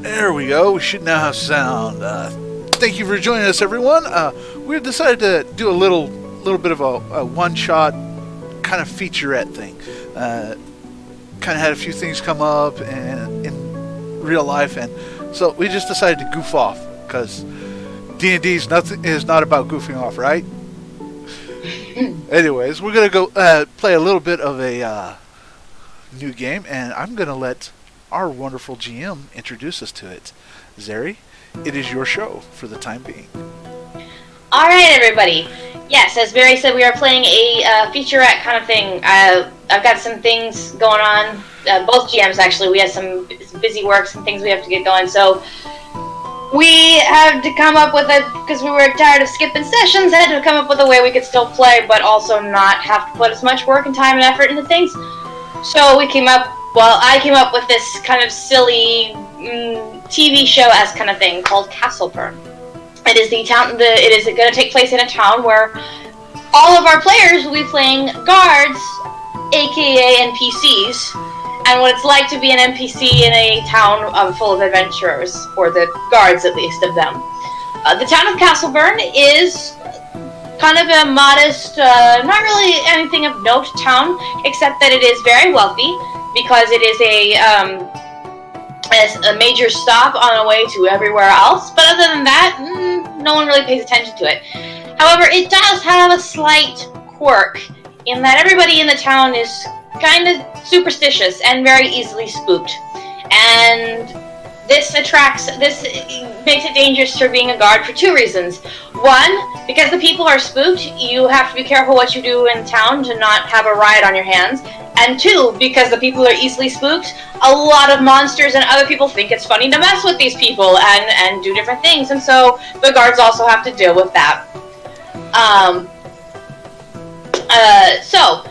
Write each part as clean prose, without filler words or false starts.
There we go. We should now have sound. Thank you for joining us, everyone. We decided to do a little bit of a one-shot kind of featurette thing. Kind of had a few things come up in real life, and so we just decided to goof off because D&D is not about goofing off, right? Anyways, we're gonna go play a little bit of a new game, and I'm gonna let our wonderful GM introduce us to it. Zeri, it is your show for the time being. All right, everybody. Yes, as Barry said, we are playing a featurette kind of thing. I've got some things going on. Both GMs, actually. We had some busy work, some things we have to get going. So we had to come up with because we were tired of skipping sessions, had to come up with a way we could still play, but also not have to put as much work and time and effort into things. So I came up with this kind of silly TV show-esque kind of thing called Castleburn. It is going to take place in a town where all of our players will be playing guards, aka NPCs, and what it's like to be an NPC in a town full of adventurers, or the guards at least of them. The town of Castleburn is kind of a modest, not really anything of note town, except that it is very wealthy because it is a major stop on the way to everywhere else. But other than that, no one really pays attention to it. However, it does have a slight quirk in that everybody in the town is kind of superstitious and very easily spooked. And this makes it dangerous for being a guard for two reasons. One, because the people are spooked, you have to be careful what you do in town to not have a riot on your hands. And two, because the people are easily spooked, a lot of monsters and other people think it's funny to mess with these people and do different things. And so the guards also have to deal with that. So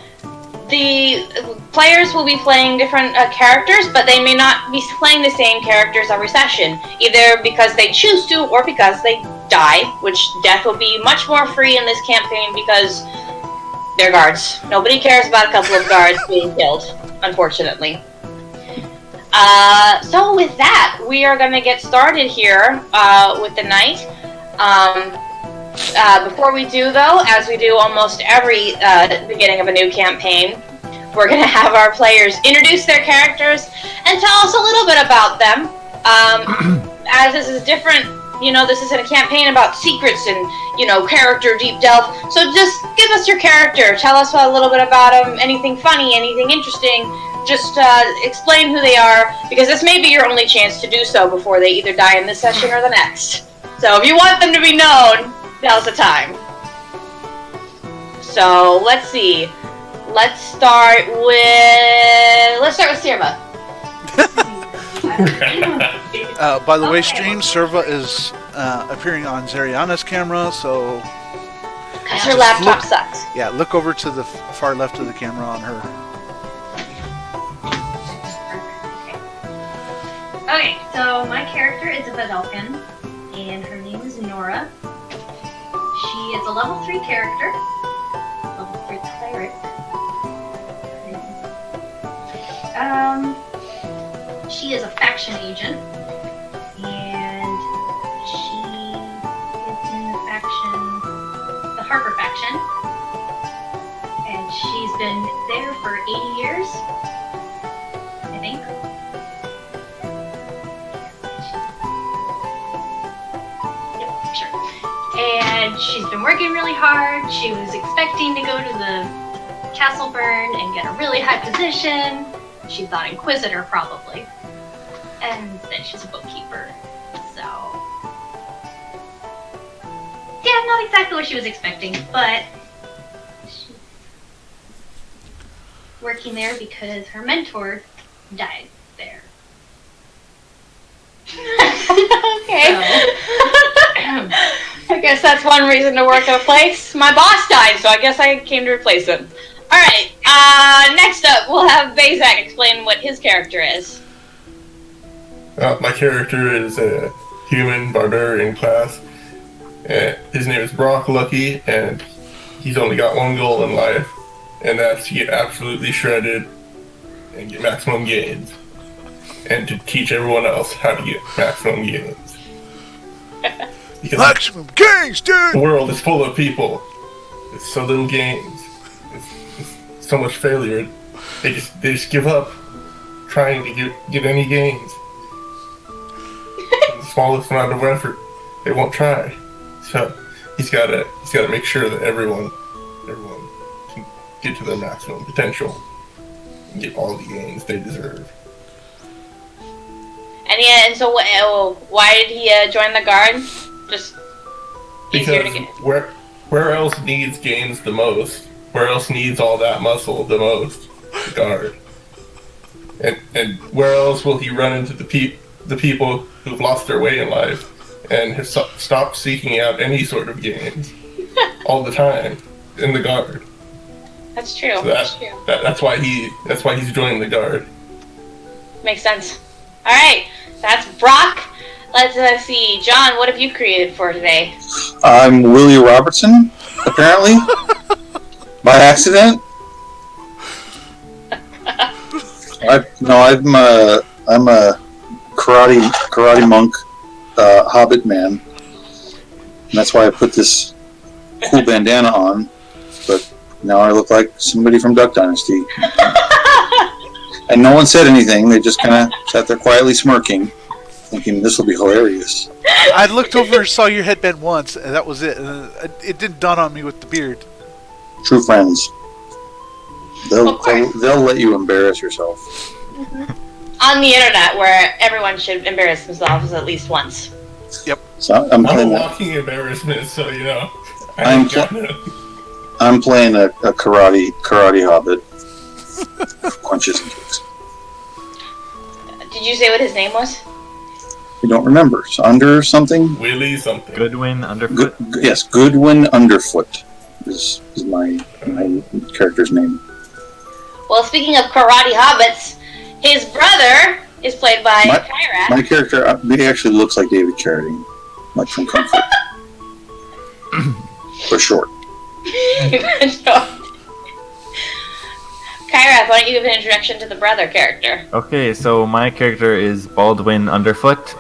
the players will be playing different characters, but they may not be playing the same characters every session, either because they choose to or because they die, which death will be much more free in this campaign because they're guards. Nobody cares about a couple of guards being killed, unfortunately. So with that, we are going to get started here with the night. Before we do, though, as we do almost every beginning of a new campaign, we're going to have our players introduce their characters and tell us a little bit about them. As this is different, this isn't a campaign about secrets and, character deep delve. So just give us your character. Tell us a little bit about them. Anything funny, anything interesting. Just explain who they are, because this may be your only chance to do so before they either die in this session or the next. So if you want them to be known, now's the time. So let's see. Let's start with Sirva. By the way, stream, Sirva is appearing on Zeriana's camera, so because her laptop sucks. Yeah, look over to the far left of the camera on her. Okay, so my character is a Vedalken, and her name is Nora. She is a level 3 character, level 3 cleric. She is a faction agent, and she is in the faction, the Harper faction, and she's been there for 80 years, I think. Yep, sure. And she's been working really hard. She was expecting to go to the Castleburn and get a really high position. She thought Inquisitor, probably. And then she's a bookkeeper. So yeah, not exactly what she was expecting, but she's working there because her mentor died there. Okay. I guess that's one reason to work at a place. My boss died, so I guess I came to replace him. Alright, next up, we'll have Bazak explain what his character is. My character is a human barbarian class. His name is Brock Lucky, and he's only got one goal in life, and that's to get absolutely shredded and get maximum gains. and to teach everyone else how to get maximum gains. Because Maximum gains, dude! the world is full of people with so little gains, with so much failure. They just give up trying to get any gains. The smallest amount of effort, they won't try. So he's gotta make sure that everyone can get to their maximum potential and get all the gains they deserve. And so why did he join the guard? Just easier Because to get. where else needs gains the most? Where else needs all that muscle the most? The guard. And where else will he run into the people who've lost their way in life and have stopped seeking out any sort of gains all the time in the guard? That's true. So That's true. that's why he's joining the guard. Makes sense. All right, that's Brock. Let's see, John. What have you created for today? I'm Willie Robertson, apparently, by accident. I'm a karate monk, hobbit man, and that's why I put this cool bandana on. But now I look like somebody from Duck Dynasty, and no one said anything. They just kind of sat there quietly smirking, thinking this will be hilarious. I looked over and saw your headband once, and that was it. It didn't dawn on me with the beard. True friends. They'll let you embarrass yourself. On the internet, where everyone should embarrass themselves at least once. Yep. So I'm a walking embarrassment, so you know. I'm playing a karate hobbit. Punches and kicks. Did you say what his name was? You don't remember? It's under something? Willie something. Goodwin Underfoot. Yes, Goodwin Underfoot is my character's name. Well, speaking of karate hobbits, his brother is played by Kyrat. My character, he actually looks like David Carradine, like from Kung Fu. For short. Kyrat, why don't you give an introduction to the brother character? Okay, so my character is Baldwin Underfoot.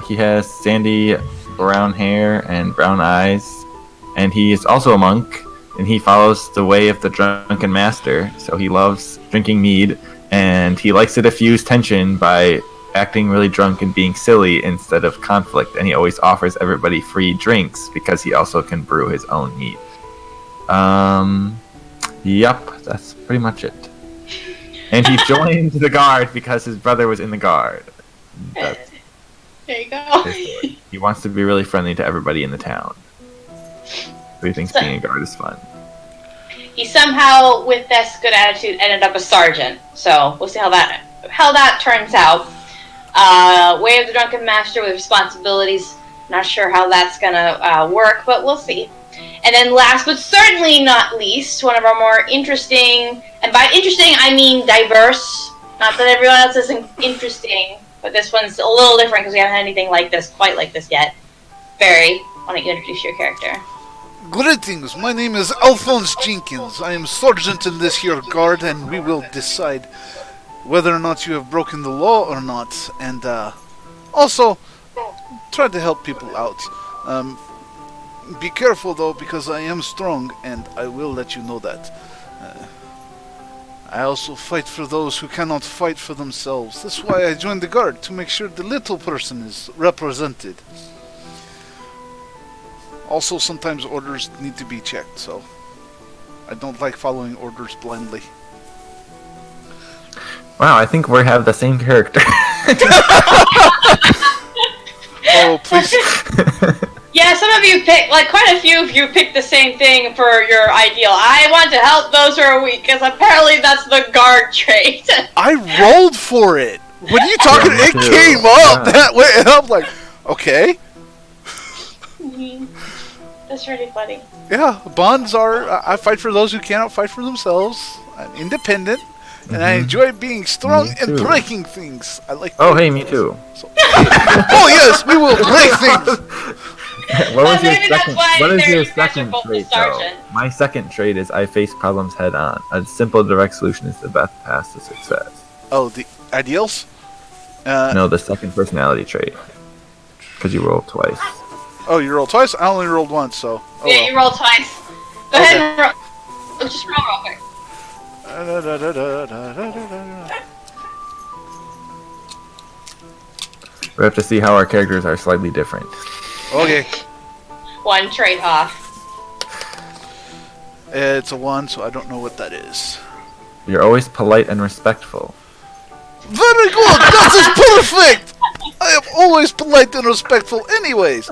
He has sandy brown hair and brown eyes, and he is also a monk, and he follows the way of the drunken master. So he loves drinking mead, and he likes to diffuse tension by acting really drunk and being silly instead of conflict, and he always offers everybody free drinks because he also can brew his own mead. Yep, that's pretty much it. And he joined the guard because his brother was in the guard. That's There you go. his story. He wants to be really friendly to everybody in the town. So he thinks being a guard is fun. He somehow, with this good attitude, ended up a sergeant. So we'll see how that turns out. Way of the Drunken Master with responsibilities. Not sure how that's gonna work, but we'll see. And then last but certainly not least, one of our more interesting, and by interesting I mean diverse. Not that everyone else isn't interesting, but this one's a little different because we haven't had anything quite like this yet. Barry, why don't you introduce your character? Greetings, my name is Alphonse Jenkins. I am sergeant in this here guard, and we will decide whether or not you have broken the law or not. And also, try to help people out. Be careful though, because I am strong, and I will let you know that. I also fight for those who cannot fight for themselves. That's why I joined the guard, to make sure the little person is represented. Also, sometimes orders need to be checked, so I don't like following orders blindly. Wow, I think we have the same character. Oh, please. Yeah, some of you picked, quite a few of you picked the same thing for your ideal. I want to help those who are weak, because apparently that's the guard trait. I rolled for it. When you talking, Yeah, me it too. came up that way, and I'm like, okay. That's really funny. Yeah, bonds are, I fight for those who cannot fight for themselves. I'm independent, and I enjoy being strong Me and too. breaking things. I like. Oh, hey, me too. So, oh yes, we will break things. What was your maybe that's second? why What is they're your you guys are second both the trait, though? sergeant. My second trait is I face problems head on. A simple, direct solution is the best path to success. Oh, the ideals? No, the second personality trait. Because you rolled twice. Oh, you rolled twice? I only rolled once, so. Oh, Yeah, well. you rolled twice. Go ahead and roll. Just roll real quick. We have to see how our characters are slightly different. Okay. One trait off. It's a 1, so I don't know what that is. You're always polite and respectful. Very good! That is perfect! I am always polite and respectful anyways.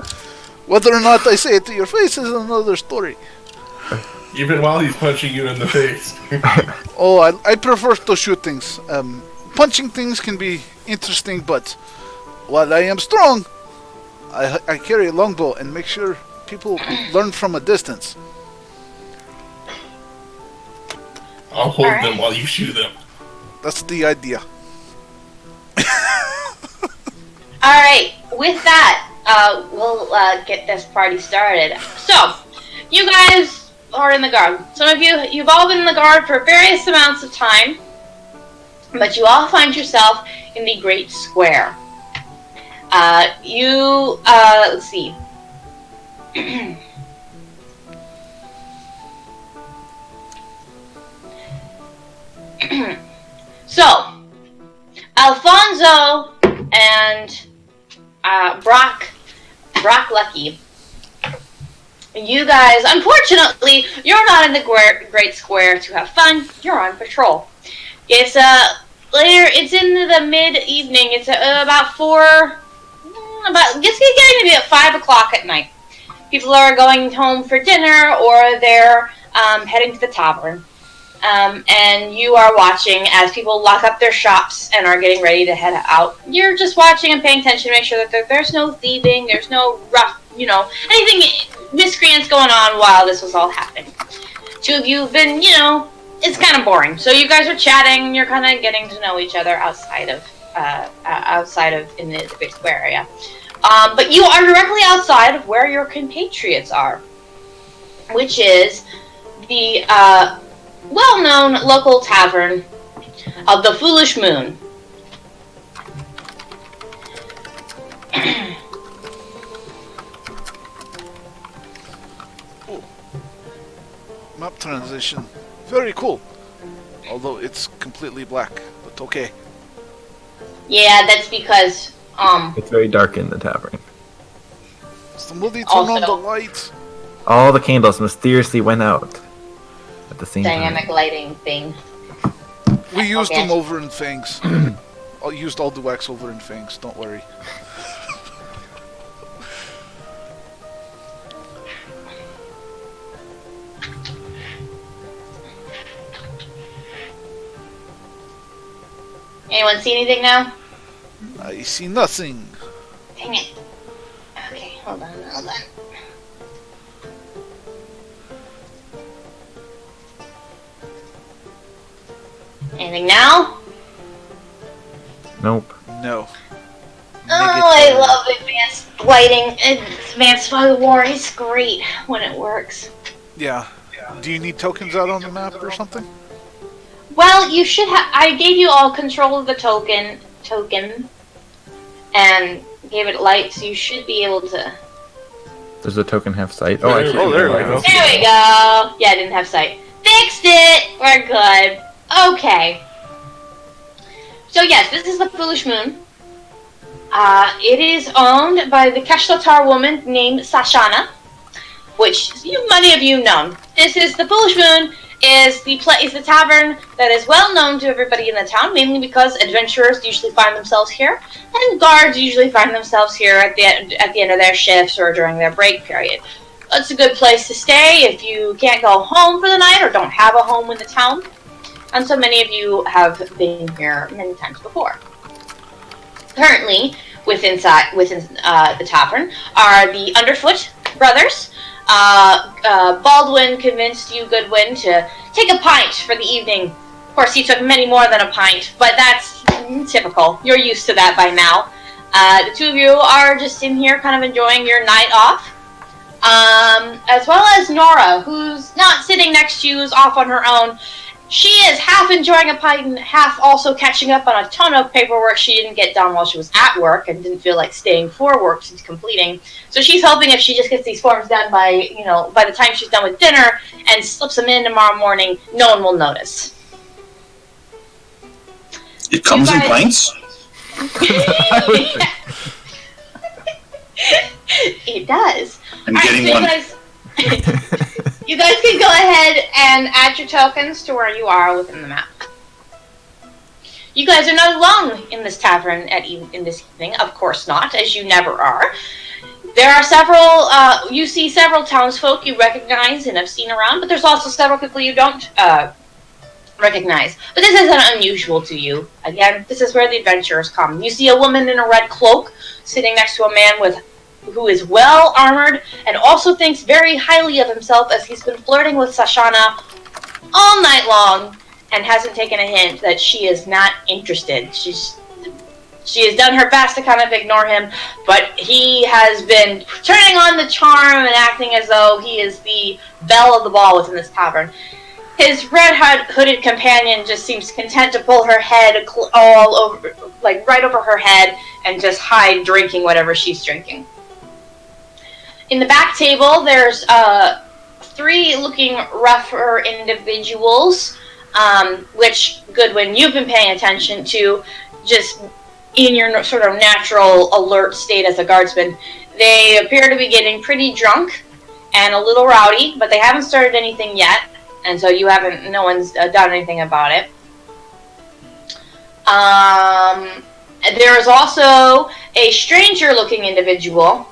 Whether or not I say it to your face is another story. Even while he's punching you in the face. Oh, I prefer to shoot things. Punching things can be interesting, but while I am strong, I carry a longbow and make sure people learn from a distance. I'll hold Alright. them while you shoot them. That's the idea. Alright, with that, we'll get this party started. So, you guys are in the guard. Some of you've all been in the guard for various amounts of time, but you all find yourself in the Great Square. Let's see. So, Alfonso and Brock Lucky, you guys, unfortunately, you're not in the Great Square to have fun. You're on patrol. It's later. It's in the mid-evening. It's about it's getting to be at 5 o'clock at night. People are going home for dinner, or they're heading to the tavern. And you are watching as people lock up their shops and are getting ready to head out. You're just watching and paying attention to make sure that there's no thieving, there's no rough, anything miscreants going on while this was all happening. Two of you have been, it's kind of boring. So you guys are chatting, you're kind of getting to know each other outside of in the Great Square area. But you are directly outside of where your compatriots are, which is the well-known local tavern of the Foolish Moon. Map transition. Very cool. Although it's completely black, but okay. Yeah, that's because It's very dark in the tavern. Somebody turn on the Also- lights. All the candles mysteriously went out at the same dynamic time. lighting thing. We used Okay. them over in Fangs. I used all the wax over in Fangs, don't worry. Anyone see anything now? I see nothing. Dang it. Okay, hold on. Anything now? Nope. No. Oh, I love advanced lighting. Advanced fog of war is great when it works. Yeah. Do you need tokens out on the map or something? Well, you should have. I gave you all control of the token, and gave it light, so you should be able to. Does the token have sight? Oh, I see. Oh, there we go. There we go. Yeah, I didn't have sight. Fixed it. We're good. Okay. So yes, this is the Foolish Moon. It is owned by the Kashtatar woman named Sashana, which many of you know. This is the Foolish Moon. Is the tavern that is well known to everybody in the town, mainly because adventurers usually find themselves here, and guards usually find themselves here at the end of their shifts or during their break period. It's a good place to stay if you can't go home for the night or don't have a home in the town. And so many of you have been here many times before. Currently, within the tavern are the Underfoot brothers. Baldwin convinced you, Goodwin, to take a pint for the evening. Of course, he took many more than a pint, but that's typical. You're used to that by now. The two of you are just in here kind of enjoying your night off. As well as Nora, who's not sitting next to you, is off on her own. She is half enjoying a pint and half also catching up on a ton of paperwork she didn't get done while she was at work and didn't feel like staying for work she's completing. So she's hoping if she just gets these forms done by the time she's done with dinner and slips them in tomorrow morning, no one will notice. It comes in pints? It does. I'm getting one. You guys can go ahead and add your tokens to where you are within the map. You guys are not alone in this tavern in this evening. Of course not, as you never are. There are several, you see several townsfolk you recognize and have seen around, but there's also several people you don't recognize. But this isn't unusual to you. Again, this is where the adventurers come. You see a woman in a red cloak sitting next to a man who is well armored and also thinks very highly of himself as he's been flirting with Sashana all night long and hasn't taken a hint that she is not interested. She has done her best to kind of ignore him, but he has been turning on the charm and acting as though he is the belle of the ball within this tavern. His red hooded companion just seems content to pull her head all over, like right over her head, and just hide drinking whatever she's drinking. In the back table, there's 3 looking rougher individuals, which, Goodwin, you've been paying attention to, just in your sort of natural alert state as a guardsman. They appear to be getting pretty drunk and a little rowdy, but they haven't started anything yet, and so no one's done anything about it. There's also a stranger-looking individual,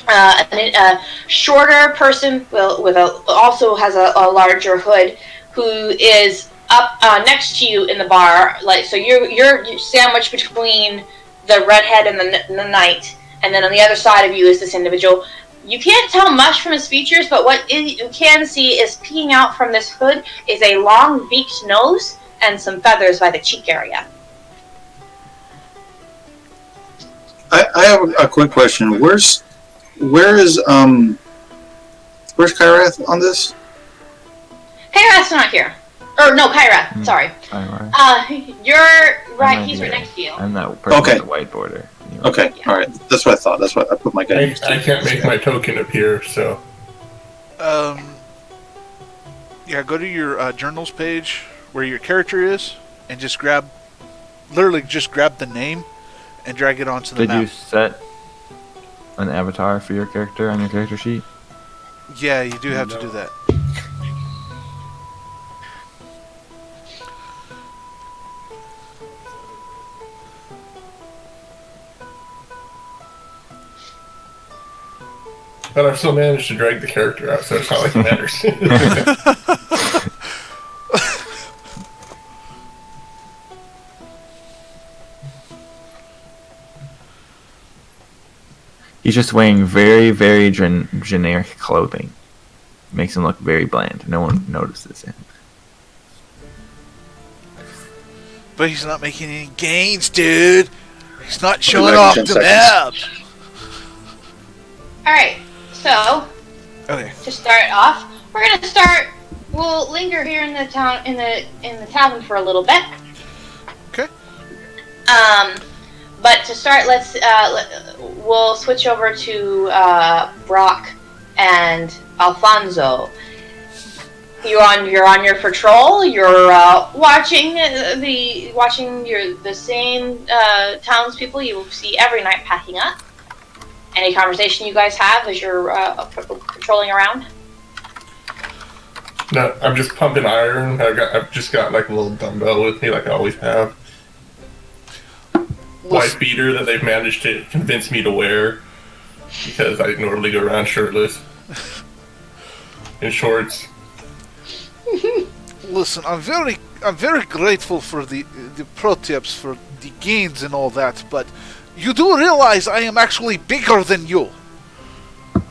a shorter person also has a larger hood, who is up next to you in the bar. Like, so you're sandwiched between the redhead and the knight, and then on the other side of you is this individual. You can't tell much from his features, but what you can see is peeking out from this hood is a long beaked nose and some feathers by the cheek area. I have a quick question. Where's Kyrath on this? Kyrath's not here. Or no, Kyrath. Sorry. You're right. He's right next to you. I'm that person Okay. with the white border. Anyway. Okay, all right. That's what I thought. That's what I put my guy next to. I can't make my token appear, so. Yeah, go to your journals page where your character is, and just grab the name and drag it onto the Did map. you set an avatar for your character on your character sheet? Yeah, you do have to do that. But I've still managed to drag the character out, so it's not like it matters. He's just wearing very, very generic clothing. Makes him look very bland. No one notices him. But he's not making any gains, dude. He's not showing back in off 10 the seconds. map. Alright, so Okay. to start off, we're gonna start. We'll linger here in the town, in the tavern for a little bit. Okay. But to start, we'll switch over to Brock and Alfonso. You're on your patrol. You're watching the same townspeople you see every night packing up. Any conversation you guys have as you're patrolling around? No, I'm just pumping iron. I've just got like a little dumbbell with me, like I always have. White beater that they've managed to convince me to wear because I normally go around shirtless in shorts. Listen, I'm very grateful for the pro tips, for the gains and all that, but you do realize I am actually bigger than you. But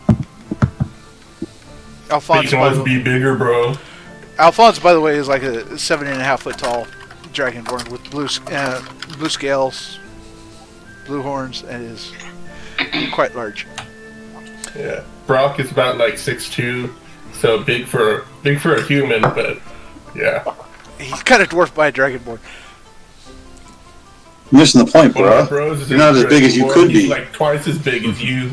you Alphonse, can always be bigger, bro. Alphonse, by the way, is like a 7.5 foot tall dragonborn with blue scales, blue horns, and is quite large. Yeah, Brock is about like 6'2", so big for a human, but Yeah. He's kind of dwarfed by a dragonborn. You're missing the point, One of my bro. bros is You're not as big as you could he's be. like twice as big as you.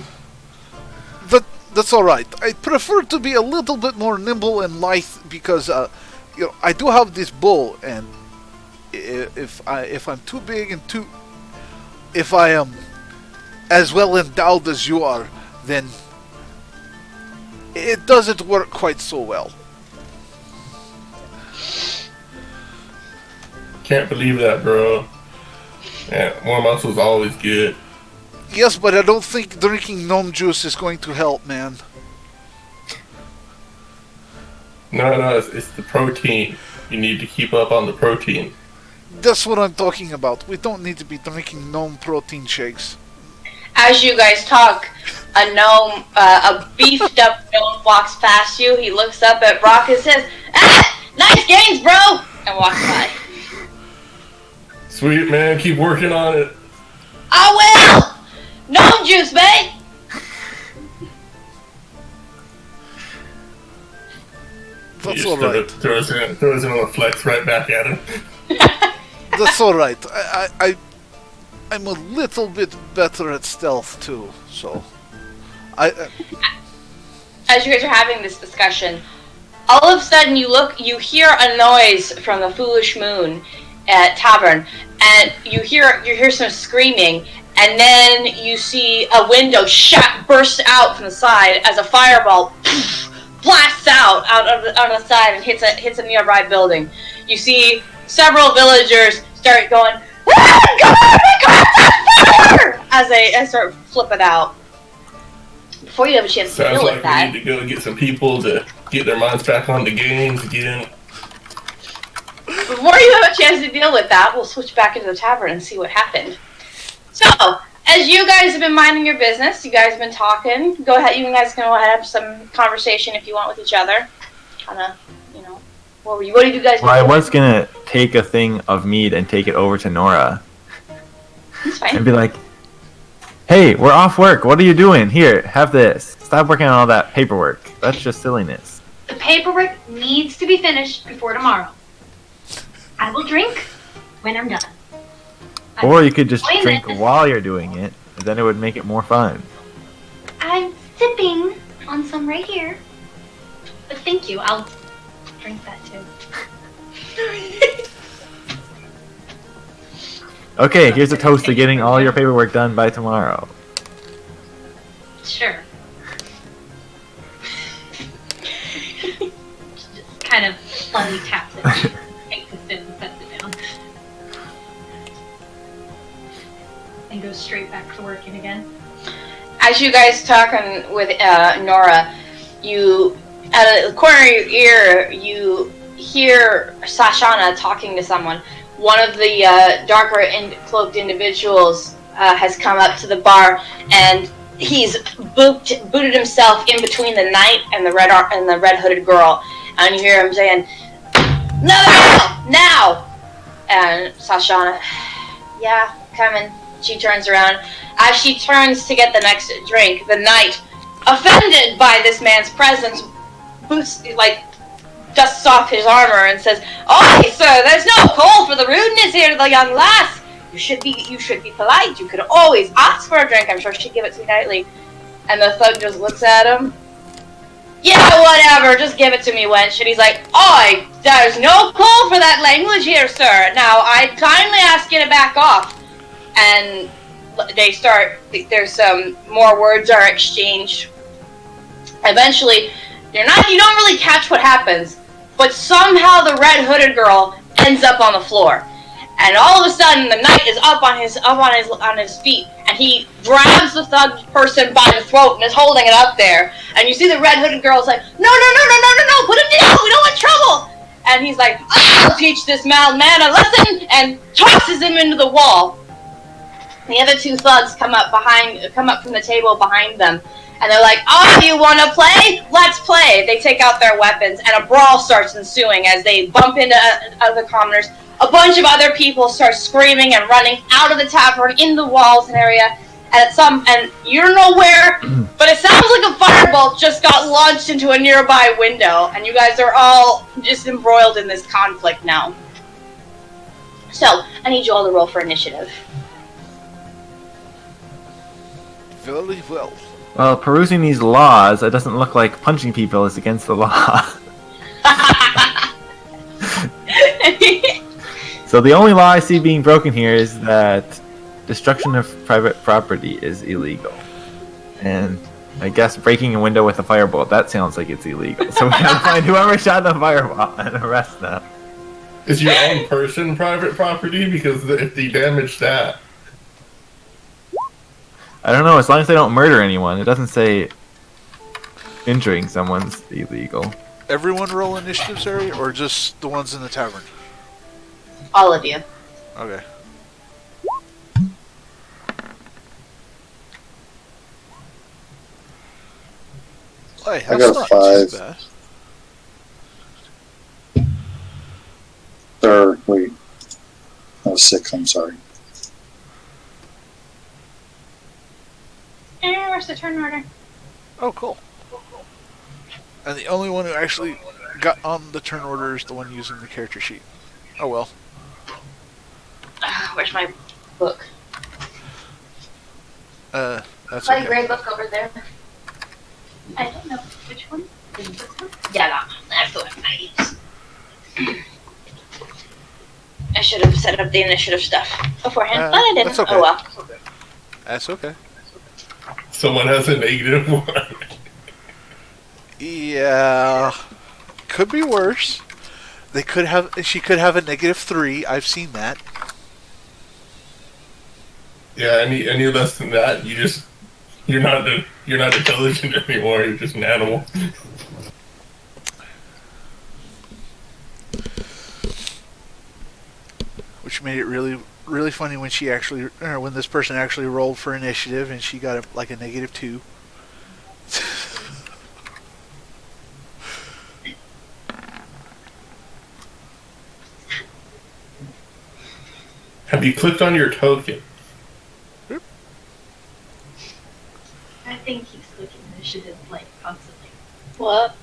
That's all right. I prefer to be a little bit more nimble and lithe because, I do have this bull, and if I'm too big and if I am as well endowed as you are, then it doesn't work quite so well. Can't believe that, bro. Yeah, more muscle's always good. Yes, but I don't think drinking gnome juice is going to help, man. No, it's the protein. You need to keep up on the protein. That's what I'm talking about. We don't need to be drinking gnome protein shakes. As you guys talk, a beefed up gnome walks past you. He looks up at Brock and says, "Ah, nice gains, bro!" and walks by. Sweet, man. Keep working on it. I will! Gnome juice, mate! That's You all just right. Throws in a flex right back at him. That's all right. I'm a little bit better at stealth too, so As you guys are having this discussion, all of a sudden you hear a noise from the Foolish Moon at Tavern, and you hear some screaming, and then you see a window burst out from the side as a fireball blasts out on the side and hits a nearby building. You see several villagers start going, "Run, fire!" as they start flipping out. Before you have a chance to Sounds deal like with we that, need to go get some people to get their minds back on the games again. before you have a chance to deal with that, we'll switch back into the tavern and see what happened. So, as you guys have been minding your business, you guys have been talking. Go ahead, you guys can go ahead and have some conversation if you want with each other. Kind of, what did you guys? Well, I was gonna take a thing of mead and take it over to Nora That's fine. and be like, "Hey, we're off work. What are you doing? Here, have this. Stop working on all that paperwork. That's just silliness." The paperwork needs to be finished before tomorrow. I will drink when I'm done. Or you could just Wait a drink minute. while you're doing it, and then it would make it more fun. I'm sipping on some right here. But thank you. I'll drink that too. Okay, here's a toast to getting all your paperwork done by tomorrow. Sure. Just kind of slightly taps it. Takes a sip and sets it down. And goes straight back to working again. As you guys talking with Nora, you at the corner of your ear you hear Sashana talking to someone. One of the darker cloaked individuals has come up to the bar, and he's booted himself in between the knight and the red hooded girl, and you hear him saying, "Now!" And Sashana, "Yeah, coming." She turns around. As she turns to get the next drink, the knight, offended by this man's presence, dusts off his armor and says, "Oi, sir, there's no call for the rudeness here to the young lass. You should be polite. You could always ask for a drink. I'm sure she'd give it to you nightly." And the thug just looks at him. "Yeah, whatever. Just give it to me, wench." And he's like, "Oi, there's no call for that language here, sir. Now, I'd kindly ask you to back off." And there's some more words are exchanged. Eventually, you don't really catch what happens, but somehow the red hooded girl ends up on the floor. And all of a sudden, the knight is up on his feet, and he grabs the thug person by the throat and is holding it up there. And you see the red hooded girl's like, "No, put him down. We don't want trouble." And he's like, "I'll teach this man a lesson," and tosses him into the wall. The other two thugs come up from the table behind them, and they're like, "Oh, you want to play? Let's play." They take out their weapons, and a brawl starts ensuing as they bump into other commoners. A bunch of other people start screaming and running out of the tavern in the walls and area, and you don't know where, but it sounds like a fireball firebolt just got launched into a nearby window, and you guys are all just embroiled in this conflict now. So, I need you all to roll for initiative. Very well. Well, perusing these laws, it doesn't look like punching people is against the law. So the only law I see being broken here is that destruction of private property is illegal. And I guess breaking a window with a firebolt, that sounds like it's illegal. So we gotta find whoever shot the fireball and arrest them. Is your own person private property? Because if they damage that... I don't know, as long as they don't murder anyone. It doesn't say injuring someone's illegal. Everyone roll initiative, sorry, or just the ones in the tavern? All of you. Okay. Hey, I that's got a not 5. too bad. Or, wait. That was 6, I'm sorry. Where's the turn order? Oh, cool. And the only one who actually got on the turn order is the one using the character sheet. Oh well. Where's my book? That's My okay. gray book over there. I don't know which one. Is it this one? Yeah, that one. That's the one I use. I should have set up the initiative stuff beforehand, but I didn't. That's okay. Oh well. That's okay. Someone has a -1. Yeah. Could be worse. She could have a -3. I've seen that. Yeah, any less than that, you're not intelligent anymore. You're just an animal. Which made it really, really funny when when this person actually rolled for initiative and she got a -2. Have you clicked on your token? I think he's clicking initiative like constantly. What?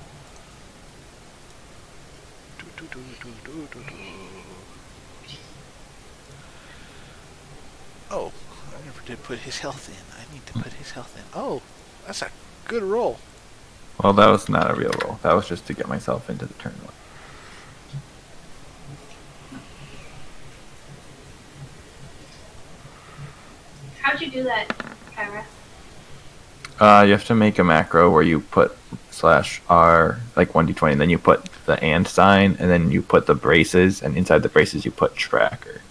Oh, I never did put his health in. I need to put his health in. Oh, that's a good roll. Well, that was not a real roll. That was just to get myself into the turn order. How'd you do that, Kyra? You have to make a macro where you put /R, like 1d20, and then you put the and sign, and then you put the braces, and inside the braces you put tracker.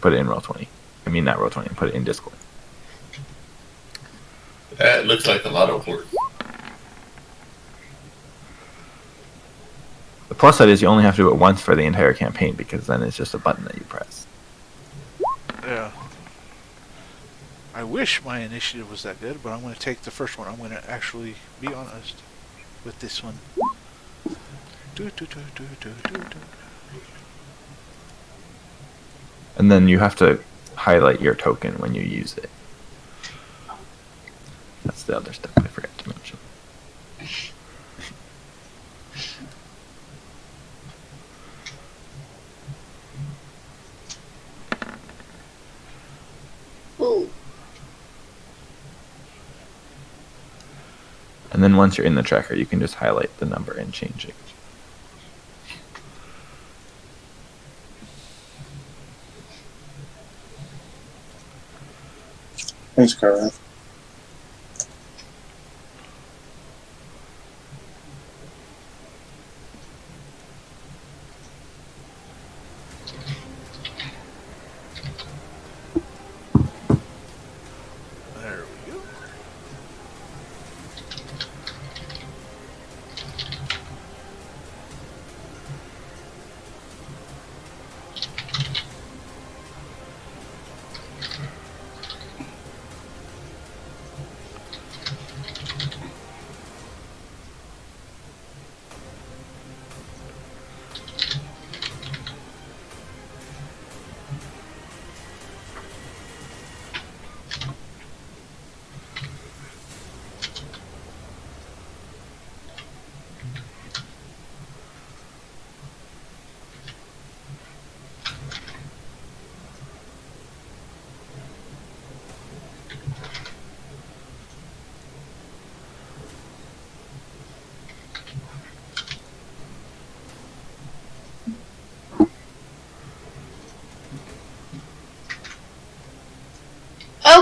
Put it in Roll20. I mean, not Roll20, put it in Discord. That looks like a lot of work. The plus side is you only have to do it once for the entire campaign, because then it's just a button that you press. Yeah. I wish my initiative was that good, but I'm going to take the first one. I'm going to actually be honest with this one. And then you have to highlight your token when you use it. That's the other step I forgot to mention. Ooh. And then once you're in the tracker, you can just highlight the number and change it. Thanks, Kara. There we go.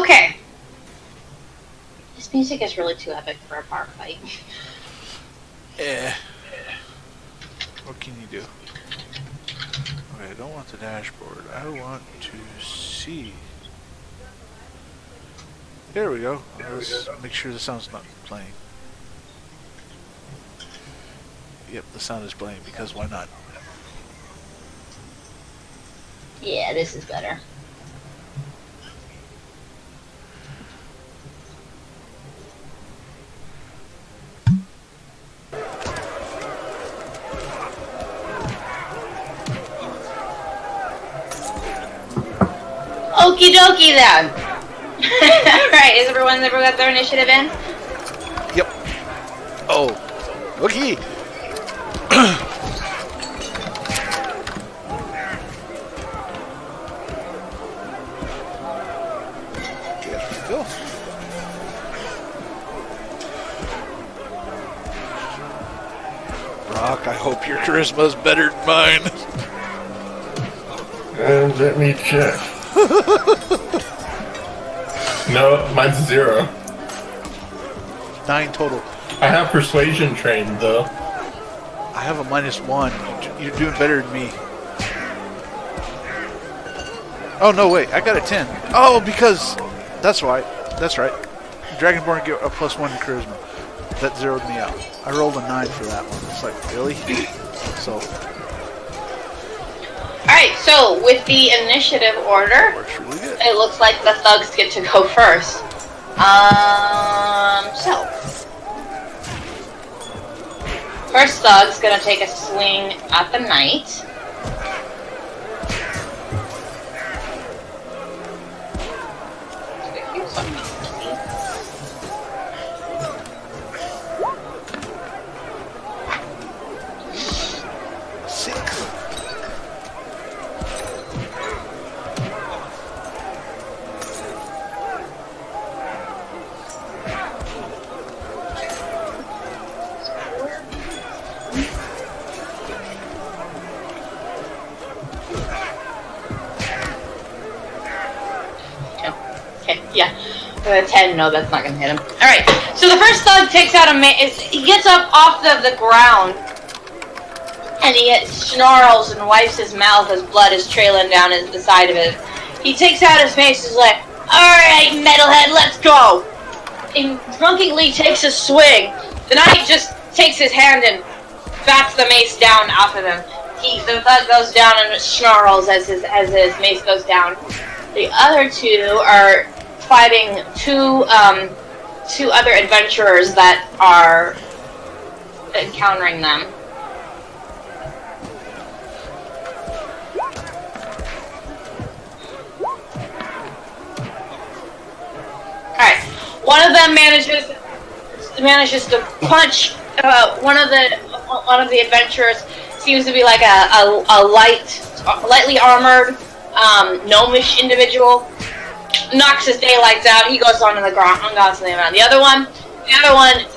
Okay. This music is really too epic for a bar fight. What can you do? Okay, I don't want the dashboard. I want to see. There we go. Let's make sure the sound's not playing. Yep, the sound is playing because why not? Yeah, this is better. Okie dokie then. Alright, is everyone got their initiative in? Yep. Oh. Okay. There we go. Brock, I hope your charisma's better than mine. And let me check. No, mine's 0. 9 total. I have persuasion trained though. I have a -1. You're doing better than me. Oh no, wait! I got a 10. Oh, because that's right. That's right. Dragonborn get a +1 to charisma. That zeroed me out. I rolled a 9 for that one. It's like really. So Alright, so with the initiative order, works really good. it looks like the thugs get to go first. So first thug's gonna take a swing at the knight. Yeah, 10. No, that's not gonna hit him. All right. So the first thug takes out he gets up off the ground, and he snarls and wipes his mouth as blood is trailing down the side of it. He takes out his mace. He's like, "All right, metalhead, let's go!" And drunkenly takes a swing. The knight just takes his hand and bats the mace down off of him. The thug goes down and snarls as his mace goes down. The other two are fighting two other adventurers that are encountering them. Alright, one of them manages to punch one of the adventurers. Seems to be like a lightly armored gnomish individual. Knocks his daylights out. He goes onto the ground. The other one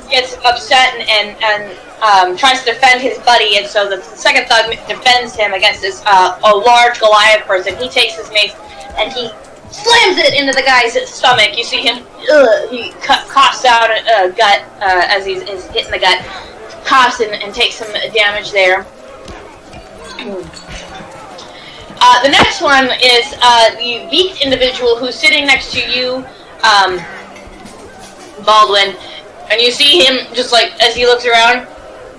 gets upset and tries to defend his buddy, and so the second thug defends him against this a large Goliath person. He takes his mace and he slams it into the guy's stomach. You see him. He coughs out a gut as he's hitting the gut. Coughs and takes some damage there. The next one is the beaked individual who's sitting next to you, Baldwin, and you see him just like as he looks around,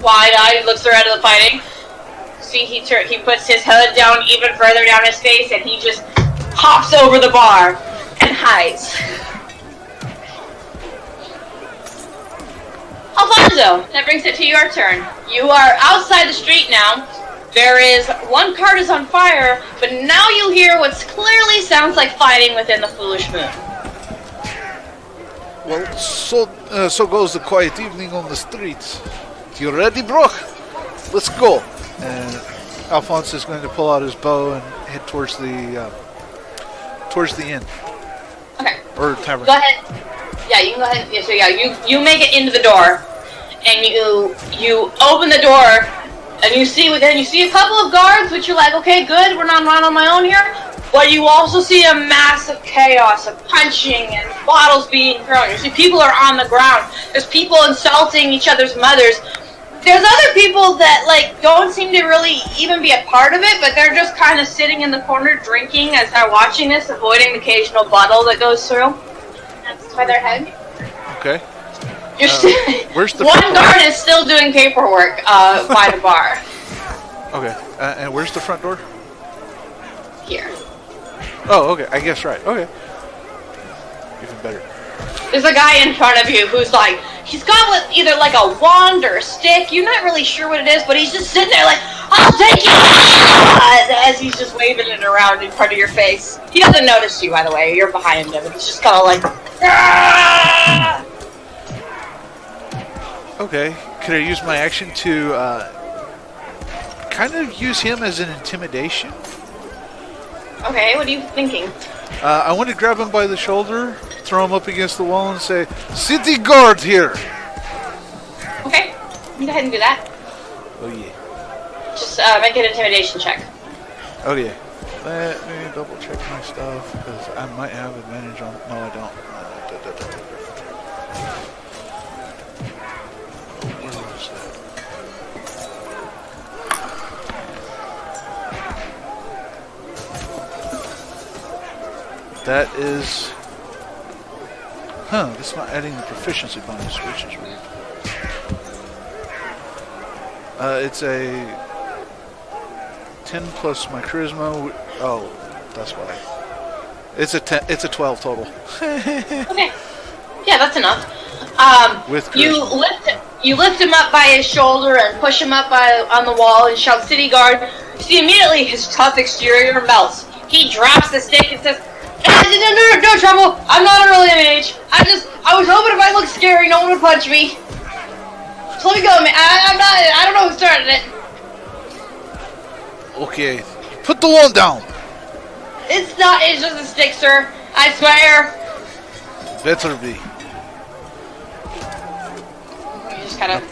wide-eyed, looks around at the fighting. See, he puts his hood down even further down his face, and he just hops over the bar and hides. Alfonso, that brings it to your turn. You are outside the street now. There is one cart is on fire, but now you hear what clearly sounds like fighting within the Foolish Moon. Well, so goes the quiet evening on the streets. You ready, Brock? Let's go. And Alphonse is going to pull out his bow and head towards the inn. Okay. Or tavern. Go ahead. Yeah, you can go ahead. Yeah, so yeah, you make it into the door, and you open the door. And you see a couple of guards, which you're like, okay, good, we're not on my own here. But you also see a massive chaos of punching and bottles being thrown. You see people are on the ground. There's people insulting each other's mothers. There's other people that like don't seem to really even be a part of it, but they're just kind of sitting in the corner drinking as they're watching this, avoiding the occasional bottle that goes through. That's by their head. Okay. Where's the one guard is still doing paperwork by the bar. Okay. And where's the front door? Here. Oh, okay. I guess right. Okay. Even better. There's a guy in front of you who's like, he's got either like a wand or a stick. You're not really sure what it is, but he's just sitting there like, I'll take it! As he's just waving it around in front of your face. He doesn't notice you, by the way. You're behind him. He's just kind of like, ah! Okay. Could I use my action to kind of use him as an intimidation? Okay, what are you thinking? I want to grab him by the shoulder, throw him up against the wall, and say, "City guard here!" Okay, you go ahead and do that. Oh, yeah. Just make an intimidation check. Oh, yeah. Let me double check my stuff, because I might have advantage on... No, I don't. Where was that? That is... Huh, this is not adding the proficiency bonus, which is weird. It's a 10 plus my charisma. Oh, that's why. It's a 10, it's a 12 total. Okay. Yeah, that's enough. With you lift him up by his shoulder and push him up on the wall and shout, "City guard!" You see immediately his tough exterior melts. He drops the stick and says, No trouble. I'm not a really mage. I was hoping if I looked scary, no one would punch me. So let me go, man. I don't know who started it. Okay, put the wall down. It's just a stick, sir. I swear. Better be. You just kind of...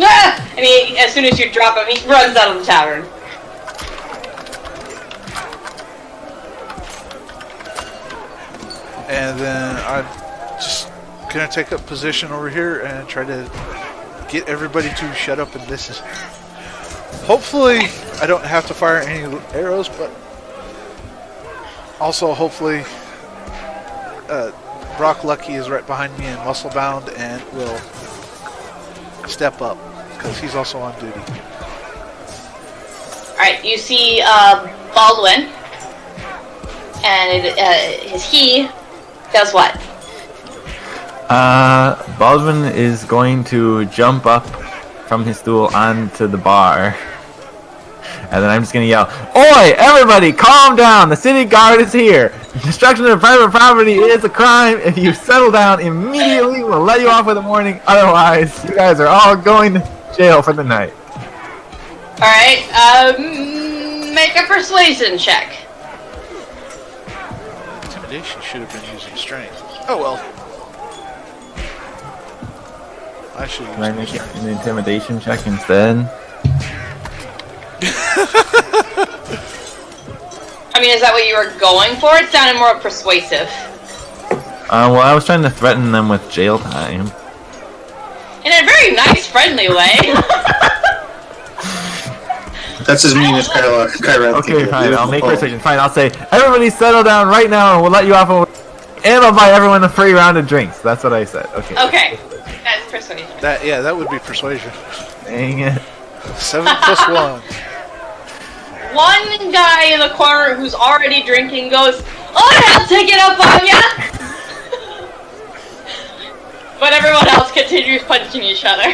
And he, as soon as you drop him, he runs out of the tavern. And then I'm just gonna take up position over here and try to get everybody to shut up and listen. Hopefully, I don't have to fire any arrows, but also hopefully, Brock Lucky is right behind me and muscle bound and will step up because he's also on duty. Alright, you see Baldwin, and he does what? Baldwin is going to jump up from his stool onto the bar. And then I'm just going to yell, "Oi, everybody, calm down. The city guard is here. Destruction of private property is a crime. If you settle down immediately, we'll let you off with a warning. Otherwise, you guys are all going to jail for the night." Alright, make a persuasion check. Intimidation should have been using strength. Oh well. I should use Can I make an intimidation check instead? I mean, is that what you were going for? It sounded more persuasive. Well, I was trying to threaten them with jail time. In a very nice, friendly way. That's as mean as Kyra. Okay, fine. I'll make persuasion. Fine, I'll say, "Everybody settle down right now and we'll let you off. And I'll buy everyone a free round of drinks." That's what I said. Okay. Okay. That's persuasion. that would be persuasion. Dang it. 7 plus 1. One guy in the corner who's already drinking goes, "Oh, I'll take it up on ya!" But everyone else continues punching each other.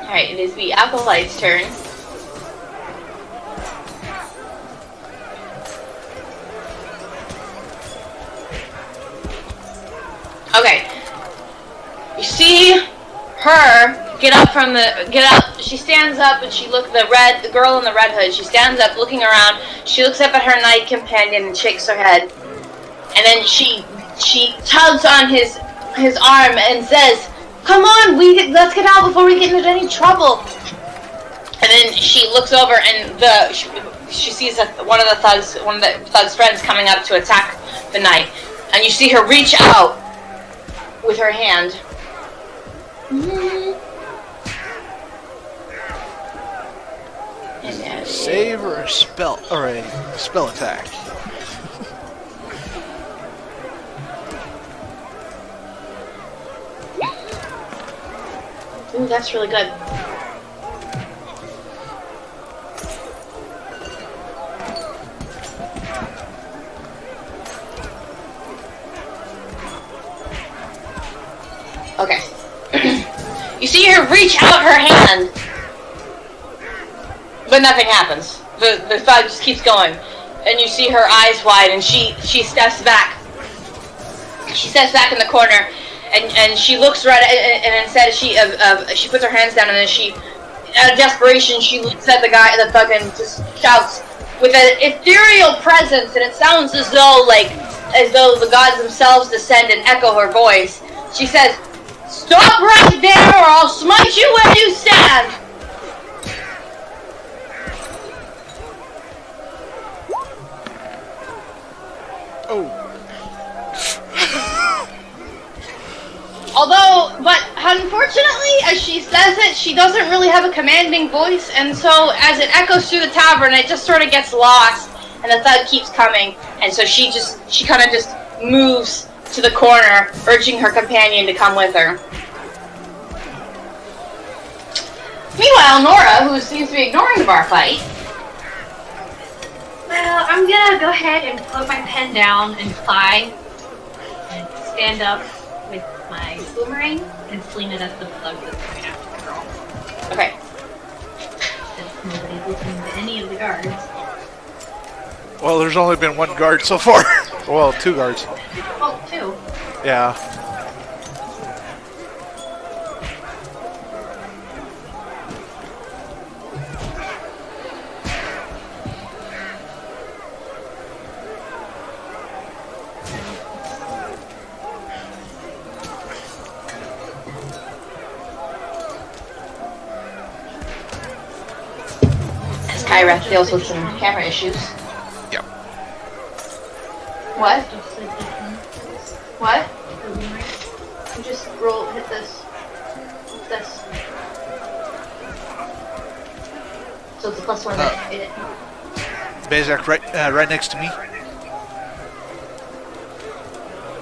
Alright, it is the Acolyte's turn. Okay. You see her get up. She stands up and the girl in the red hood, she stands up looking around. She looks up at her knight companion and shakes her head. And then she tugs on his arm and says, "Come on, let's get out before we get into any trouble." And then she looks over and she sees one of the thugs' friends coming up to attack the knight. And you see her reach out with her hand. Save or a spell attack. Ooh, that's really good. Okay. You see her reach out her hand, but nothing happens. The thug just keeps going, and you see her eyes wide, and she steps back. She steps back in the corner, and she looks right, and instead she puts her hands down, and then she, out of desperation, she looks at the thug, and just shouts with an ethereal presence, and it sounds as though the gods themselves descend and echo her voice. She says, "Stop right there, or I'll smite you where you stand!" Oh. But unfortunately, as she says it, she doesn't really have a commanding voice, and so as it echoes through the tavern, it just sort of gets lost, and the thug keeps coming, and so she kind of just moves to the corner, urging her companion to come with her. Meanwhile, Nora, who seems to be ignoring the bar fight. Well, I'm gonna go ahead and put my pen down and fly, and stand up with my boomerang and fling it at the thug that's coming after the girl. Okay. Since nobody's listening to any of the guards. Well, there's only been one guard so far. Well, 2 guards. Oh, 2. Yeah. Kyra deals with some camera issues. Yep. What? Just like this one. What? The boomerang. You just hit this. This. So it's a +1 that hit it. Bazak, right next to me.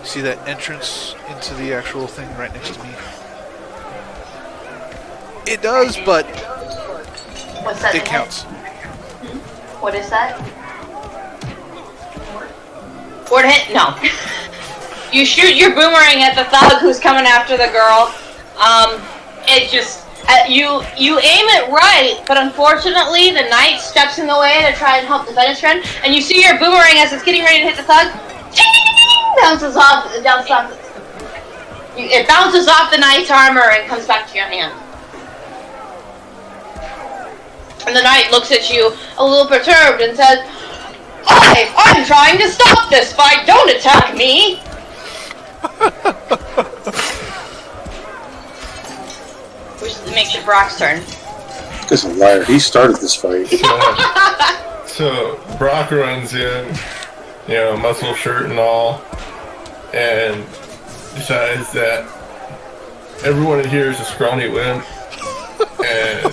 See that entrance into the actual thing right next to me? It does, but What's that? it counts. What is that? Ward hit? No. You shoot your boomerang at the thug who's coming after the girl. It just you aim it right, but unfortunately the knight steps in the way to try and help defend his friend, and you see your boomerang as it's getting ready to hit the thug. Bounces off. It bounces off the knight's armor and comes back to your hand. And the knight looks at you a little perturbed and says, I'm trying to stop this fight. Don't attack me. Which makes it Brock's turn. This is a liar. He started this fight. So Brock runs in, muscle shirt and all, and decides that everyone in here is a scrawny wimp, and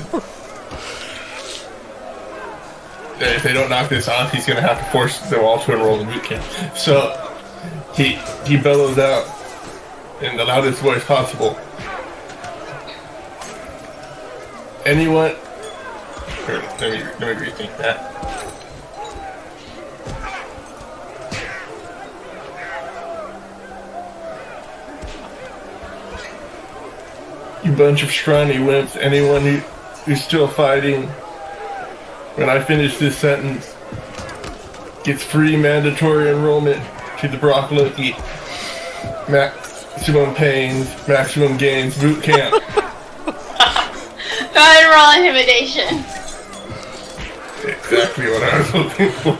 if they don't knock this off, he's going to have to force them all to enroll in boot camp. So he bellows out in the loudest voice possible. Anyone? Here, let me rethink that. You bunch of scrawny wimps, anyone who's still fighting, when I finish this sentence, gets free mandatory enrollment to the Brock Loki maximum pains, maximum gains boot camp. Go ahead and roll intimidation. Exactly what I was looking for.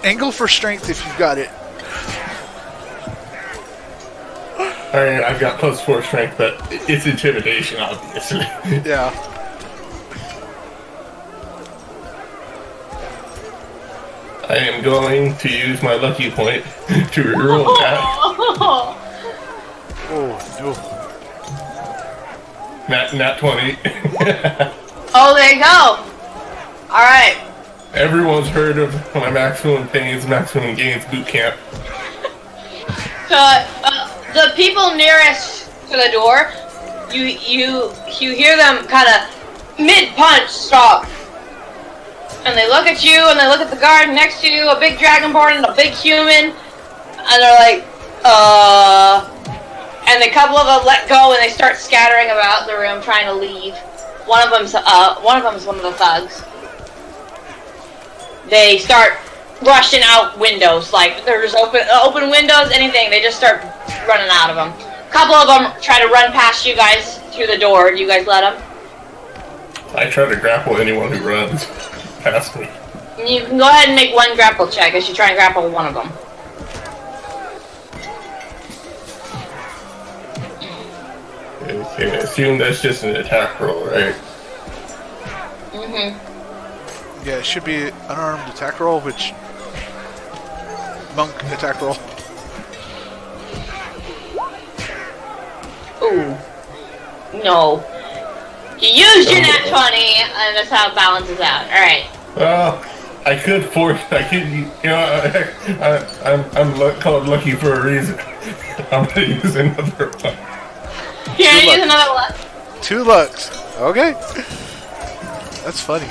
Angle for strength if you've got it. Alright, I've got +4 strength, but it's intimidation, obviously. Yeah. I am going to use my lucky point to reroll that. Oh, no. Nat 20. Oh, there you go. All right. Everyone's heard of my maximum pains, maximum gains boot camp. The people nearest to the door, you hear them kind of mid-punch stop. And they look at you, and they look at the guard next to you, a big dragonborn and a big human, and they're like, and a couple of them let go, and they start scattering about the room, trying to leave. One of them's one of the thugs. They start rushing out windows, like there's open windows, anything. They just start running out of them. A couple of them try to run past you guys through the door. Do you guys let them? I try to grapple anyone who runs past me. You can go ahead and make one grapple check as you try and grapple one of them. Okay, I assume that's just an attack roll, right? Mm-hmm. Yeah, it should be unarmed attack roll, which... Monk attack roll. Ooh. No. You used your nat 20, and that's how it balances out. Alright. Well, I could, I'm called lucky for a reason. I'm gonna use another one. You're gonna use another one? 2 lucks. Okay. That's funny.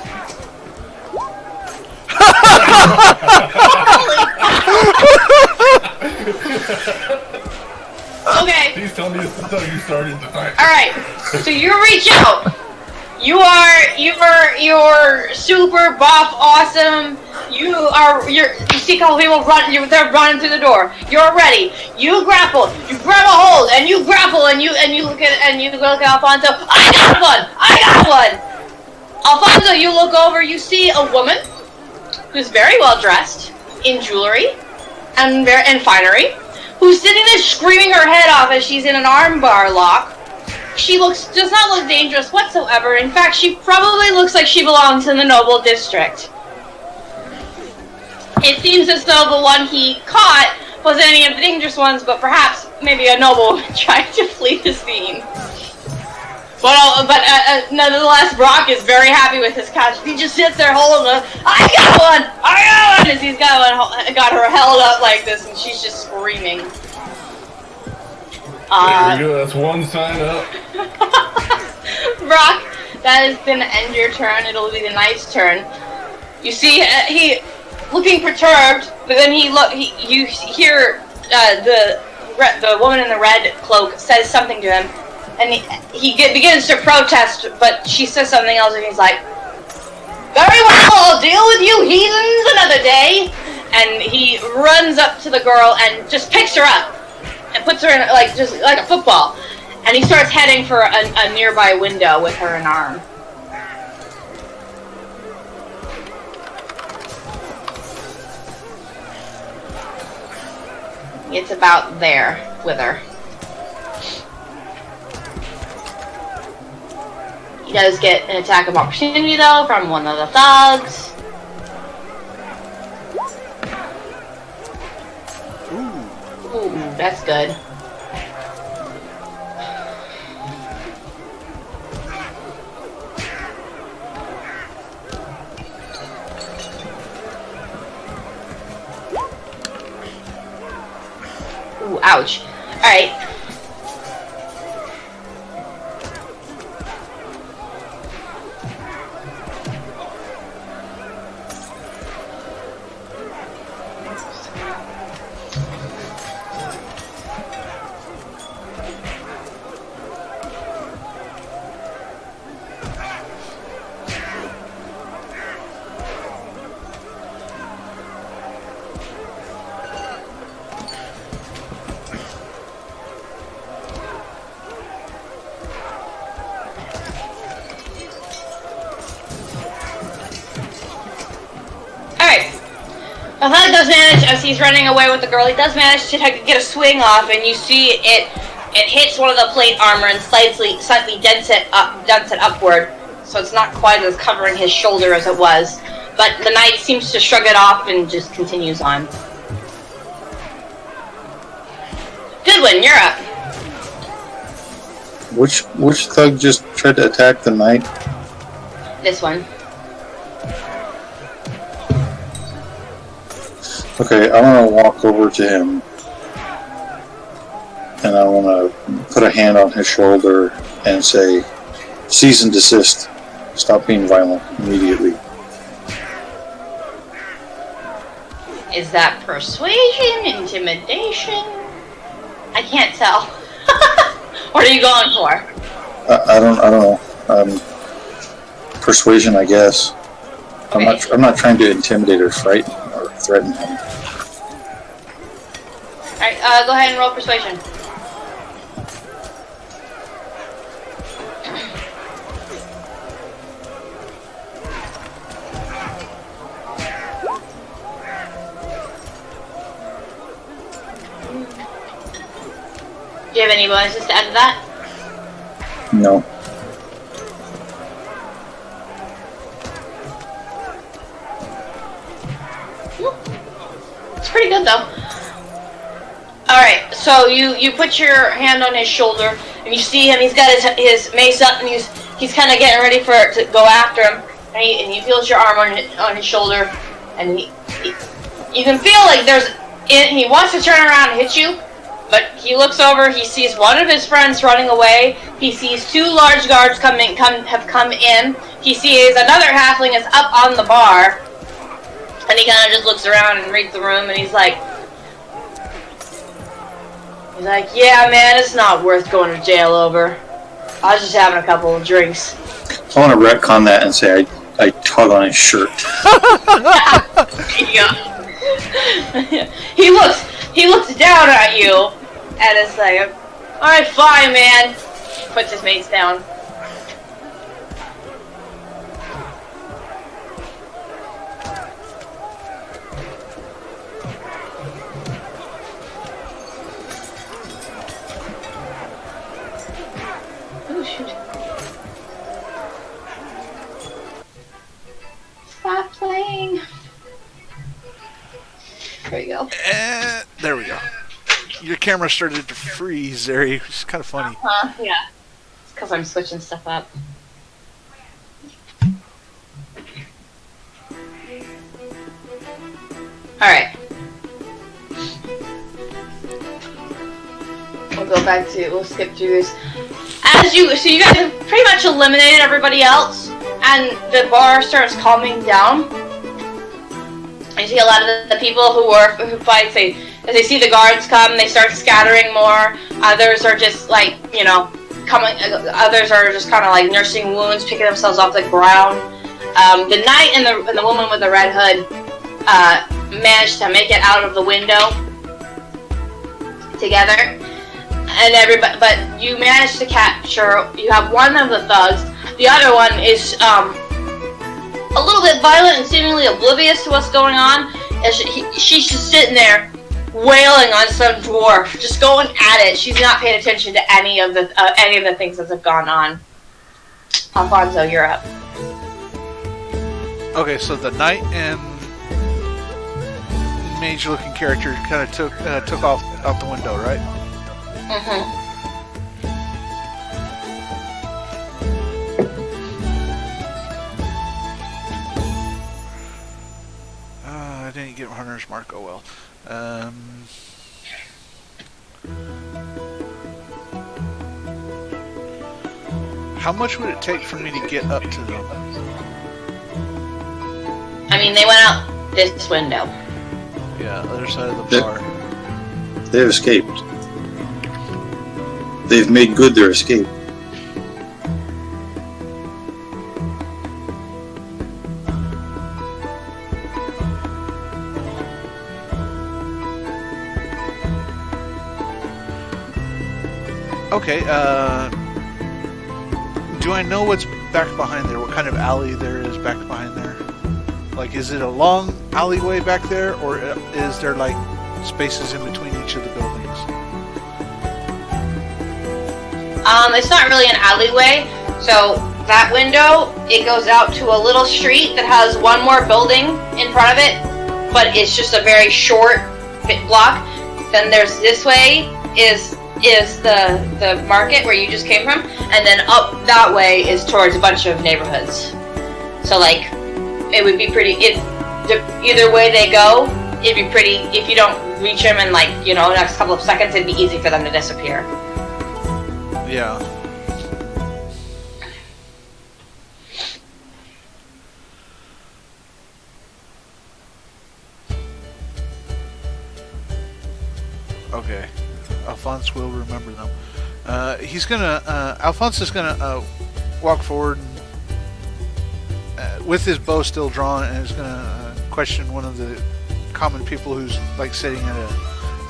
Okay. Please tell me it's until you started the fight. Alright. So you reach out. You're super buff, awesome. You see a couple people they're running through the door. You're ready. You grapple. You grab a hold and you grapple and you look at Alfonso. I got one. Alfonso, you look over. You see a woman who's very well dressed in jewelry and finery, who's sitting there screaming her head off as she's in an armbar lock. She does not look dangerous whatsoever. In fact, she probably looks like she belongs in the noble district. It seems as though the one he caught wasn't any of the dangerous ones, but perhaps maybe a noble trying to flee the scene. But nonetheless, Brock is very happy with his catch. He just sits there holding her. I got one! As he's got her held up like this, and she's just screaming. There we go, that's one sign up. Brock, that is going to end your turn. It'll be the knight's turn. You see, he looking perturbed, but then you hear the woman in the red cloak says something to him, and he begins to protest, but she says something else, and he's like, "Very well, I'll deal with you heathens another day." And he runs up to the girl and just picks her up and puts her in just like a football, and he starts heading for a nearby window with her in arm. It's about there with her. He does get an attack of opportunity though from one of the thugs. Ooh, that's good. Ooh, ouch. Alright. Alfonso does manage, as he's running away with the girl, he does manage to get a swing off, and you see it hits one of the plate armor and slightly dents it upward, so it's not quite as covering his shoulder as it was. but the knight seems to shrug it off and just continues on. Goodwin, you're up. Which thug just tried to attack the knight? This one. Okay, I want to walk over to him, and I want to put a hand on his shoulder and say, "Cease and desist. Stop being violent immediately." Is that persuasion, intimidation? I can't tell. What are you going for? I don't know. Persuasion, I guess. Okay. I'm not trying to intimidate or frighten or threaten him. Alright, go ahead and roll persuasion. Do you have any bonuses to add to that? No. It's pretty good though. Alright, so you put your hand on his shoulder and you see him, he's got his mace up and he's kind of getting ready to go after him, and he feels your arm on his shoulder, and you can feel like he wants to turn around and hit you, but he looks over, he sees one of his friends running away, he sees two large guards have come in, he sees another halfling is up on the bar, and he kind of just looks around and reads the room, and he's like, yeah, man, it's not worth going to jail over. I was just having a couple of drinks. I want to retcon that and say I tug on his shirt. Yeah. He looks down at you, and it's like, alright, fine, man. Puts his mace down. Oh, shoot. Stop playing. There you go. There we go. Your camera started to freeze there. It's kind of funny. Yeah. It's because I'm switching stuff up. Alright. We'll skip through this. So you guys have pretty much eliminated everybody else, and the bar starts calming down. You see a lot of the people who fight, as they see the guards come, they start scattering more. Others are just like, coming. Others are just kind of like nursing wounds, picking themselves off the ground. The knight and the woman with the red hood managed to make it out of the window together, and everybody. But you managed to capture. You have one of the thugs. The other one is a little bit violent and seemingly oblivious to what's going on. And she's just sitting there wailing on some dwarf, just going at it. She's not paying attention to any of the things that have gone on. Alfonso, you're up. Okay, so the knight and mage-looking character kind of took off out the window, right? Mm-hmm. I didn't get Hunter's Mark. Oh well. How much would it take for me to get up to them? I mean, they went out this window. Yeah, other side of the bar. They've escaped. They've made good their escape. Okay, do I know what's back behind there? What kind of alley there is back behind there? Like, is it a long alleyway back there, or is there, like, spaces in between each of the buildings? It's not really an alleyway, so that window, it goes out to a little street that has one more building in front of it, but it's just a very short block. Then there's this way is the market where you just came from, and then up that way is towards a bunch of neighborhoods. So like, it would be pretty. Either way they go, it'd be pretty. If you don't reach them in like the next couple of seconds, it'd be easy for them to disappear. Yeah. Okay. Alphonse will remember them. Alphonse is gonna walk forward with his bow still drawn, and is gonna question one of the common people who's like sitting at a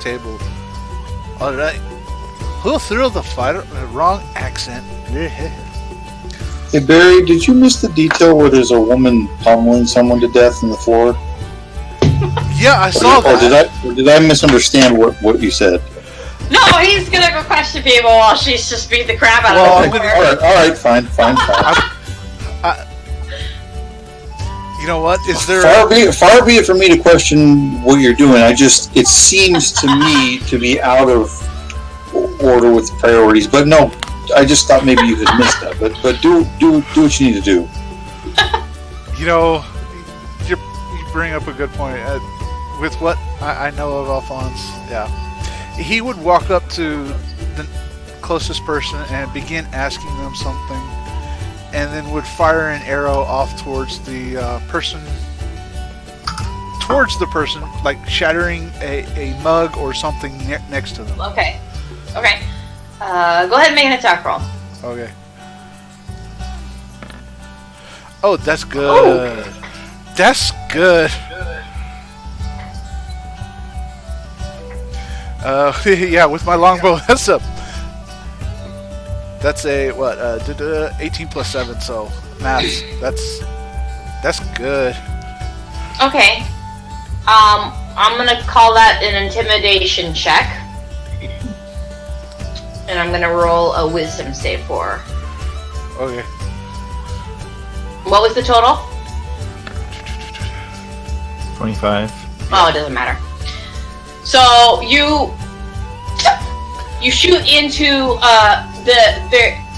table. All right, who threw the fire? Wrong accent. Hey Barry, did you miss the detail where there's a woman pummeling someone to death on the floor? Yeah, I saw that. Or did I misunderstand what you said? No, he's gonna go question people while she's just beat the crap out of them. All right, fine. You know what? Is there? Far be it from me to question what you're doing. It seems to me to be out of order with priorities. But no, I just thought maybe you had missed that. But do what you need to do. You bring up a good point. With what I know of Alphonse, yeah, he would walk up to the closest person and begin asking them something, and then would fire an arrow off towards the person, like shattering a mug or something next to them. Okay. Go ahead and make an attack roll. Okay. Oh, that's good. Oh. That's good. Yeah, with my longbow, that's a 18 plus 7, so maths. That's good. Okay. I'm gonna call that an intimidation check. And I'm gonna roll a wisdom save for her. Okay. What was the total? 25. Oh, it doesn't matter. So you shoot into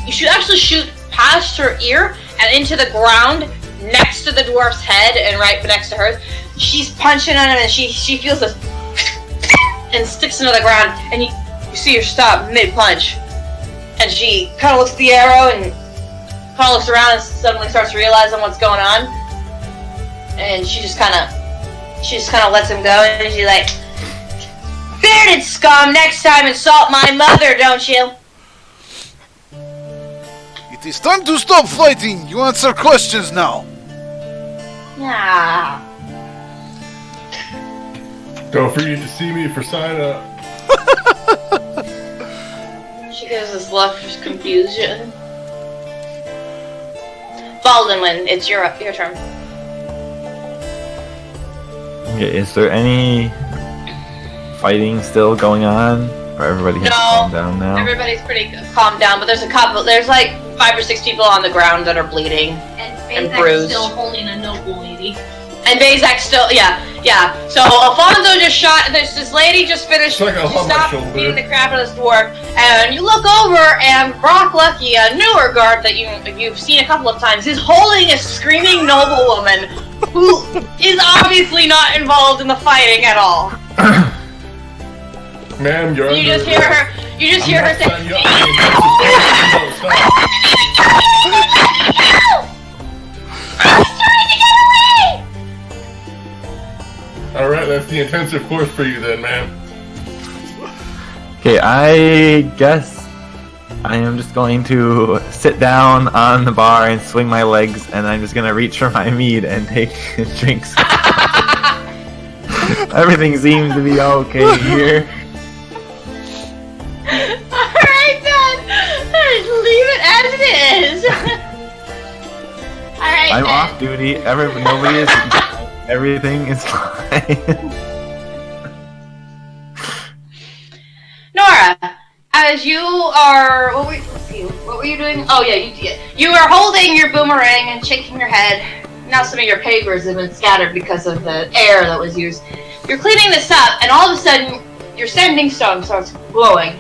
you shoot past her ear and into the ground next to the dwarf's head and right next to hers. She's punching on it and she feels this and sticks into the ground, and you see her stop mid punch, and she kind of looks at the arrow and kind of looks around and suddenly starts realizing what's going on, and she just kind of lets him go, and she's like, "Bearded scum! Next time insult my mother, don't you?" It is time to stop fighting. You answer questions now. Yeah. Don't forget to see me for sign up. She gives this look of confusion. Baldwin, it's your turn. Okay, is there any fighting still going on? Or everybody has calmed down now? Everybody's pretty calmed down, but there's like 5 or 6 people on the ground that are bleeding and bruised. Still holding a noble lady. And Bazak still, yeah. So Alfonso just shot. This lady just finished. Like she stopped beating the crap out of this dwarf, and you look over, and Brock Lucky, a newer guard that you've seen a couple of times, is holding a screaming noblewoman who is obviously not involved in the fighting at all. Ma'am, you're You just hear her say, Alright, that's the intensive course for you then, ma'am. Okay, I guess I am just going to sit down on the bar and swing my legs, and I'm just gonna reach for my mead and take drinks. Everything seems to be okay here. Alright then! Leave it as it is! Alright I'm then. off duty. Everything is fine. Nora, as you are... see. What were you doing? Oh yeah, you are holding your boomerang and shaking your head. Now some of your papers have been scattered because of the air that was used. You're cleaning this up, and all of a sudden, your sending stone starts glowing,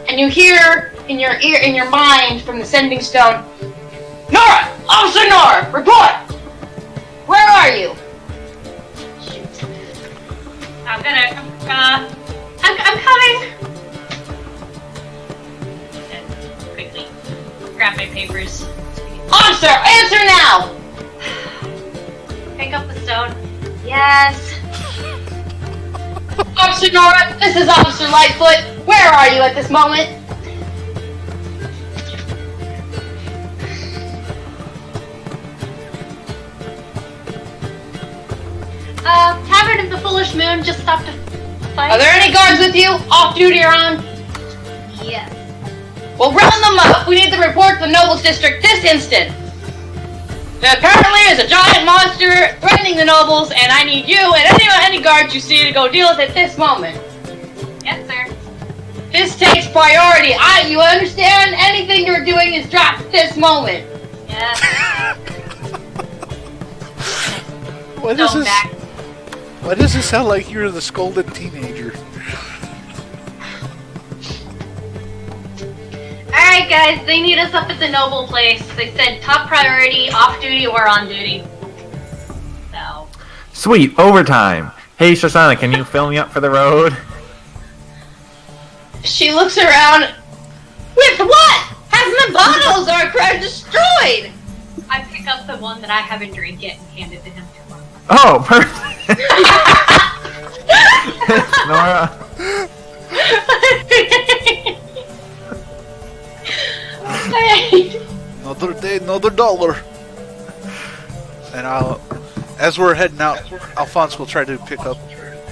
and you hear in your ear, in your mind, from the sending stone, "Nora, Officer Nora, report. Where are you?" Shoot. I'm coming. And quickly grab my papers. Officer, answer now! Pick up the stone. Yes. Officer Nora, this is Officer Lightfoot. Where are you at this moment? Tavern of the Foolish Moon just stopped a fight. Are there any guards with you? Off duty or on? Yes. Well, round them up. We need to report to the Nobles District this instant. Apparently, there's a giant monster threatening the nobles, and I need you and any guards you see to go deal with it this moment. Yes, sir. This takes priority. You understand? Anything you're doing is dropped this moment. Yes. What is Stone this? back. Why does it sound like you're the scolded teenager? Alright, guys, they need us up at the Noble place. They said top priority, off duty, or on duty. So. Sweet, overtime. Hey, Shoshana, can you fill me up for the road? She looks around. With what? Half my bottles are destroyed. I pick up the one that I haven't drank yet and hand it to him. Oh, perfect. Nora. Another day, another dollar. And as we're heading out, Alphonse will try to pick up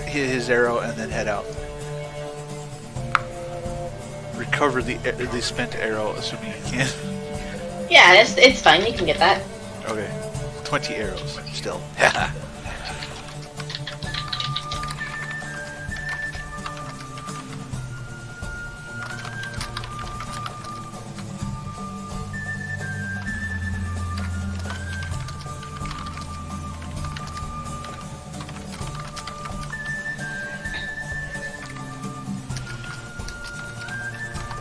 his arrow and then head out. Recover the spent arrow, assuming you can. Yeah, it's fine. You can get that. Okay, 20 arrows still.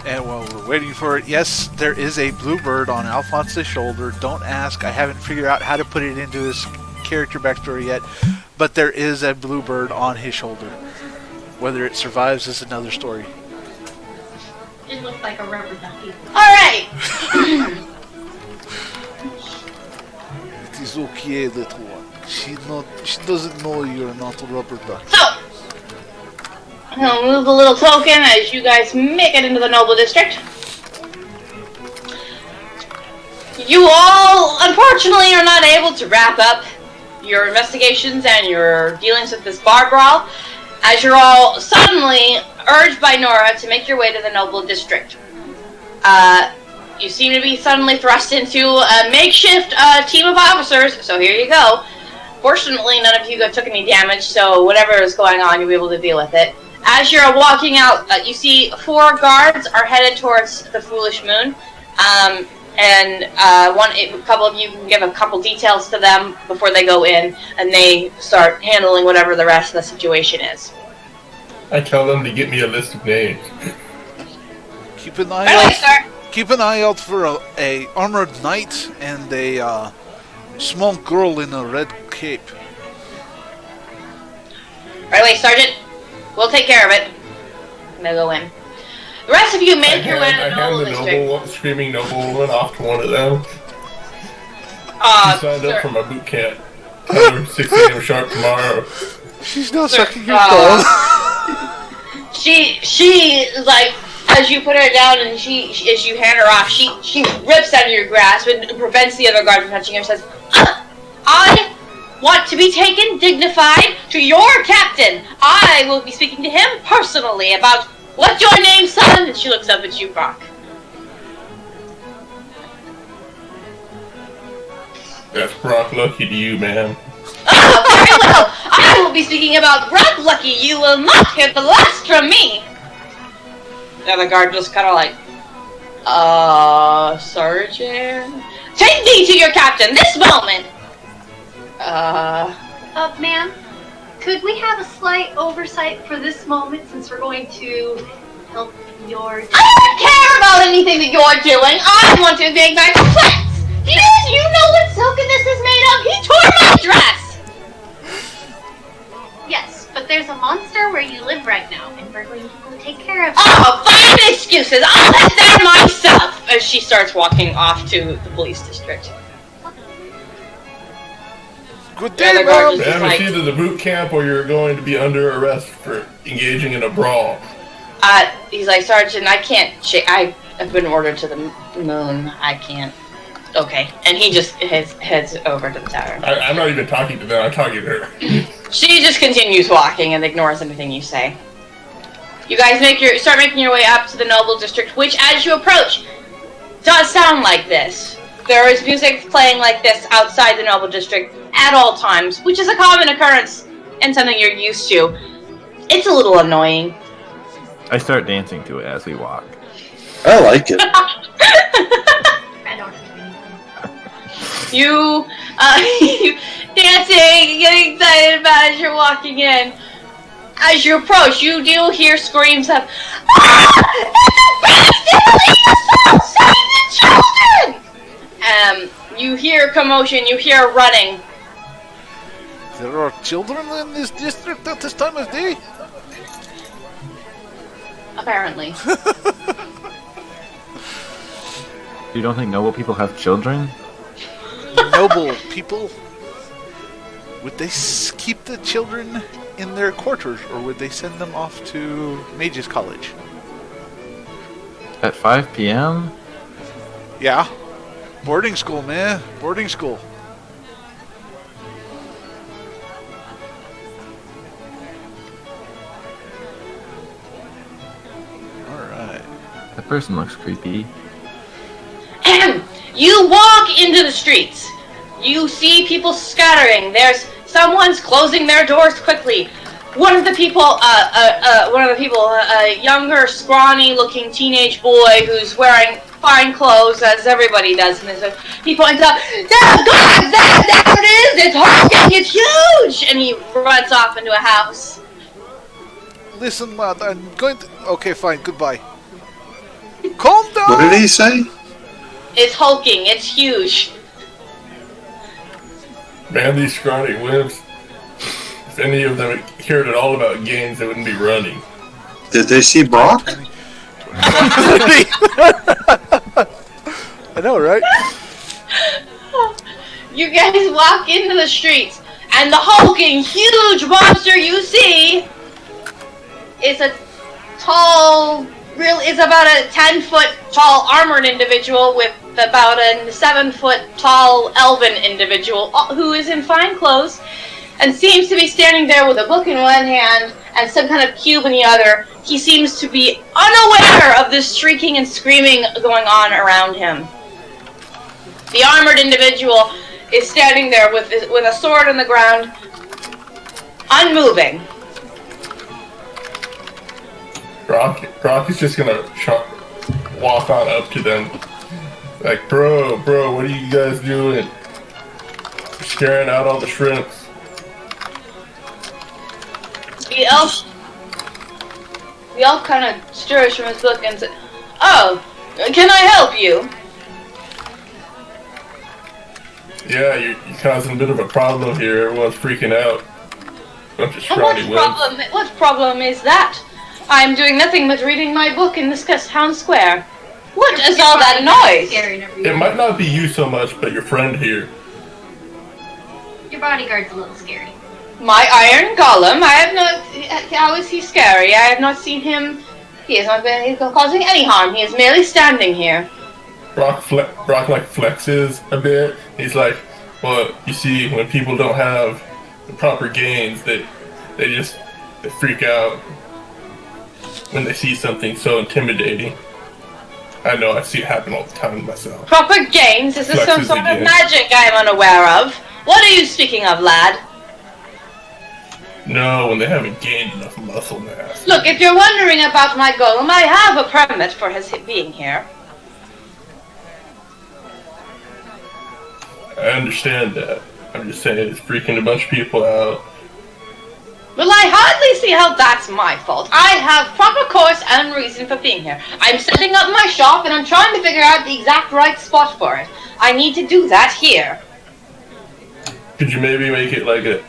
And while we're waiting for it, yes, there is a bluebird on Alphonse's shoulder. Don't ask. I haven't figured out how to put it into his character backstory yet, but there is a bluebird on his shoulder. Whether it survives is another story. It looked like a rubber ducky. Alright! It is okay, little one. She doesn't know you're not a rubber duck. So, I'll move the little token as you guys make it into the Noble District. You all, unfortunately, are not able to wrap up your investigations and your dealings with this bar brawl, as you're all suddenly urged by Nora to make your way to the Noble District. You seem to be suddenly thrust into a makeshift team of officers, so here you go. Fortunately, none of you took any damage, so whatever is going on, you'll be able to deal with it. As you're walking out, you see 4 guards are headed towards the Foolish Moon, and a couple of you can give a couple details to them before they go in, and they start handling whatever the rest of the situation is. I tell them to get me a list of names. Keep an eye Right away, out. sir. Keep an eye out for a armored knight and a small girl in a red cape. Right away, Sergeant. We'll take care of it. And they'll go in. The rest of you make your way to the Noble the District. screaming noblewoman off to one of them. She signed up for my boot camp. 6 a.m. sharp tomorrow. She's not Sir, sucking your thumb. She like, as you put her down and as you hand her off, she rips out of your grasp and prevents the other guard from touching her and says, I want to be taken dignified to your captain. I will be speaking to him personally about what's your name, son? And she looks up at you, Brock. That's Brock Lucky to you, ma'am. Oh, very well. I will be speaking about Brock Lucky. You will not hear the last from me. The other guard just kind of like, Sergeant? Take me to your captain this moment! Ma'am, could we have a slight oversight for this moment since we're going to help your... I don't care about anything that you're doing! I want to make my complaints! You know what silkiness is made of? He tore my dress! Yes, but there's a monster where you live right now, and we're going to go take care of it. Oh, fine excuses! I'll let that myself! As she starts walking off to the police district. Good day, Rogers ma'am. is Ma'am, like, it's either the boot camp or you're going to be under arrest for engaging in a brawl. he's like, Sergeant, I can't I've been ordered to the moon. I can't. Okay. And he just heads over to the tower. I'm not even talking to them, I'm talking to her. She just continues walking and ignores anything you say. You guys start making your way up to the Noble District, which, as you approach, does sound like this. There is music playing like this outside the Noble District at all times, which is a common occurrence and something you're used to. It's a little annoying. I start dancing to it as we walk. I like it. I don't have anything. You dancing, getting excited about it as you're walking in. As you approach, you do hear screams of, "Ah! Save the children!" You hear commotion, you hear running. There are children in this district at this time of day? Apparently. You don't think noble people have children? Noble people? Would they keep the children in their quarters, or would they send them off to Mage's College? At 5 p.m.? Yeah. Boarding school, man. Boarding school. Alright. That person looks creepy. You walk into the streets. You see people scattering. Someone's closing their doors quickly. One of the people, a younger, scrawny-looking teenage boy who's wearing fine clothes, as everybody does in this. He points out, God, there it is! It's honking! It's huge! And he runs off into a house. Listen, lad, I'm going to... Okay, fine, goodbye. Calm down! What did he say? It's hulking. It's huge. Man, these scrawny wimps. If any of them cared at all about games, they wouldn't be running. Did they see Brock? I know, right? You guys walk into the streets, and the hulking, huge monster you see is a tall, is about a 10-foot tall armored individual with about a 7-foot tall elven individual who is in fine clothes and seems to be standing there with a book in one hand and some kind of cube in the other. He seems to be unaware of the shrieking and screaming going on around him. The armored individual is standing there with a sword on the ground, unmoving. Brock is just gonna walk on up to them. Like, bro, what are you guys doing? You're scaring out all the shrimps. The elf kind of stirs from his book and says, "Oh, can I help you?" Yeah, you're causing a bit of a problem here. Everyone's freaking out. Bunch of And scrawny wimps. what problem is that? I'm doing nothing but reading my book in this town square. What is all that noise? Scary and It might not be you so much, but your friend here. Your bodyguard's a little scary. My iron golem? How is he scary? I have not seen him. He has not been causing any harm. He is merely standing here. Brock like flexes a bit. He's like, well, you see, when people don't have the proper gains, they freak out when they see something so intimidating. I know, I see it happen all the time myself. Proper gains? Is this some Flexes sort of again. magic I am unaware of? What are you speaking of, lad? No, when they haven't gained enough muscle mass. Look, if you're wondering about my golem, I have a permit for his being here. I understand that. I'm just saying it's freaking a bunch of people out. Well, I hardly see how that's my fault. I have proper course and reason for being here. I'm setting up my shop and I'm trying to figure out the exact right spot for it. I need to do that here. Could you maybe make it like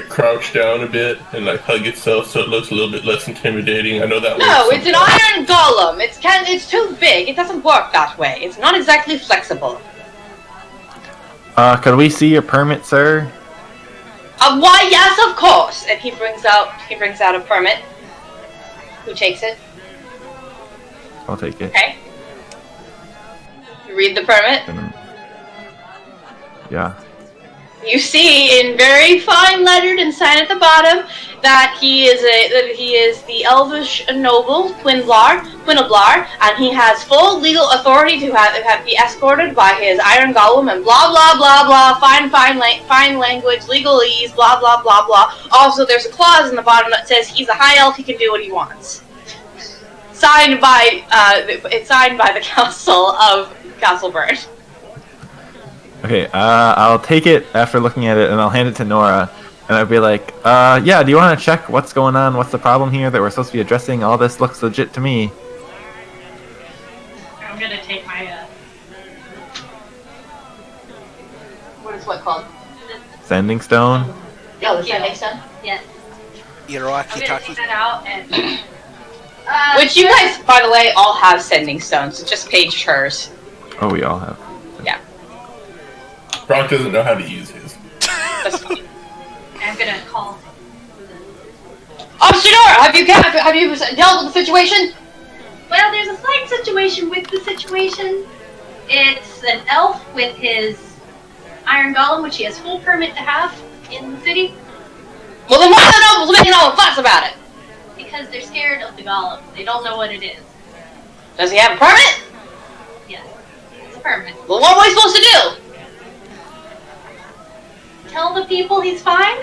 crouch down a bit and like hug itself so it looks a little bit less intimidating? I know that No, works it's an sometimes. iron golem. It's too big. It doesn't work that way. It's not exactly flexible. Could we see your permit, sir? Why, yes, of course. And he brings out a permit. Who takes it? I'll take it. Okay. You read the permit. Yeah. You see in very fine lettered and sign at the bottom that he is the elvish noble Quinblar, and he has full legal authority to be escorted by his iron golem and blah blah blah blah, fine language, legalese, blah blah blah blah. Also, there's a clause in the bottom that says he's a high elf, he can do what he wants. Signed by the council of Castleburn. Okay, I'll take it after looking at it, and I'll hand it to Nora, and I'll be like, yeah, do you want to check what's going on? What's the problem here that we're supposed to be addressing? All this looks legit to me. I'm gonna take my What is what called? Sending stone? Oh, the sending stone? yes. I'm Iraki gonna Taki. take that out and Which you guys, by the way, all have sending stones, so just page hers. Oh, we all have. Yeah. Brock doesn't know how to use his. That's fine. I'm gonna call. Officer Nora, have you dealt with the situation? Well, there's a slight situation with the situation. It's an elf with his iron golem, which he has full permit to have in the city, Well, then why are the nobles making all the fuss about it? because they're scared of the golem. They don't know what it is. Does he have a permit? Yes, it's a permit. Well, what are we supposed to do? Tell the people he's fine.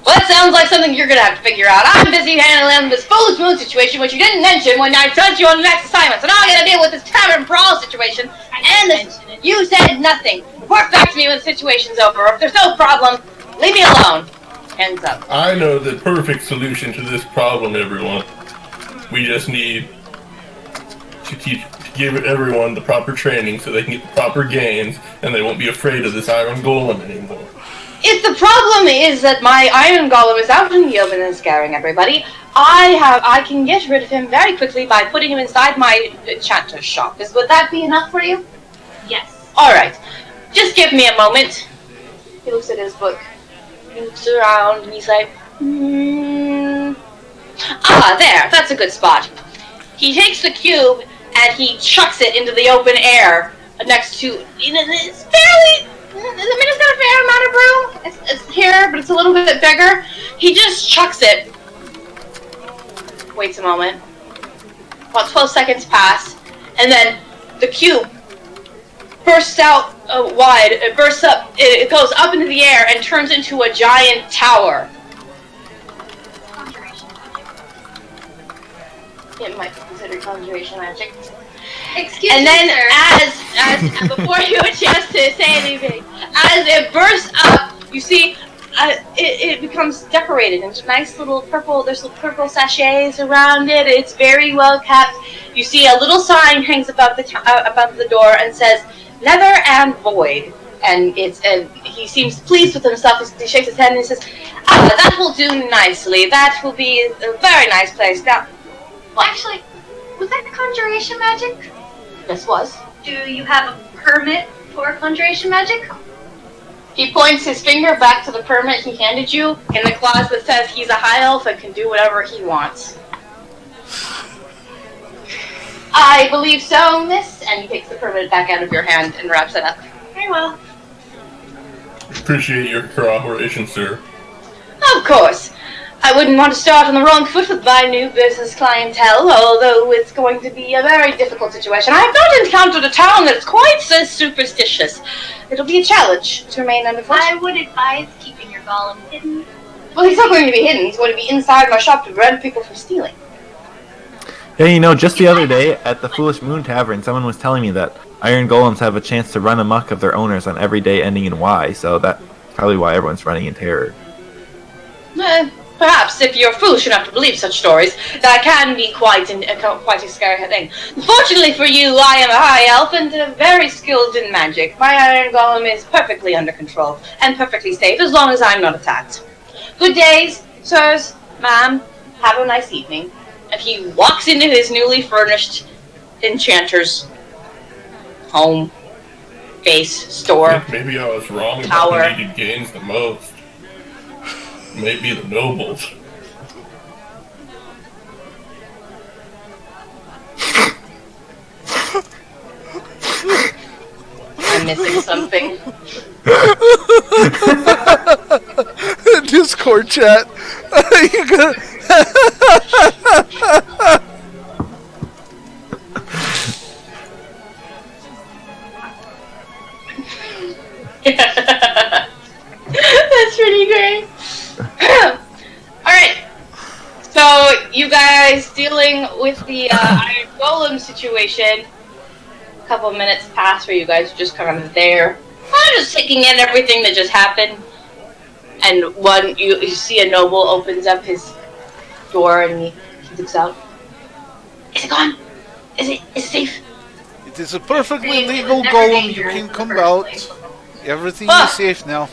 Well, that sounds like something you're gonna have to figure out. I'm busy handling this foolish moon situation, which you didn't mention when I sent you on the next assignment. So now I gotta deal with this tavern brawl situation. And this, you said nothing. Report back to me when the situation's over. If there's no problem, leave me alone. Hands up. I know the perfect solution to this problem, everyone. We just need to give everyone the proper training so they can get the proper gains and they won't be afraid of this iron golem anymore. If the problem is that my iron golem is out in the open and scaring everybody, I can get rid of him very quickly by putting him inside my enchanter's shop. Would that be enough for you? Yes. Alright. Just give me a moment. He looks at his book. He looks around and he's like, Ah, there. That's a good spot. He takes the cube and he chucks it into the open air next to... It's fairly... it's got a fair amount of room. It's here, but it's a little bit bigger. He just chucks it. Waits a moment. About 12 seconds pass. And then the cube bursts out wide. It bursts up. It goes up into the air and turns into a giant tower. Conjuration. It might be considered conjuration magic. Excuse And me, then, sir. as before you have a chance to say anything, as it bursts up, you see, it becomes decorated. And there's nice little purple. There's little purple sachets around it. It's very well kept. You see, a little sign hangs above the door and says, "Nether and Void." And he seems pleased with himself. He shakes his head and he says, "That will do nicely. That will be a very nice place." Now, Actually, was that conjuration magic? this was. Do you have a permit for conjuration magic? He points his finger back to the permit he handed you in the clause that says he's a high elf and can do whatever he wants. I believe so, miss. And he takes the permit back out of your hand and wraps it up. Very well. Appreciate your cooperation, sir. Of course. I wouldn't want to start on the wrong foot with my new business clientele, although it's going to be a very difficult situation. I have not encountered a town that is quite so superstitious. It'll be a challenge to remain underfoot. I would advise keeping your golem hidden. Well, he's not going to be hidden. He's going to be inside my shop to prevent people from stealing. Yeah, just the other day at the Foolish Moon Tavern, someone was telling me that iron golems have a chance to run amok of their owners on every day ending in Y, so that's probably why everyone's running in terror. Perhaps, if you're foolish enough to believe such stories, that can be quite a scary thing. Fortunately for you, I am a high elf and very skilled in magic. My iron golem is perfectly under control and perfectly safe as long as I'm not attacked. Good days, sirs, ma'am. Have a nice evening. And he walks into his newly furnished enchanter's home, base, store, Maybe I was wrong tower. about who needed gains the most. Maybe the nobles. I'm missing something. Discord chat. You gonna... That's pretty great. Alright. So, you guys dealing with the Iron Golem situation. A couple minutes pass where you guys are just kind of there. Just taking in everything that just happened. And you see a noble opens up his door and he looks out. Is it gone? Is it safe? It is a perfectly legal golem. You can come out. Everything is safe now.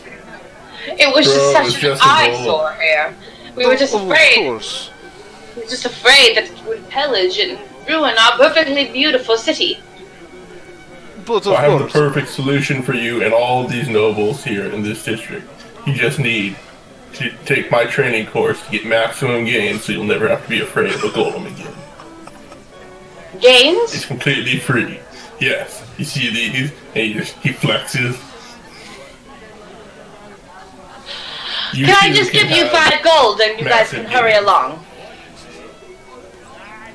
It was just such an eyesore here. We were just afraid. Of course. We were just afraid that it would pillage and ruin our perfectly beautiful city. But So of I have the course. perfect solution for you and all these nobles here in this district. You just need to take my training course to get maximum gains so you'll never have to be afraid of a golem again. Gains? It's completely free. Yes. You see these? And he flexes. You Can I two just can give you have 5 gold and you guys can massive hurry gains. along?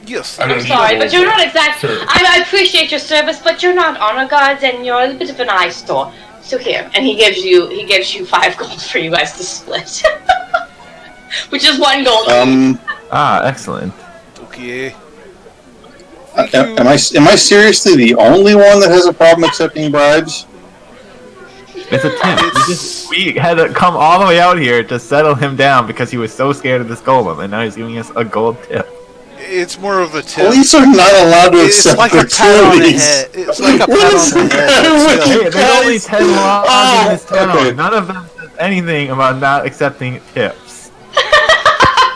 Yes. I don't I'm need sorry, gold, but you're not exact. sir. I appreciate your service, but you're not honor guards and you're a bit of an eyesore. So here, and he gives you 5 gold for you guys to split. Which is 1 gold. Excellent. Okay. Thank you. Am I seriously the only one that has a problem accepting bribes? It's a tip. We had to come all the way out here to settle him down because he was so scared of this golem, and now he's giving us a gold tip. It's more of a tip. Police are not allowed to It's accept like a pat on the gratuities. head. It's like a pat What is on the head. but still. Hey, there's only 10 laws in this town. okay. None of them says anything about not accepting tips.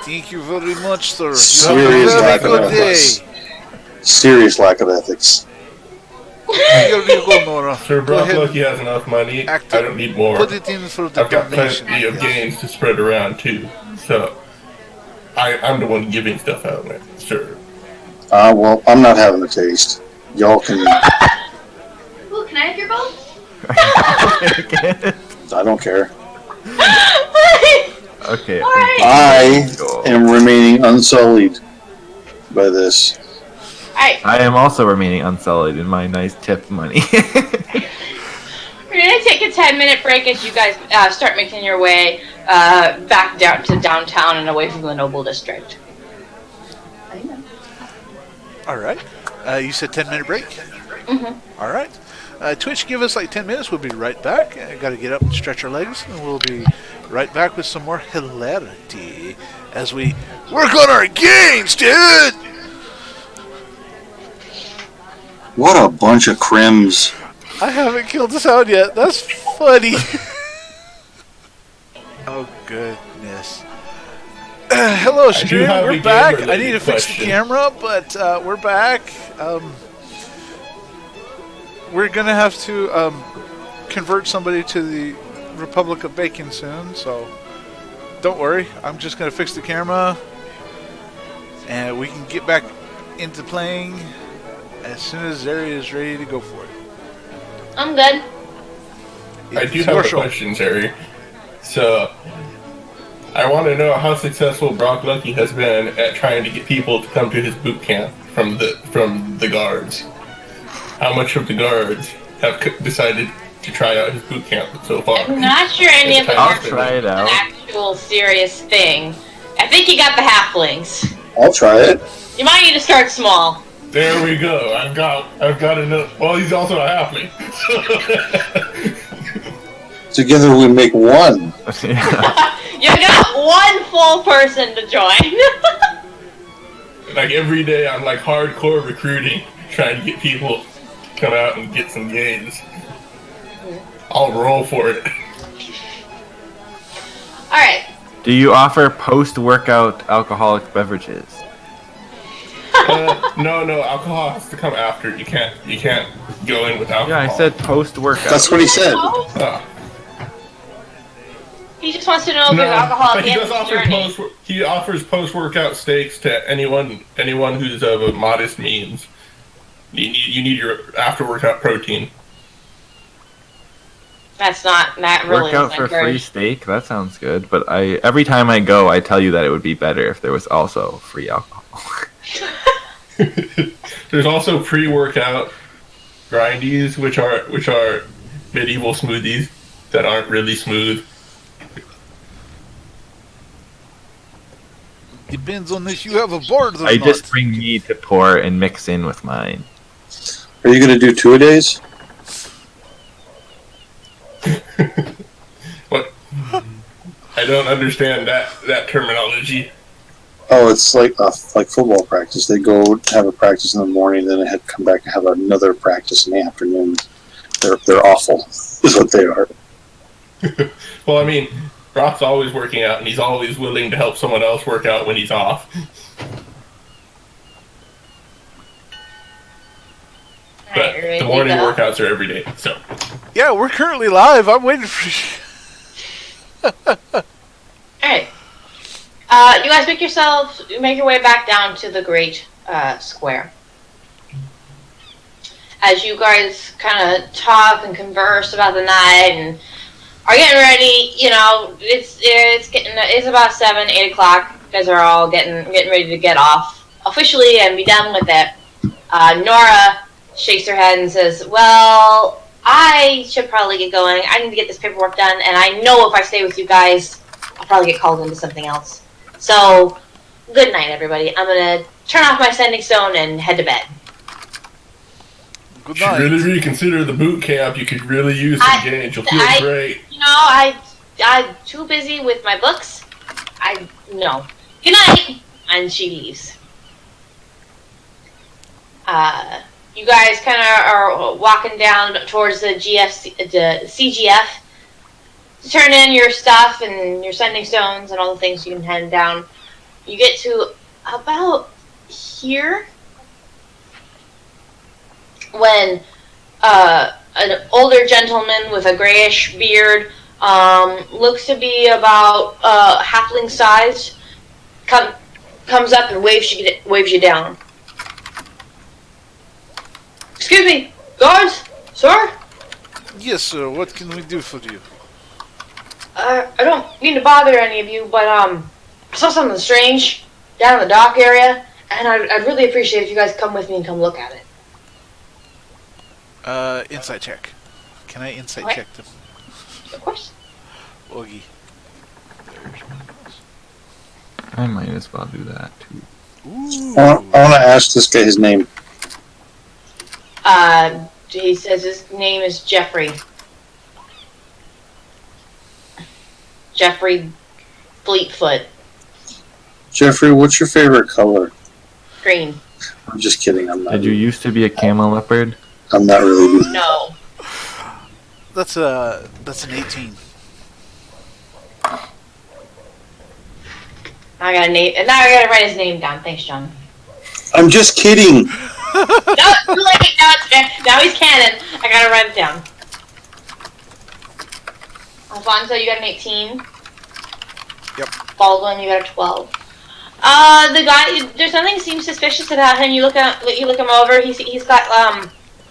Thank you very much, sir. You Serious have a lack very of good day. ethics. Serious lack of ethics. Here you go, Nora. Sir Go ahead. Brocklucky has enough money. I don't need more. Put it in for the I've got donation. plenty of gains to spread around too. So I'm the one giving stuff out, man. Sure. Well, I'm not having a taste. Y'all can. Ooh, can I have your gold? I don't care. Okay. Alright. I am remaining unsullied by this. Alright, I am also remaining unsullied in my nice tip money. we're gonna take a 10-minute break as you guys start making your way back down to downtown and away from the Noble District. All right. You said 10-minute break? Mm-hmm. All right. Twitch, give us like 10 minutes. We'll be right back. I got to get up and stretch our legs, and we'll be right back with some more hilarity as we work on our games, dude! What a bunch of crims. I haven't killed the sound yet. That's funny. Oh, goodness. Hello, stream. have a We're back. I gamer-related need to fix the question. camera, but we're back. We're going to have to convert somebody to the Republic of Bacon soon, so don't worry. I'm just going to fix the camera, and we can get back into playing as soon as Zeri is ready to go for it. I'm good. I do It's have your a show. question, Terry. So, I want to know how successful Brock Lucky has been at trying to get people to come to his boot camp from the guards. How much of the guards have decided to try out his boot camp so far? I'm not sure any of them I'll are try it an out. actual serious thing. I think you got the halflings. I'll try it. You might need to start small. There we go. I've got enough. Well, he's also a halfling. Together we make one. Yeah. You got one full person to join. Like every day, I'm like hardcore recruiting, trying to get people to come out and get some gains. I'll roll for it. Alright. Do you offer post-workout alcoholic beverages? No, alcohol has to come after. You can't go in with alcohol. Yeah, I said post-workout. That's what he said. Ah. He just wants to know if there's alcohol at but the he end does of the offer journey. he offers post-workout steaks to anyone who's of a modest means. You need your after-workout protein. That's not that really Workout is for free encouraged. steak? That sounds good. But every time I go, I tell you that it would be better if there was also free alcohol. There's also pre-workout grindies, which are medieval smoothies that aren't really smooth. Depends on if you have a board or I not. just bring mead to pour and mix in with mine. Are you going to do 2-a-days? What? I don't understand that terminology. Oh, it's like football practice. They go have a practice in the morning, then they have to come back and have another practice in the afternoon. They're awful, is what they are. Well, I mean, Brock's always working out, and he's always willing to help someone else work out when he's off. But Alright, the morning go. workouts are every day, so. Yeah, we're currently live. I'm waiting for you. Alright. You guys make your way back down to the great square. As you guys kind of talk and converse about the night and are getting ready, it's about 7, 8 o'clock. You guys are all getting ready to get off officially and be done with it. Nora shakes her head and says, "Well, I should probably get going. I need to get this paperwork done, and I know if I stay with you guys, I'll probably get called into something else. So, good night, everybody. I'm gonna turn off my sending stone and head to bed." Good You should night. really reconsider the boot camp. You could really use some gains. You'll feel great. I'm too busy with my books. No. Good night. And she leaves. You guys kind of are walking down towards the CGF to turn in your stuff and your sending stones and all the things you can hand down. You get to about here when an older gentleman with a grayish beard, looks to be about halfling size, comes up and waves you down. "Excuse me, guards, sir? Yes, sir. What can we do for you? I don't mean to bother any of you, but I saw something strange down in the dock area, and I'd really appreciate if you guys come with me and come look at it." Insight check. Can I insight Okay. check them? Of course. Oogie. I might as well do that too. Ooh. I want to ask this guy his name. He says his name is Jeffrey. Jeffrey Fleetfoot. Jeffrey, what's your favorite color? Green. I'm just kidding. I'm not. Did you used to be a camel leopard? I'm not really. No. That's an 18. Now I gotta write his name down. Thanks, John. I'm just kidding. No, it's too late. Now he's canon. I gotta write it down. Alfonso, you got an 18. Yep. Baldwin, you got a 12. The guy, there's nothing seems suspicious about him. You look him over. He's got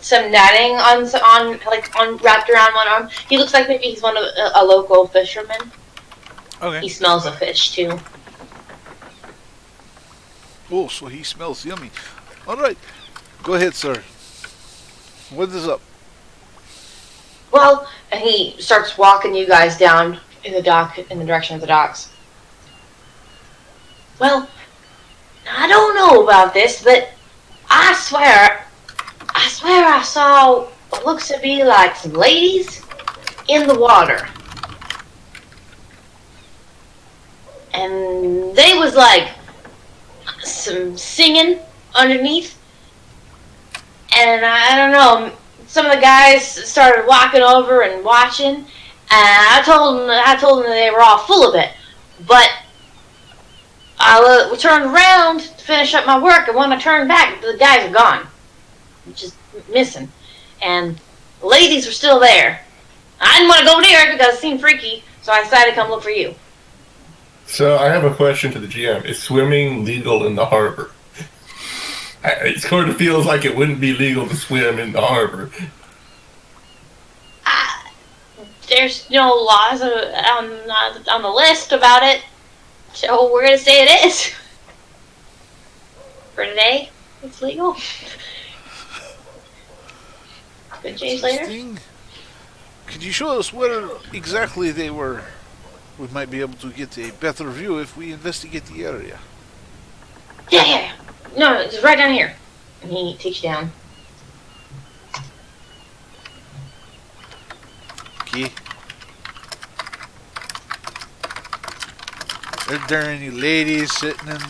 some netting on wrapped around one arm. He looks like maybe he's a local fisherman. He Okay. smells of fish too. Oh, so he smells yummy. All right. Go ahead, sir. What is up? Well, and he starts walking you guys down in the direction of the docks. Well, I don't know about this, but I swear I saw what looks to be like some ladies in the water. And they was like some singing underneath. And I don't know, some of the guys started walking over and watching. And I told them they were all full of it. But I turned around to finish up my work, and when I turned back, the guys were gone. Just missing. And the ladies were still there. I didn't want to go near it because it seemed freaky, so I decided to come look for you. So I have a question to the GM. Is swimming legal in the harbor? It sort of feels like it wouldn't be legal to swim in the harbor. There's no laws on the list about it, so we're going to say it is. For today, it's legal. Could change later. Interesting. Could you show us where exactly they were? We might be able to get a better view if we investigate the area. Yeah. No, it's right down here. And he takes you down. Okay. Are there any ladies sitting in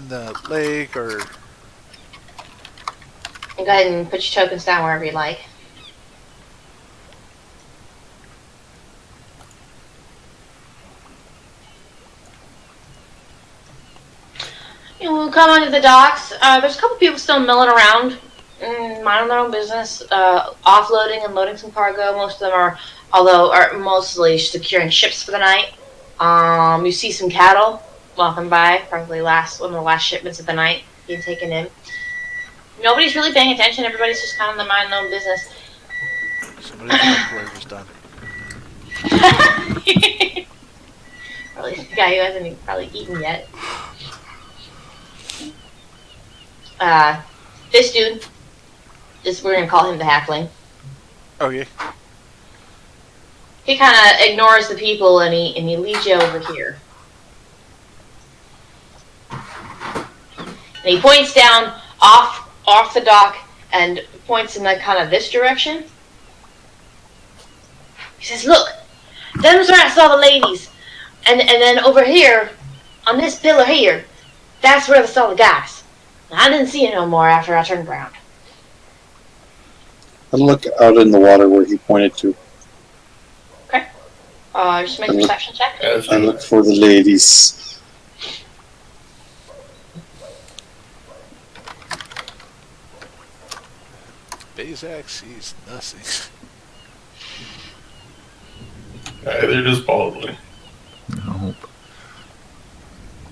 the lake, or? Go ahead and put your tokens down wherever you like. We'll come onto the docks. There's a couple people still milling around, minding their own business, offloading and loading some cargo. Most of them are mostly securing ships for the night. You see some cattle walking by, probably one of the last shipments of the night being taken in. Nobody's really paying attention. Everybody's just kind of minding their own business. Somebody's microwave is done. Probably the guy who hasn't probably eaten yet. This dude, we're gonna call him the halfling. Okay. He kind of ignores the people and he leads you over here. And he points down off the dock and points in like kind of this direction. He says, "Look, them's where I saw the ladies, and then over here, on this pillar here, that's where I saw the guys. I didn't see it no more after I turned around." I look out in the water where he pointed to. Okay. Just make a perception check. I look for the ladies. Bazak sees nothing. They're just baldwin. Nope.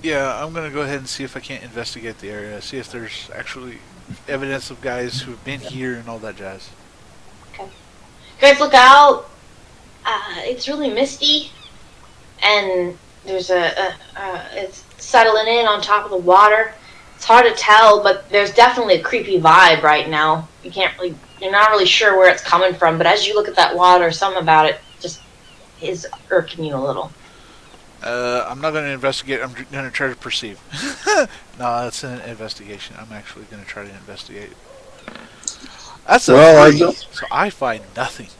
Yeah, I'm gonna go ahead and see if I can't investigate the area, see if there's actually evidence of guys who've been here and all that jazz. Okay. Guys, look out. It's really misty, and there's it's settling in on top of the water. It's hard to tell, but there's definitely a creepy vibe right now. You're not really sure where it's coming from, but as you look at that water, something about it just is irking you a little. I'm not going to investigate. I'm going to try to perceive. No, that's an investigation. I'm actually going to try to investigate. That's a three, so I find nothing.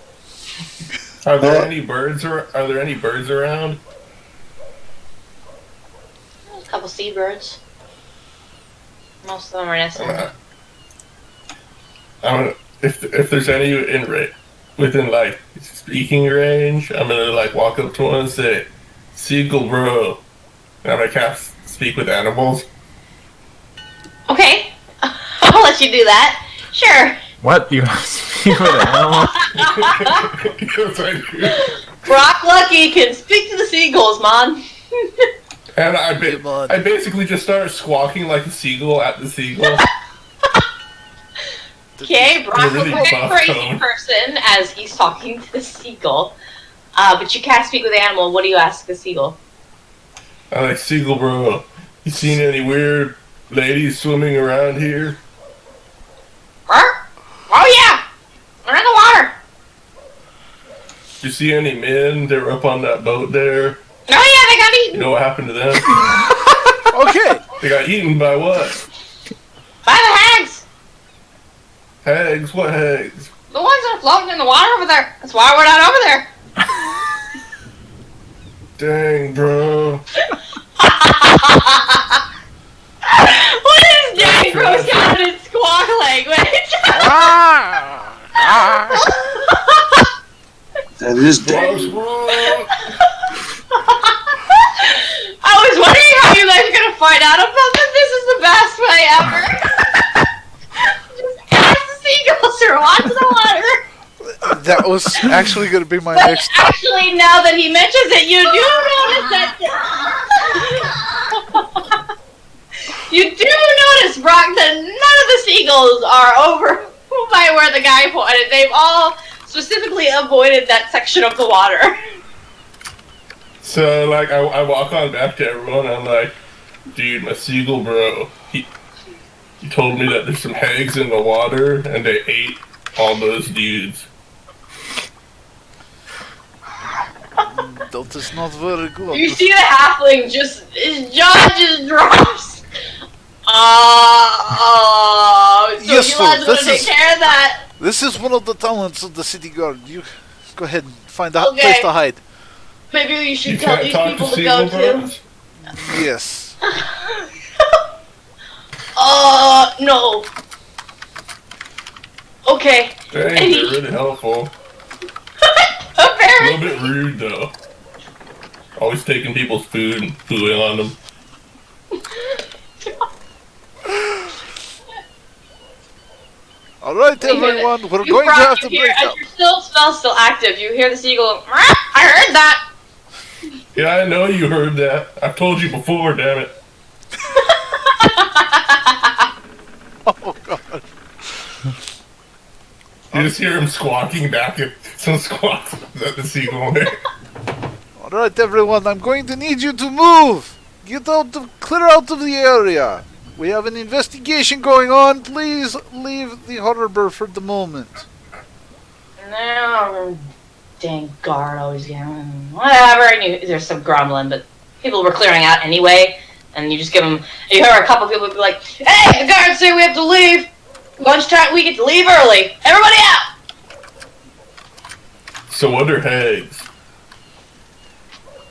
Are there any birds around? There's a couple seabirds. Most of them are nesting. If there's any within like speaking range, I'm gonna like walk up to one and say, "Seagull, bro." And I'm gonna cast speak with animals. Okay, I'll let you do that. Sure. What? You speak with animals? Yes, I do. Brock Lucky can speak to the seagulls, man. And I basically just started squawking like a seagull at the seagull. Okay, Brock really looks like a crazy tone. person as he's talking to the seagull. But you can't speak with the animal. What do you ask the seagull? I'm like, "Seagull, bro, you seen any weird ladies swimming around here?" Huh? Oh yeah, they're in the water. You see any men that were up on that boat there? Oh yeah, they got You eaten. know what happened to them? Okay. They got eaten by what? By the hags! Hags? What hags? The ones that are floating in the water over there. That's why we're not over there. Dang, bro. What is Dang Bros coming in squawk language? That is Bros, dead. bro. I was wondering how you guys are gonna find out about this. This is the best way ever. Just ask the seagulls or watch the water. That was actually going to be my But next. actually, now that he mentions it, you do notice that. You do notice, Brock, that none of the seagulls are over by where the guy pointed. They've all specifically avoided that section of the water. So, like, I walk on back to everyone, and I'm like, dude, my seagull bro, he told me that there's some hags in the water, and they ate all those dudes. That is not very good. You see the halfling just, his jaw just drops. So Yes, you sir, lads want this to take is- care of that? This is one of the talents of the city guard. You go ahead and find a Okay. place to hide. Maybe you You should tell can't these talk people to to go seagull to. bros? Yes. No. Okay. Dang, And they're really helpful. A Apparently. little bit rude, though. Always taking people's food and pooing on them. All right, We hear that. everyone. We're You going to Brock, have to you hear, break as up. your spell's still active. You hear the seagull. I heard that. Yeah, I know you heard that. I've told you before, damn it. Oh God. You just hear him squawking back at some squawks that the seagull made. All right, everyone. I'm going to need you to move. Get out, clear out of the area. We have an investigation going on. Please leave the harbor for the moment. No, dang guard always getting whatever. And there's some grumbling, but people were clearing out anyway. And you just give them. You hear a couple people be like, "Hey, the guards say we have to leave. Lunchtime, we get to leave early. Everybody out!" So what are hags?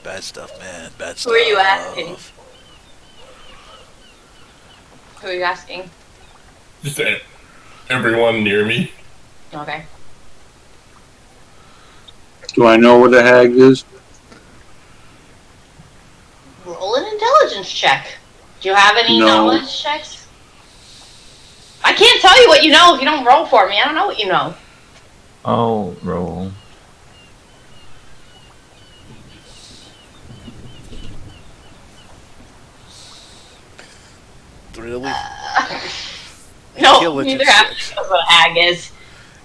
Bad stuff, man. Bad Who stuff. are you asking? Who are you asking? Just everyone near me. Okay. Do I know what a hag is? Roll an intelligence check. Do you have any No. knowledge checks? I can't tell you what you know if you don't roll for me. I don't know what you know. Oh, roll. Really? No, Intelligence neither have checks. knows what a hag is.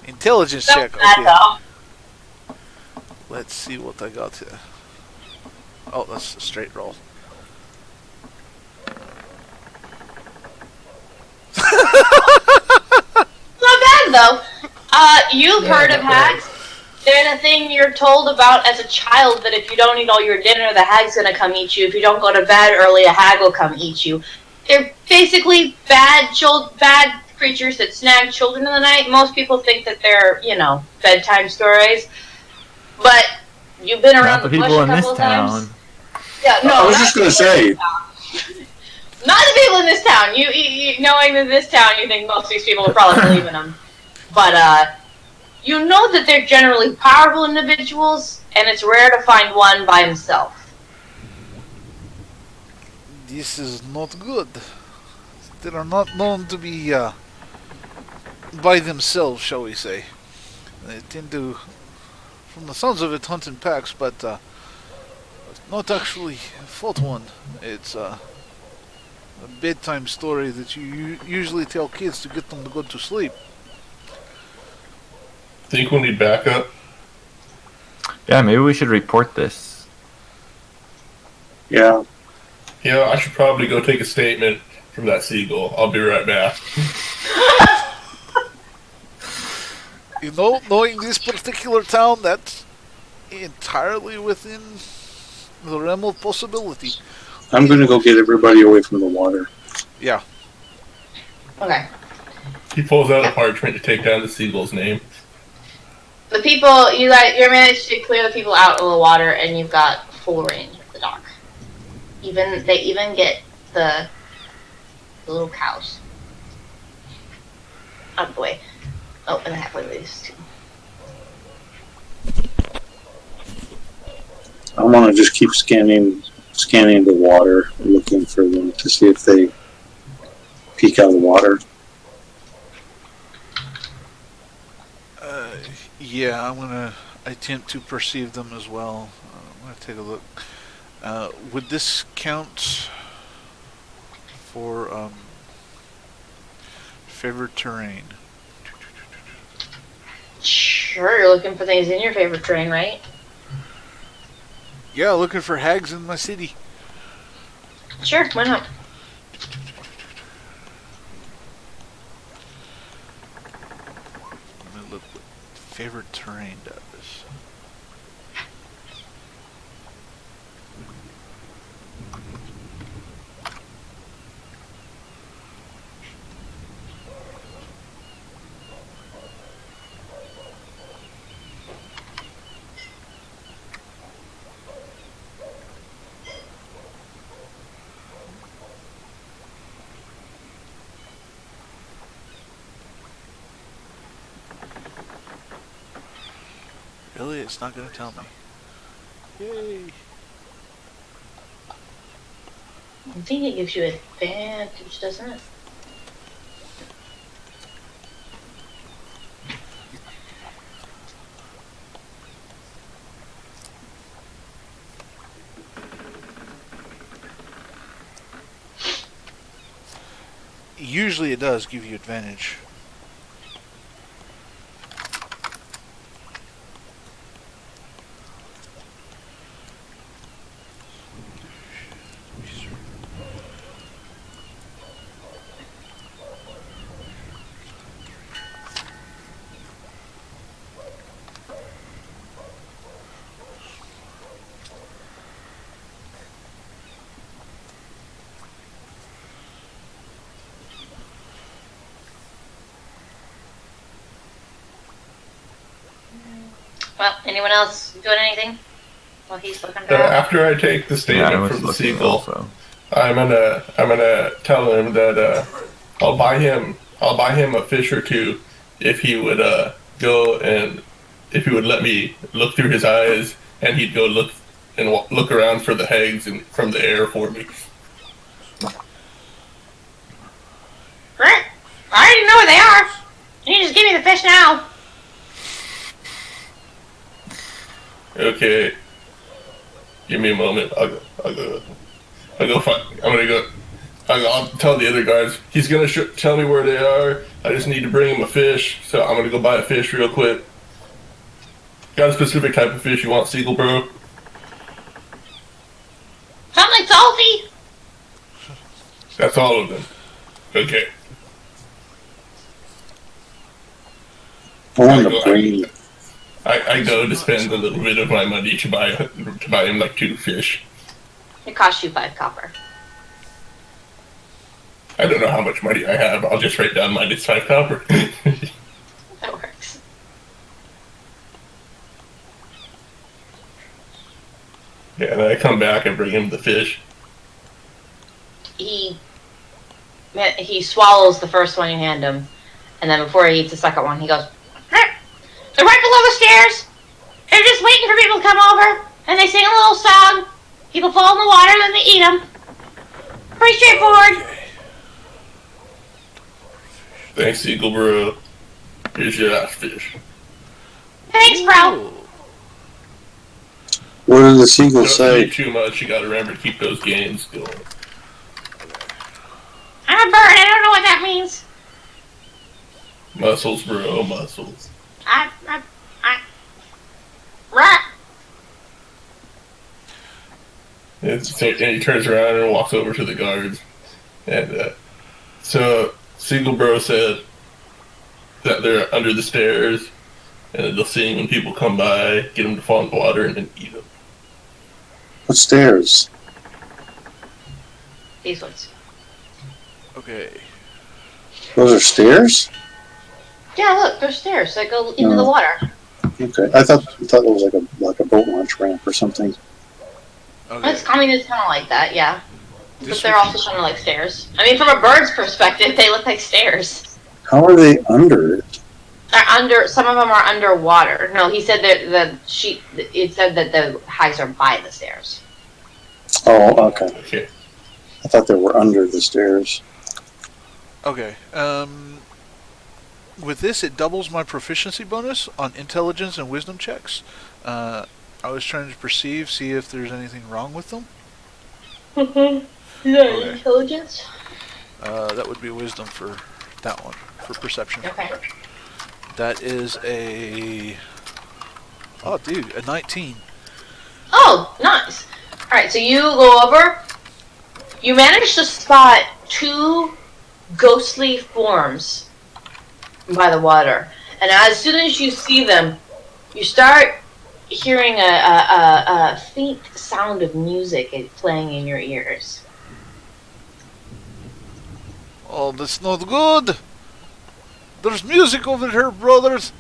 Intelligence Don't check. do that, Okay. though. Let's see what I got here. Oh, that's a straight roll. Not bad though. You've heard of hags. They're the thing you're told about as a child that if you don't eat all your dinner, the hag's gonna come eat you. If you don't go to bed early, a hag will come eat you. They're basically bad creatures that snag children in the night. Most people think that they're, bedtime stories. But you've been around Not the the bush people a in this couple of times. town. Yeah, no. I was not just gonna the people in say. this town. Not the people in this town. You knowing that this town, you think most of these people would probably believe in them. But you know that they're generally powerful individuals, and it's rare to find one by himself. This is not good. They are not known to be by themselves, shall we say. They tend to, from the sounds of it, hunt in packs, but not actually fought one. It's a bedtime story that you usually tell kids to get them to go to sleep. Think we'll need backup? Yeah, maybe we should report this. Yeah. Yeah, I should probably go take a statement from that seagull. I'll be right back. You know, knowing this particular town, that's entirely within the realm of possibility. I'm going to go get everybody away from the water. Yeah. Okay. He pulls out a parchment to take down the seagull's name. The people, you managed to clear the people out of the water, and you've got full range of the dock. They even get the little cows out of the way. Oh, and the halfway ladies too. I want to just keep scanning the water, looking for them to see if they peek out of the water. Yeah, I'm gonna attempt to perceive them as well. I'm gonna take a look. Would this count for favored terrain? Sure, you're looking for things in your favorite terrain, right? Yeah, looking for hags in my city. Sure, why not? Let me look what favorite terrain does. Really? It's not going to tell me. Yay! I think it gives you advantage, doesn't it? Usually it does give you advantage. Well, anyone else doing anything while he's looking around? After I take the Yeah, I statement was from the looking seagull, also. I'm gonna tell him that I'll buy him a fish or two if he would go and if he would let me look through his eyes, and he'd go look around for the hags and from the air for me. Great. I already know where they are. You just give me the fish now. Okay, give me a moment. I'll tell the other guys. He's gonna tell me where they are. I just need to bring him a fish, so I'm gonna go buy a fish real quick. Got a specific type of fish you want, Seagull Bro? Something salty. That's all of them. Okay. I want to bring. I go to spend a little bit of my money to buy him like 2 fish. It costs you 5 copper. I don't know how much money I have. I'll just write down -5 copper. That works. Yeah, and then I come back and bring him the fish. He swallows the first one you hand him, and then before he eats the second one, he goes, "They're right below the stairs. They're just waiting for people to come over, and they sing a little song. People fall in the water, and then they eat them. Pretty straightforward." Thanks, Seagull Bro. Here's your last fish. Thanks, bro. What did the seagull Don't say? eat too much. You gotta remember to keep those gains going. I'm a bird. I don't know what that means. Muscles, bro, muscles. Right. And he turns around and walks over to the guards. And so Seagull Bro said that they're under the stairs, and they'll see when people come by, get them to fall in the water, and then eat them. What stairs? These ones. Okay. Those are stairs? Yeah, look, there's stairs that go into the Oh. water. Okay. I thought it was like a boat launch ramp or something. Okay. It's kind of like that, yeah. But This they're would- also kind of like stairs. I mean, from a bird's perspective, they look like stairs. How are they under it? They're under. Some of them are underwater. No, he said that it said that the highs are by the stairs. Oh, okay. Okay. I thought they were under the stairs. Okay. With this, it doubles my proficiency bonus on intelligence and wisdom checks. I was trying to see if there's anything wrong with them. Okay. Intelligence? That would be wisdom for that one, for perception. Okay. That is a... Oh, dude, a 19. Oh, nice. Alright, so you go over. You manage to spot 2 ghostly forms by the water. And as soon as you see them, you start hearing a faint sound of music playing in your ears. Oh, that's not good. There's music over here, brothers.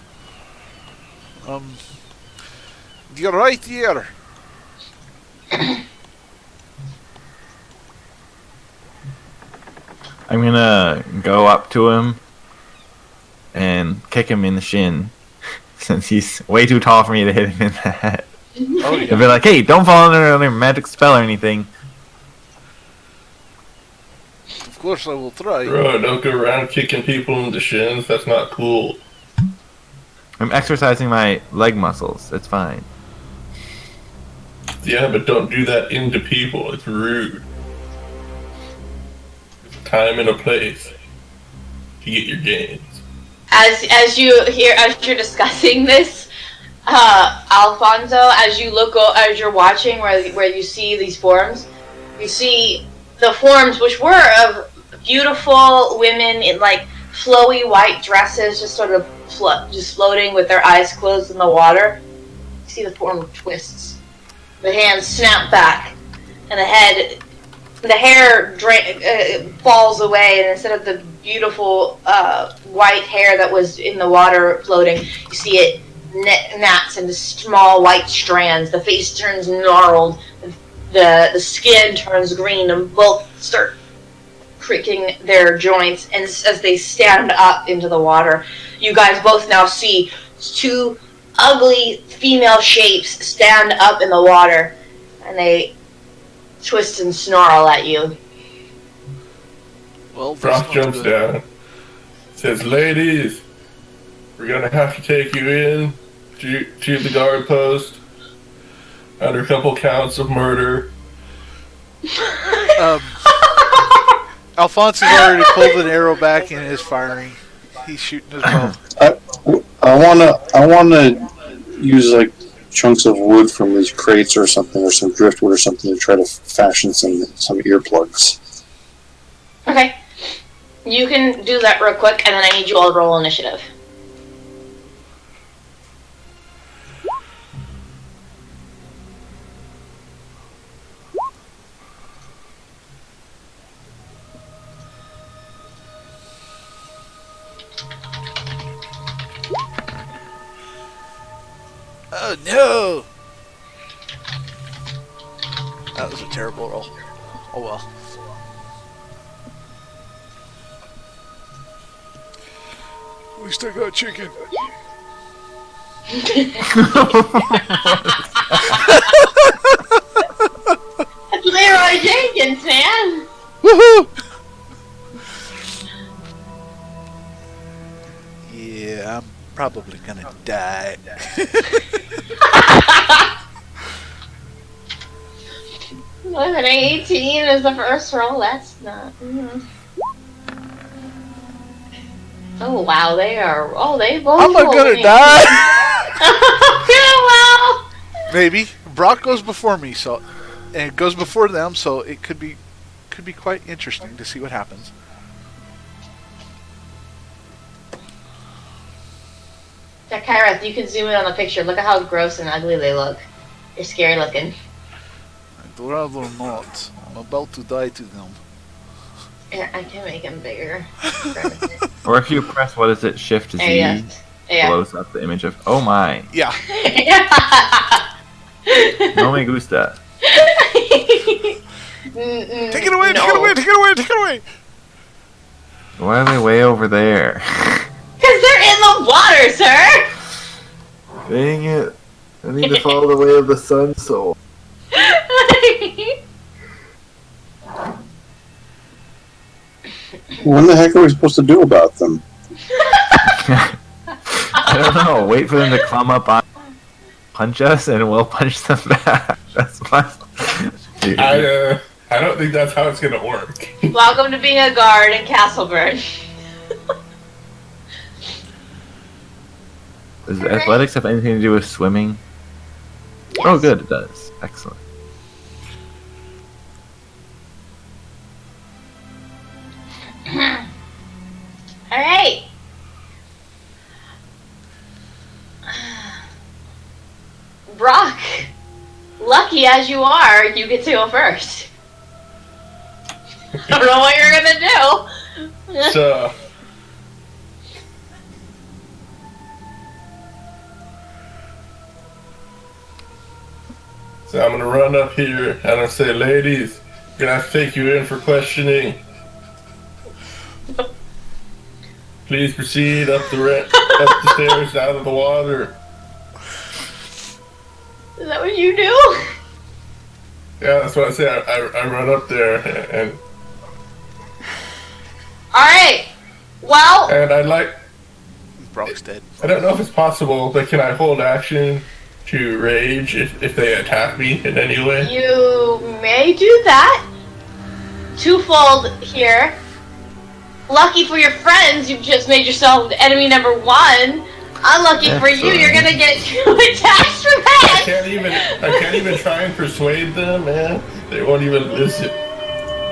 You're right here. I'm gonna go up to him and kick him in the shin, since he's way too tall for me to hit him in the head. Oh, I'll be yeah. like, hey, don't fall under any magic spell or anything. Of course I will try. Bro, don't go around kicking people in the shins. That's not cool. I'm exercising my leg muscles. It's fine. Yeah, but don't do that into people. It's rude. There's a time and a place to get your gains. As you're discussing this, Alfonso, as you're watching where you see these forms, you see the forms which were of beautiful women in like flowy white dresses, just sort of just floating with their eyes closed in the water. You see the form twists. The hands snap back, and the hair falls away, and instead of the beautiful white hair that was in the water floating, you see it gnats into small white strands. The face turns gnarled, the skin turns green, and both start creaking their joints. And as they stand up into the water, you guys both now see 2 ugly female shapes stand up in the water, and they twist and snarl at you. Well, that's Frost not jumps good. down. Says, ladies, we're gonna have to take you in to the guard post under a couple counts of murder. Alphonse has already pulled an arrow back and is firing. He's shooting as well. I wanna use like chunks of wood from these crates or something, or some driftwood or something, to try to fashion some earplugs. Okay. You can do that real quick, and then I need you all to roll initiative. Oh no! That was a terrible roll. Oh well. We still got chicken. That's Leroy Jenkins, man! Woohoo! Yeah, I'm probably gonna die. Look at 18 is the first roll. That's not. Oh wow, they are. Oh, they both. I'm not rolled gonna me. die. Yeah, well. Maybe Brock goes before me, so and it goes before them, so it could be quite interesting to see what happens. Yeah, Kyreth, you can zoom in on the picture. Look at how gross and ugly they look. They're scary looking. I'd rather not. I'm about to die to them. Yeah, I can make him bigger. Or if you press, what is it, Shift Z, Yeah. blows up the image of. Oh my. Yeah. No me gusta. Take it away, take it away, take it away, take it away! Why are they way over there? Because they're in the water, sir! Dang it. I need to follow the way of the sun soul. What the heck are we supposed to do about them? I don't know. Wait for them to come up on, punch us, and we'll punch them back. That's my. I don't think that's how it's gonna work. Welcome to being a guard in Castleburn. Does athletics have anything to do with swimming? Yes. Oh, good, it does. Excellent. Alright. Brock, lucky as you are, you get to go first. I don't know what you're gonna do. So I'm gonna run up here and I'll say, ladies, I'm gonna have to take you in for questioning. Please proceed up the stairs out of the water. Is that what you do? Yeah, that's what I say. I run up there and Alright. Well, I'd like. Brock's dead. I don't know if it's possible, but can I hold action to rage if they attack me in any way? you may do that. Twofold here. Lucky for your friends, you've just made yourself enemy number one. Unlucky for you, you're gonna get 2 attacks from I that. can't even try and persuade them, man. They won't even listen.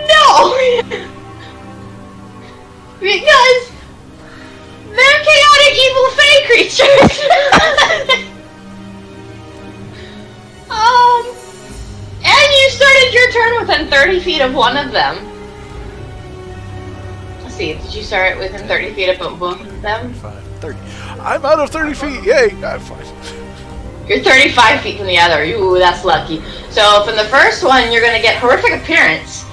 No! Because they're chaotic evil fey creatures. And you started your turn within 30 feet of one of them. Let's see, did you start within 30 feet of both of them? 30. I'm out of 30 feet. Yay! I'm fine. You're 35 feet from the other. Ooh, that's lucky. So from the first one, you're gonna get horrific appearance.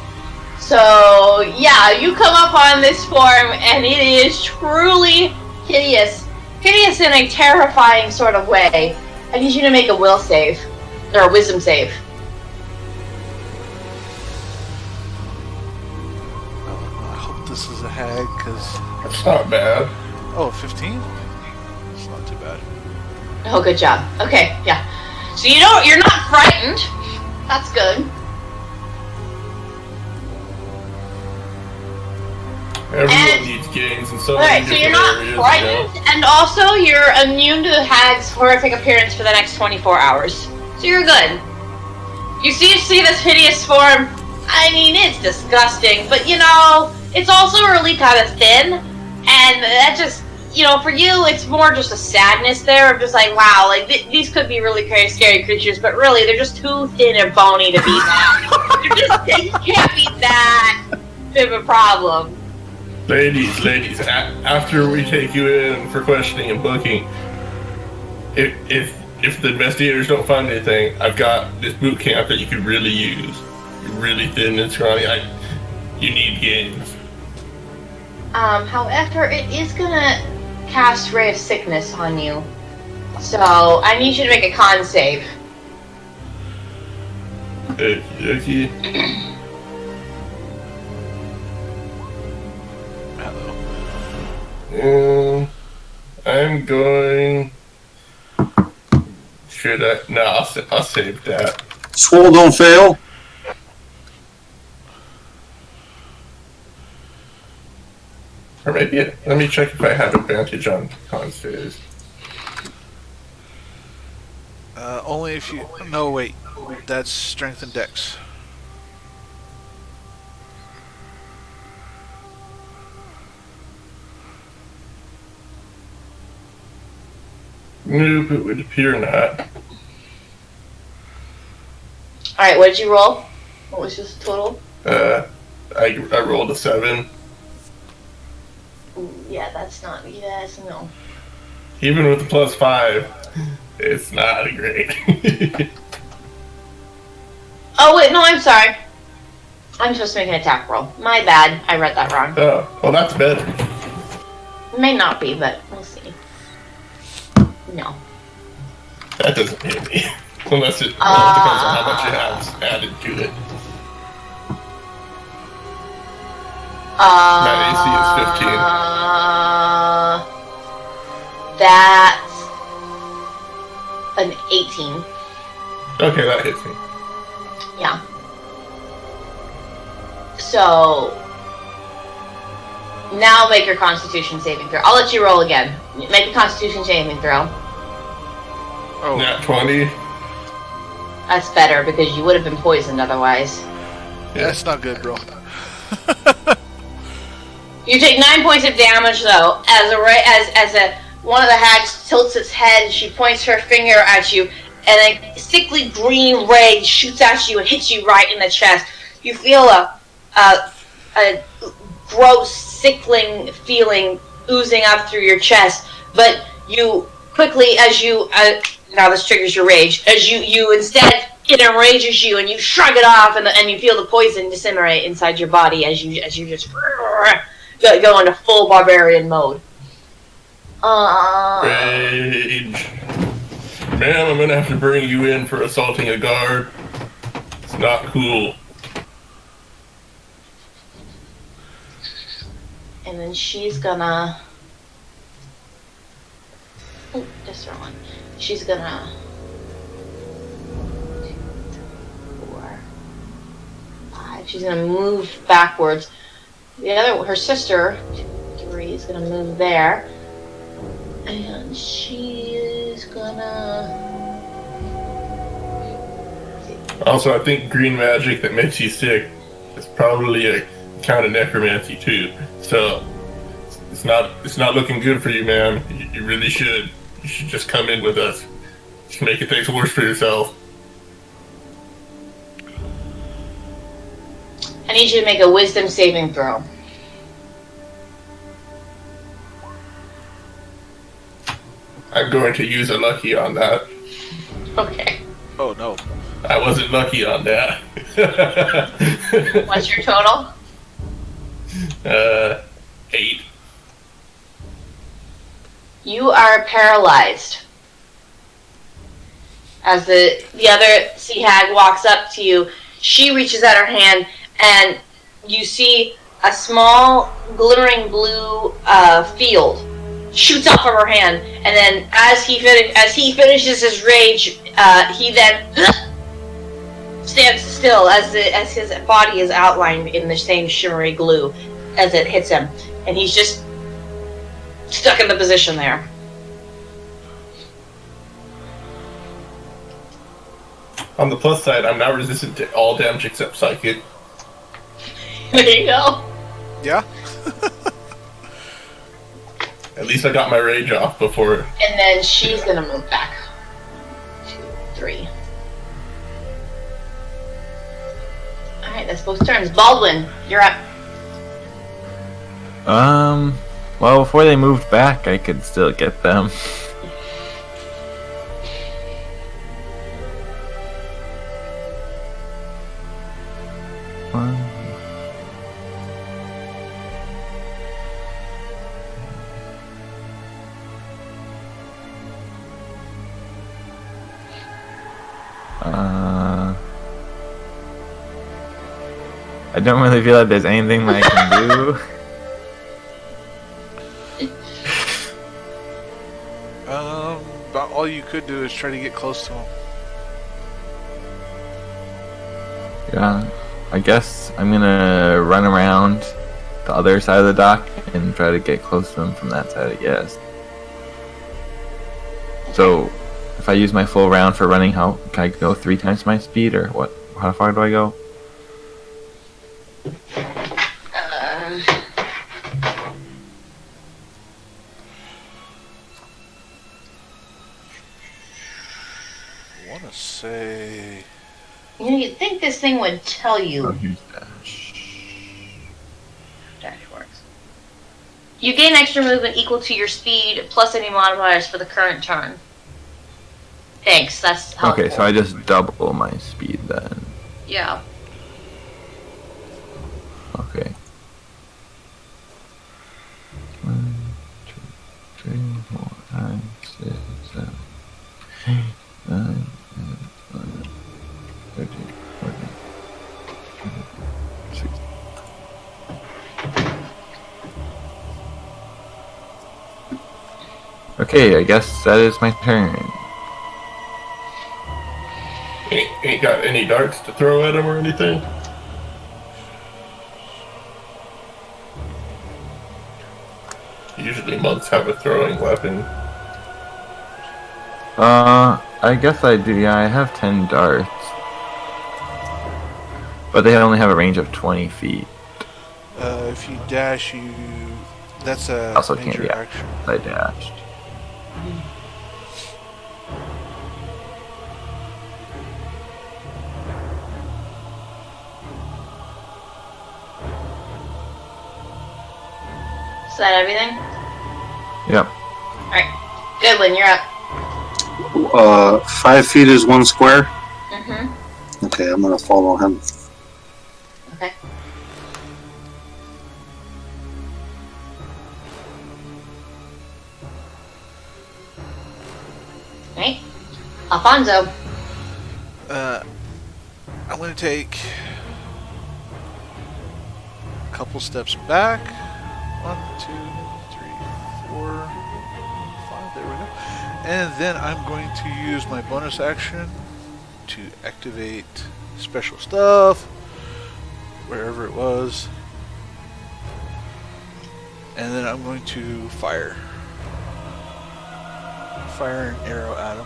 So yeah, you come up on this form, and it is truly hideous. Hideous in a terrifying sort of way. I need you to make a will save. Or a wisdom save. I hope this is a hag, because... That's not bad. Oh, 15? It's not too bad. Oh, good job. Okay, yeah. So you're not frightened. That's good. Everyone needs gains in so Alright, many so you're different not areas, frightened, and also you're immune to the hag's horrific appearance for the next 24 hours. So you're good. You see this hideous form. I mean, it's disgusting, but it's also really kind of thin, and that just, for you, it's more just a sadness there of just like, wow, like these could be really scary creatures, but really they're just too thin and bony to be that. They can't be that big of a problem. Ladies, after we take you in for questioning and booking, if the investigators don't find anything, I've got this boot camp that you could really use. You're really thin and scrawny. You need gains. However, it is gonna cast Ray of Sickness on you. So, I need you to make a con save. Okay. I'm going... Should I? No, I'll save that. Swole don't fail. Or maybe, let me check if I have advantage on con saves. Only if you... No, wait. That's strength and dex. Nope, it would appear not. Alright, what did you roll? What was your total? I rolled a 7. Yeah, that's not. Yes, no. Even with the +5, it's not great. Oh wait, no, I'm sorry. I'm supposed to make an attack roll. My bad. I read that wrong. Oh, well, that's better. May not be, but we'll see. No. That doesn't hit me. Unless it, well, it depends on how much it has added to it. My AC is 15. That's an 18. Okay, that hits me. Yeah. So now make your Constitution saving throw. I'll let you roll again. Make a Constitution saving throw. Oh, Nat 20. That's better because you would have been poisoned otherwise. that's not good, bro. You take 9 points of damage though, as one of the hags tilts its head. She points her finger at you, and a sickly green ray shoots at you and hits you right in the chest. You feel a gross, sickling feeling oozing up through your chest, but you quickly, now this triggers your rage, as you instead, it enrages you and you shrug it off, and you feel the poison disintegrate inside your body as you just go into full barbarian mode. Rage. Man, I'm gonna have to bring you in for assaulting a guard. It's not cool. And then she's gonna... Oh, just the wrong one. She's gonna... 2, 3, 4, 5. She's gonna move backwards. Her sister, 2, 3, is gonna move there. And she is gonna... Also, I think green magic that makes you sick is probably a kind of necromancy too. So it's not looking good for you, man. You really should. You should just come in with us. Just making things worse for yourself. I need you to make a wisdom saving throw. I'm going to use a lucky on that. Okay. Oh no. I wasn't lucky on that. What's your total? 8. You are paralyzed. As the other sea hag walks up to you, she reaches out her hand, and you see a small, glittering blue field shoots off of her hand, and then as he finishes his rage, he then stands still as his body is outlined in the same shimmery glue as it hits him, and he's just stuck in the position there. On the plus side, I'm now resistant to all damage except psychic. There you go. Yeah? At least I got my rage off before. And then she's gonna move back. 2, 3. Alright, that's both turns. Baldwin, you're up. Well, before they moved back, I could still get them. I don't really feel like there's anything that I can do. About all you could do is try to get close to him. Yeah, I guess I'm gonna run around the other side of the dock and try to get close to him from that side, I guess. So, if I use my full round for running, how can I go 3 times my speed, or what? How far do I go? I want to say... You'd think this thing would tell Oh, you. here's dash. You gain extra movement equal to your speed plus any modifiers for the current turn. Thanks, that's helpful. Okay, so I just double my speed then. Yeah. Okay. 1, 2, 3, 4, 5, 6, 7, 8, 9, 10, 11, 13, 14, 15, 16. Okay, I guess that is my turn. Ain't got any darts to throw at him or anything? Usually monks have a throwing weapon. I guess I do. Yeah, I have 10 darts. But they only have a range of 20 feet. If you dash, that's a Also can't, major yeah. action. I dashed. Is that everything? Yep. Alright. Goodwin, you're up. 5 feet is 1 square. Mm-hmm. Okay, I'm gonna follow him. Okay. Right. Alfonso. I'm going to take a couple steps back. 1, 2, 3, 4, 5. There we go. And then I'm going to use my bonus action to activate special stuff, wherever it was. And then I'm going to fire an arrow at him.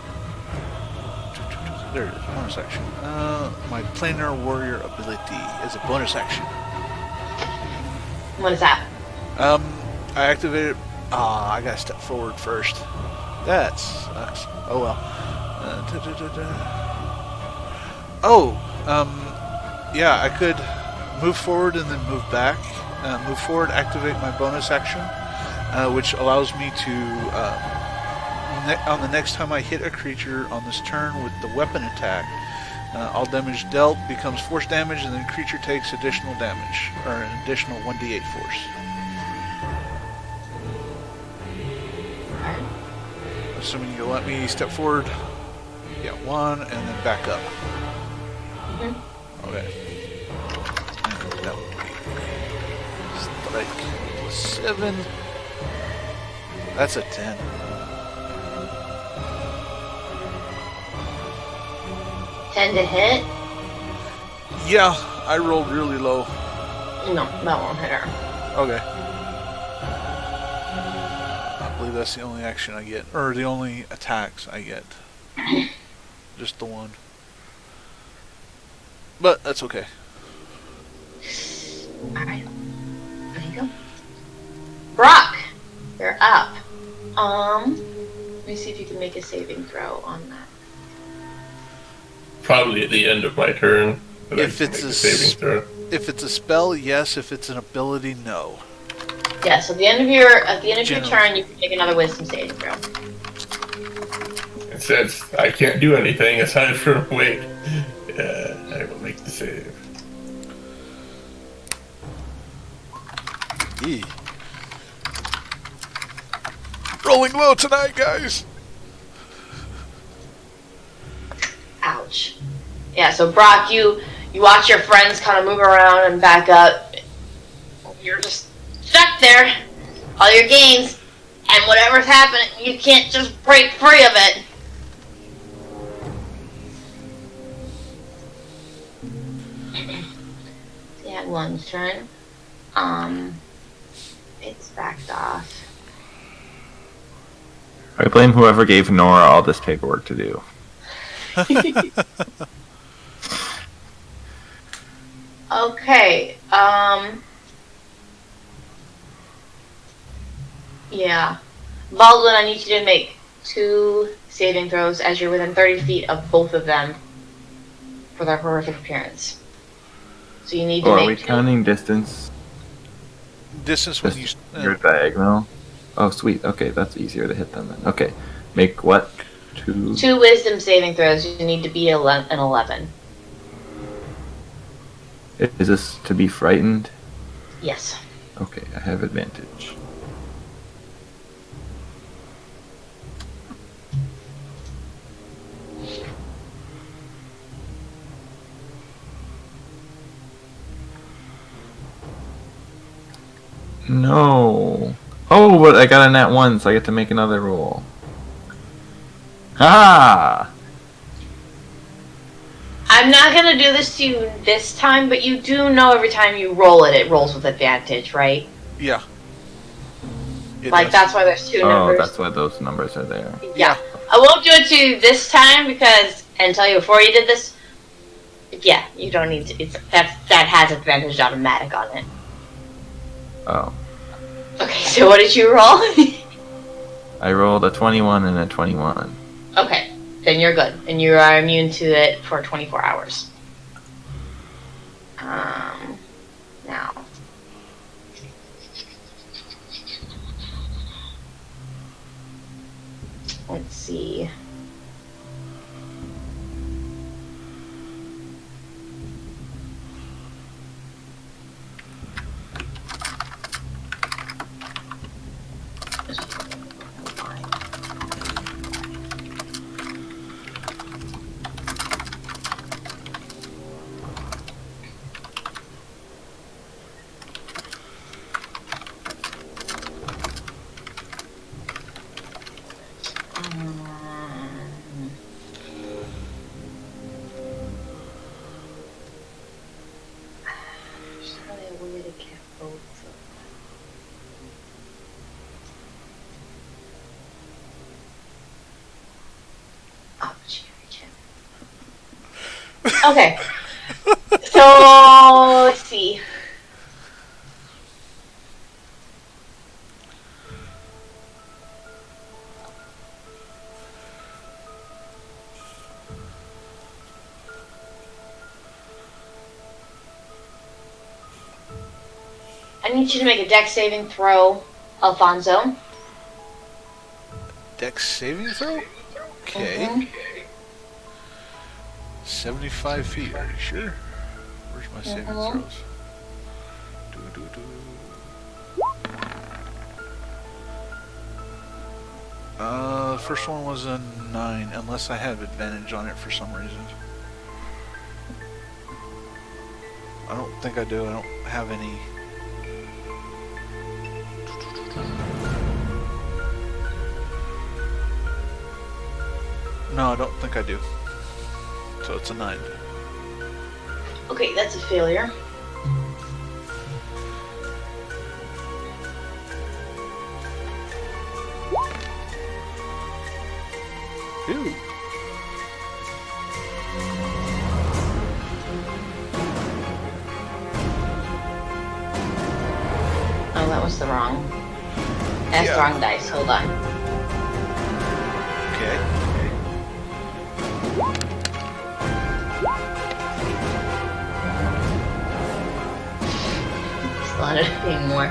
There it is, bonus action. My planar warrior ability is a bonus action. What is that? I activated. I gotta step forward first. That sucks. Oh well. Yeah, I could move forward and then move back. Move forward, activate my bonus action, which allows me to, on the next time I hit a creature on this turn with the weapon attack, all damage dealt becomes force damage, and then creature takes additional damage, or an additional 1d8 force. Assuming you'll let me step forward. Yeah, 1, and then back up. Mm-hmm. Okay. And that would be strike plus 7. That's a 10. To hit? Yeah, I rolled really low. No, that won't hit her. Okay. I believe that's the only action I get, or the only attacks I get. Just the one. But that's okay. Alright. There you go. Brock, you're up. Let me see if you can make a saving throw on that. Probably at the end of my turn. But If I it's make a saving throw. If it's a spell, yes. If it's an ability, no. Yeah, so at the end of your Generally. turn, you can make another wisdom saving throw. It says I can't do anything aside from wait. I will make the save. Yee. Rolling low tonight, guys. Ouch. Yeah, so Brock, you watch your friends kind of move around and back up. You're just stuck there. All your gains, and whatever's happening, you can't just break free of it. Yeah, one's turn. It's backed off. I blame whoever gave Nora all this paperwork to do. Okay, yeah. Baldwin, I need you to make 2 saving throws as you're within 30 feet of both of them for their horrific appearance. So you need to Or are make we 2. counting distance? distance when Just you. your diagonal. Oh, sweet. Okay, that's easier to hit them then. Okay, make what? 2. 2 wisdom saving throws. You need to beat an 11. Is this to be frightened? Yes. Okay, I have advantage. No. Oh, but I got a nat 1, so I get to make another roll. Ha! I'm not gonna do this to you this time, but you do know every time you roll it, it rolls with advantage, right? Yeah. It Like, does. that's why there's 2 Oh, numbers. that's why those numbers are there. Yeah. I won't do it to you this time because, and tell you before you did this, yeah, you don't need to. That has advantage automatic on it. Oh. Okay, so what did you roll? I rolled a 21 and a 21. Okay, then you're good, and you are immune to it for 24 hours. Now. Let's see. Okay. So let's see. I need you to make a dex saving throw, Alfonso. Dex saving throw? Okay. Mhm. 75 feet, are you sure? Where's my saving Mhm. throws? First one was a 9, unless I have advantage on it for some reason. I don't think I do. I don't have any. No, I don't think I do. So it's a 9. Okay, that's a failure. Ooh. Oh, that was the wrong. That's the Yeah. wrong dice. Hold on. Okay. Slotted being more.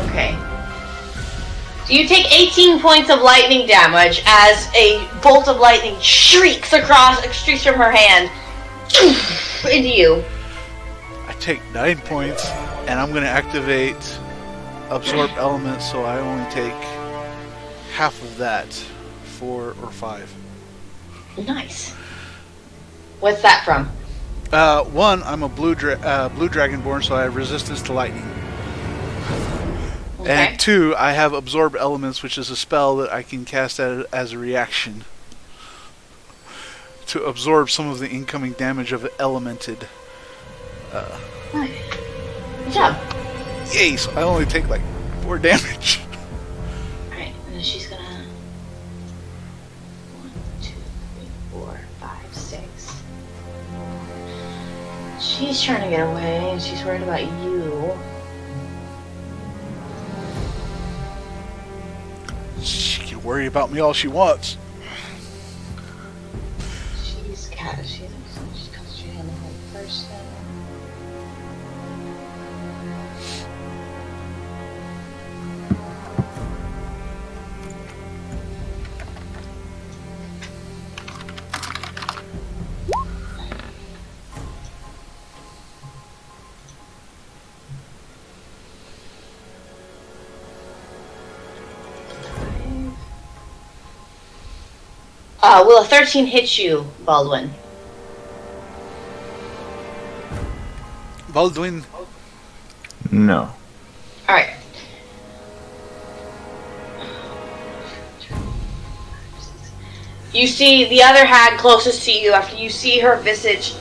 Okay. So you take 18 points of lightning damage as a bolt of lightning shrieks from her hand into you. I take 9 points, and I'm going to activate Absorb Elements, so I only take half of that, 4 or 5. Nice. What's that from? 1, I'm a blue dragonborn, so I have resistance to lightning. Okay. And 2, I have Absorb Elements, which is a spell that I can cast as a reaction to absorb some of the incoming damage of elemented. Good job. Yay! So I only take like 4 damage. Alright, and then she's gonna 1, 2, 3, 4, 5, 6. She's trying to get away and she's worried about you. She can worry about me all she wants. She's concentrating on the whole person. Will a 13 hit you, Baldwin? Baldwin. No. Alright. You see the other hag closest to you. After you see her visage,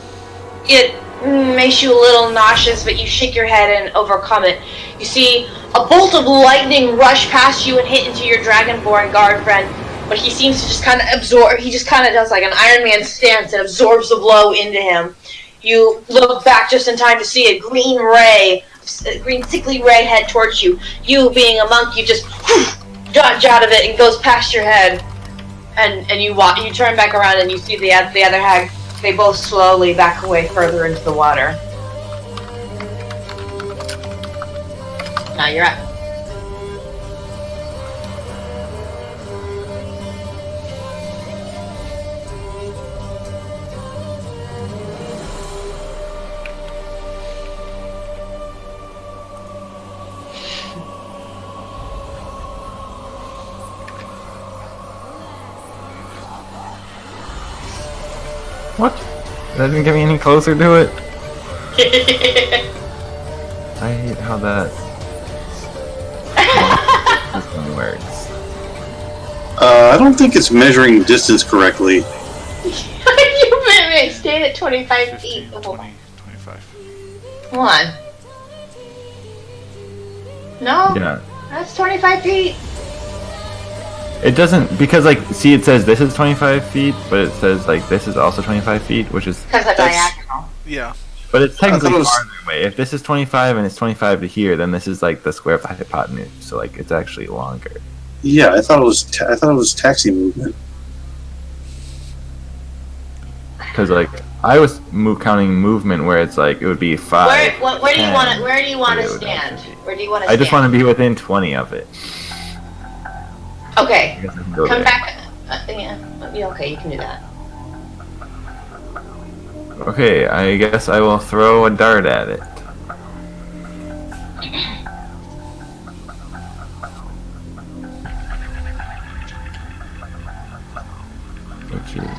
it makes you a little nauseous, but you shake your head and overcome it. You see a bolt of lightning rush past you and hit into your dragonborn guard friend, but he seems to just kind of absorb. He just kind of does like an Iron Man stance and absorbs the blow into him. You look back just in time to see a green sickly ray head towards you. You, being a monk, you just dodge out of it and goes past your head. And you turn back around and you see the other hag. They both slowly back away further into the water. Now you're up. What? That didn't get me any closer to it? I hate how that this one works. I don't think it's measuring distance correctly. You stayed at 25 feet. 20, 25. Come on. No? Yeah. That's 25 feet. It doesn't, because like, see it says this is 25 feet, but it says like this is also 25 feet, which is, Because of That's- diagonal. Yeah. but it's technically I thought it was- farther away. If this is 25 and it's 25 to here, then this is like the square of the hypotenuse, so like it's actually longer. Yeah, I thought it was taxi movement. Because like, I was counting movement where it's like, it would be 5. Where do you 10, want to? Where do you want to it would stand? actually be- Where do you want to I stand? just want to be within 20 of it. Okay. I guess I can go Come there. back. Yeah. Okay, you can do that. Okay, I guess I will throw a dart at it. Which is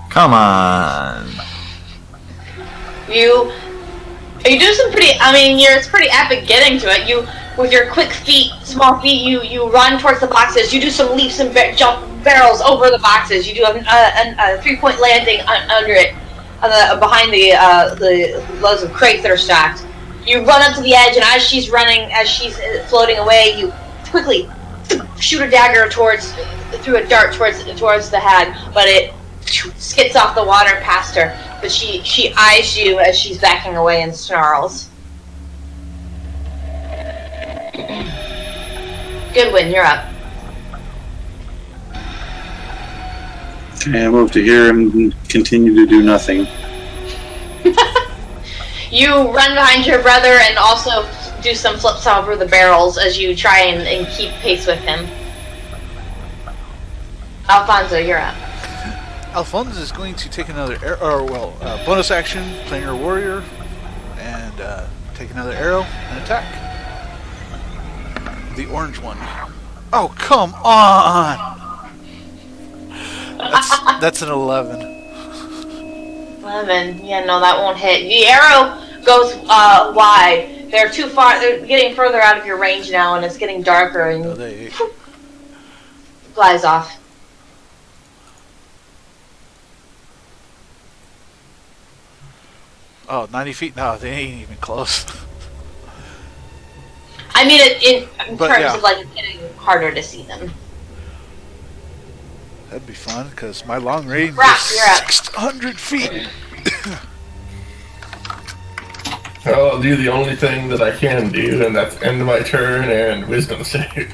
come on! You do some pretty. I mean, it's pretty epic getting to it. You, with your quick feet, small feet, you run towards the boxes. You do some leaps and jump barrels over the boxes. You do a 3-point landing under it, behind the loads of crates that are stacked. You run up to the edge, and as she's floating away, you quickly shoot a dagger through a dart towards the hag, but it skids off the water past her. But she eyes you as she's backing away and snarls. Goodwin, you're up. Okay, I move to here and continue to do nothing. You run behind your brother and also do some flips over the barrels as you try and keep pace with him. Alfonso, you're up. Alphonse is going to take another bonus action, playing her warrior, and take another arrow and attack. The orange one. Oh, come on! That's an 11. 11. Yeah, no, that won't hit. The arrow goes wide. They're too far. They're getting further out of your range now, and it's getting darker, and Oh, they flies off. Oh, 90 feet? No, they ain't even close. I mean, in But, terms yeah. of like it's getting harder to see them. That'd be fun, because my long range Rock, is you're up. 600 feet. Well, I'll do the only thing that I can do, and that's end my turn and wisdom save.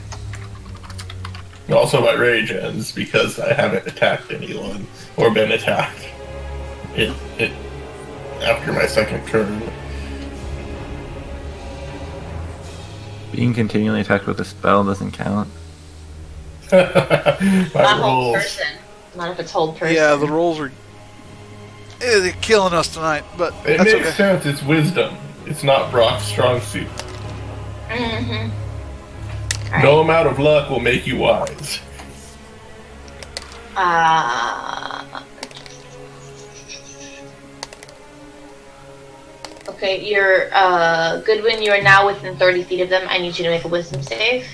And also my rage ends because I haven't attacked anyone or been attacked. It after my second turn. Being continually attacked with a spell doesn't count. My Not hold rolls. person. Not if it's hold person. Yeah, the rolls are... they're killing us tonight, but It that's makes okay. sense. It's wisdom. It's not Brock's strong suit. Mm-hmm. No amount of luck will make you wise. Okay, you're, Goodwin, you are now within 30 feet of them. I need you to make a wisdom save.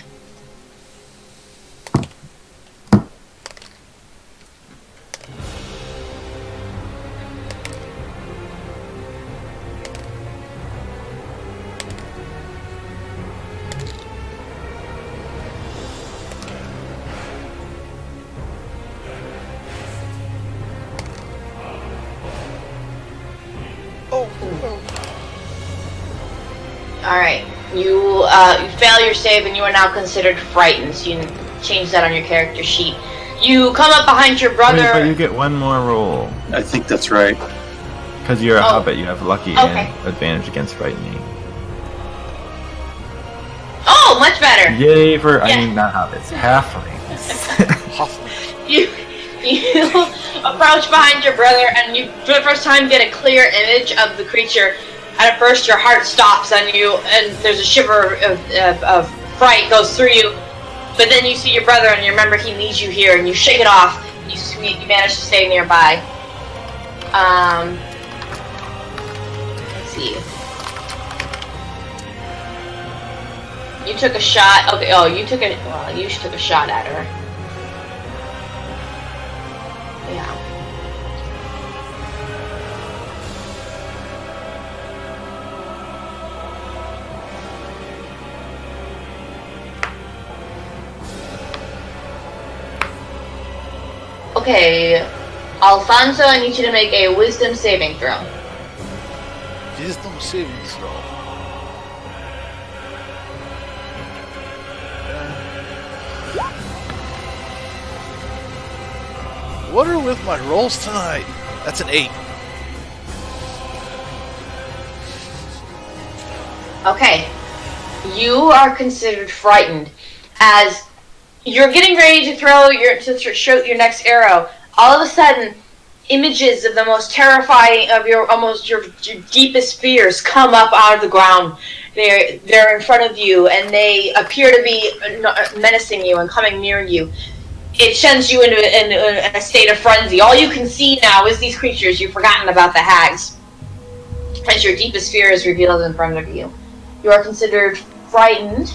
Alright, you fail your save and you are now considered frightened, so you can change that on your character sheet. You come up behind your brother. Wait, but you get one more roll. I think that's right. Because you're a hobbit, you have lucky Okay. and advantage against frightening. Oh, much better! Yay for, Yeah. I mean, not hobbits, halflings. You approach behind your brother and you, for the first time, get a clear image of the creature. And at first, your heart stops on you, and there's a shiver of fright goes through you. But then you see your brother, and you remember he needs you here, and you shake it off. You manage to stay nearby. Let's see. You took a shot. Okay. Oh, you took a shot at her. Yeah. Okay, Alfonso, I need you to make a wisdom saving throw. Wisdom saving throw. What are with my rolls tonight? That's an 8. Okay, you are considered frightened as you're getting ready to shoot your next arrow. All of a sudden, images of the most terrifying of your deepest fears come up out of the ground. They're in front of you, and they appear to be menacing you and coming near you. It sends you into a state of frenzy. All you can see now is these creatures. You've forgotten about the hags, as your deepest fear is revealed in front of you. You are considered frightened.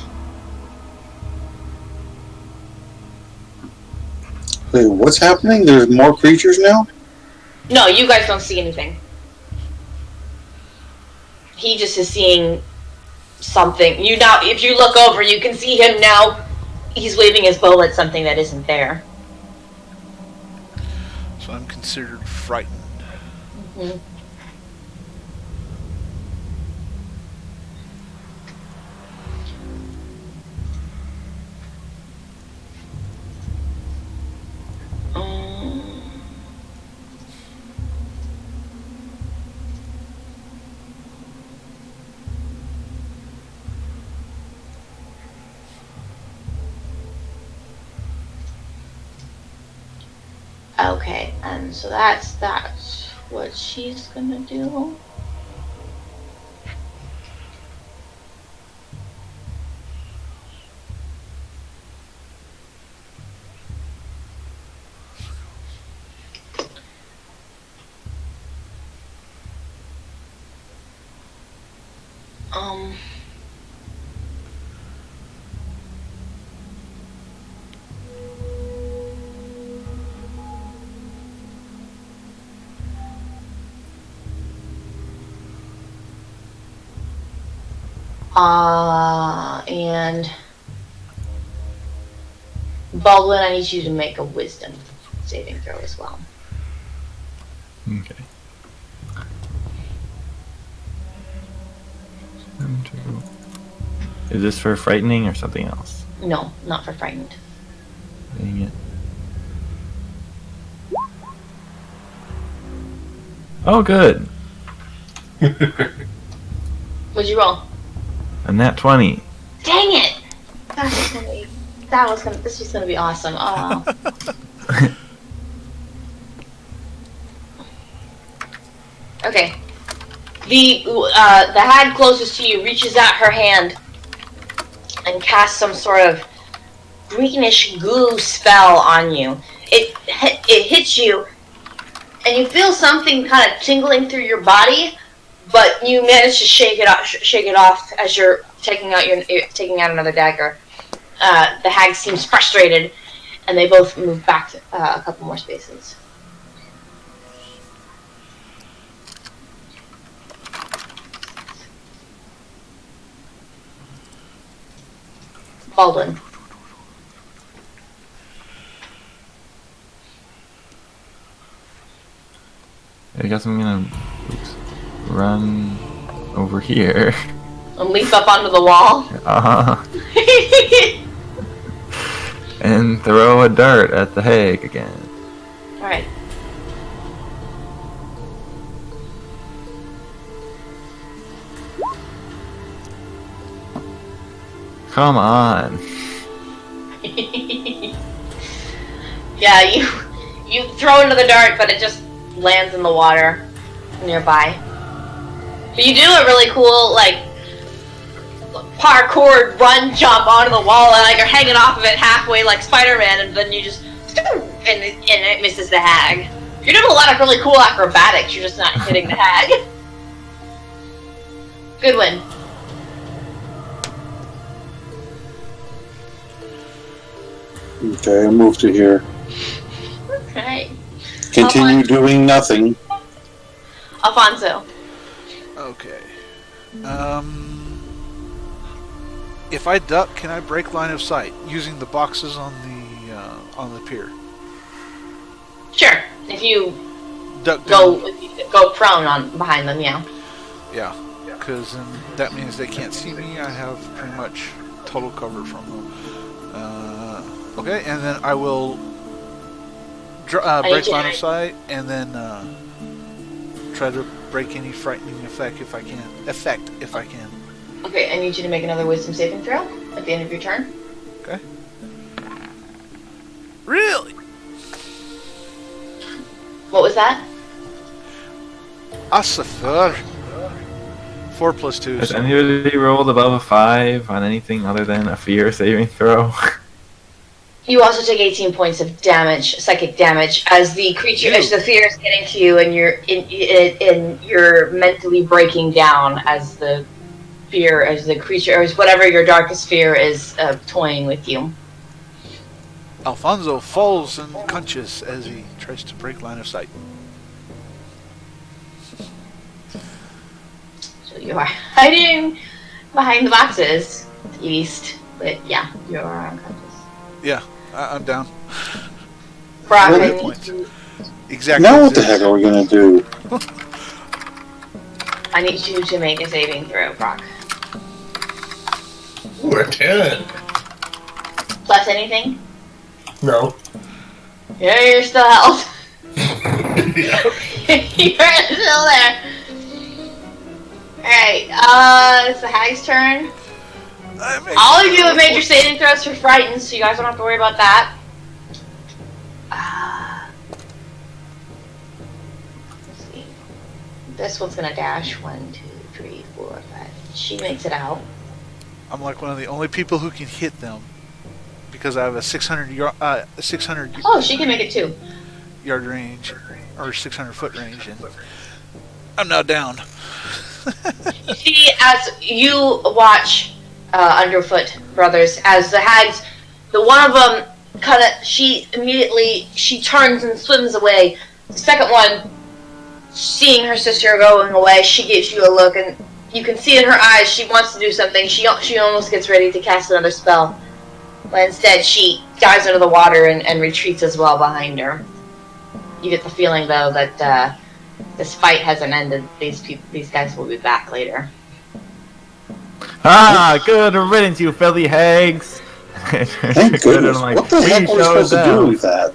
Wait, what's happening? There's more creatures now? No, you guys don't see anything. He just is seeing something. If you look over, you can see him now. He's waving his bow at something that isn't there. So I'm considered frightened. Mm-hmm. Okay, and so that's what she's gonna do. And Baldwin, I need you to make a wisdom saving throw as well. Okay. Is this for frightening or something else? No, not for frightened. Dang it. Oh, good. What'd you roll? A nat 20. Dang it! This was gonna be awesome. Oh. Okay. The hag closest to you reaches out her hand and casts some sort of greenish goo spell on you. It hits you, and you feel something kind of tingling through your body, but you manage to shake it off as you're taking out another dagger. The hag seems frustrated, and they both move back a couple more spaces. Baldwin. I guess I'm gonna run over here. And leap up onto the wall. And throw a dart at the hag again. Alright. Come on. Yeah, you throw into the dart, but it just lands in the water nearby. But you do a really cool, like, parkour run jump onto the wall, and like you're hanging off of it halfway like Spider-Man, and then you just and it misses the hag. You're doing a lot of really cool acrobatics, you're just not hitting the hag. Good win. Okay, I'll move to here. Alright. Continue doing nothing. Alfonso. Okay. If I duck, can I break line of sight using the boxes on the pier? Sure. If you Duck go prone on behind them, yeah. Yeah, because that means they can't see me. I have pretty much total cover from them. Okay, and then I will break line of sight, and then try to break any frightening effect if I can. Okay, I need you to make another wisdom saving throw at the end of your turn. Okay. Really? What was that? I suffer. 4 plus 2. Has anybody rolled above a 5 on anything other than a fear saving throw? You also take 18 points of damage, psychic damage, as the creature, as the fear is getting to you, and you're mentally breaking down as the fear, as the creature, as whatever your darkest fear is toying with you. Alfonso falls unconscious as he tries to break line of sight. So you are hiding behind the boxes, at least, but yeah, you are unconscious. Yeah, I'm down. Brock, I Really? need Points. you- Exactly. Now what the heck are we gonna do? I need you to make a saving throw, Brock. Ooh, a 10. Plus anything? No. Yeah, you're still held. Yeah. You're still there. Alright, it's the hag's turn. All of you have made your saving throws for frightened, so you guys don't have to worry about that. Let's see. This one's gonna dash. 1, 2, 3, 4, 5. She makes it out. I'm like one of the only people who can hit them because I have a 600 Oh, she can make it too. yard range or 600 foot range, and I'm now down. You see, as you watch Underfoot Brothers, as the hags, the one of them she turns and swims away. The second one, seeing her sister going away, she gives you a look, and you can see in her eyes she wants to do something. She almost gets ready to cast another spell, but instead she dives into the water and retreats as well behind her. You get the feeling, though, that this fight hasn't ended. These guys will be back later. Ah, good riddance, you filthy hags! Thank goodness. I'm like, What the heck are we supposed to do with that?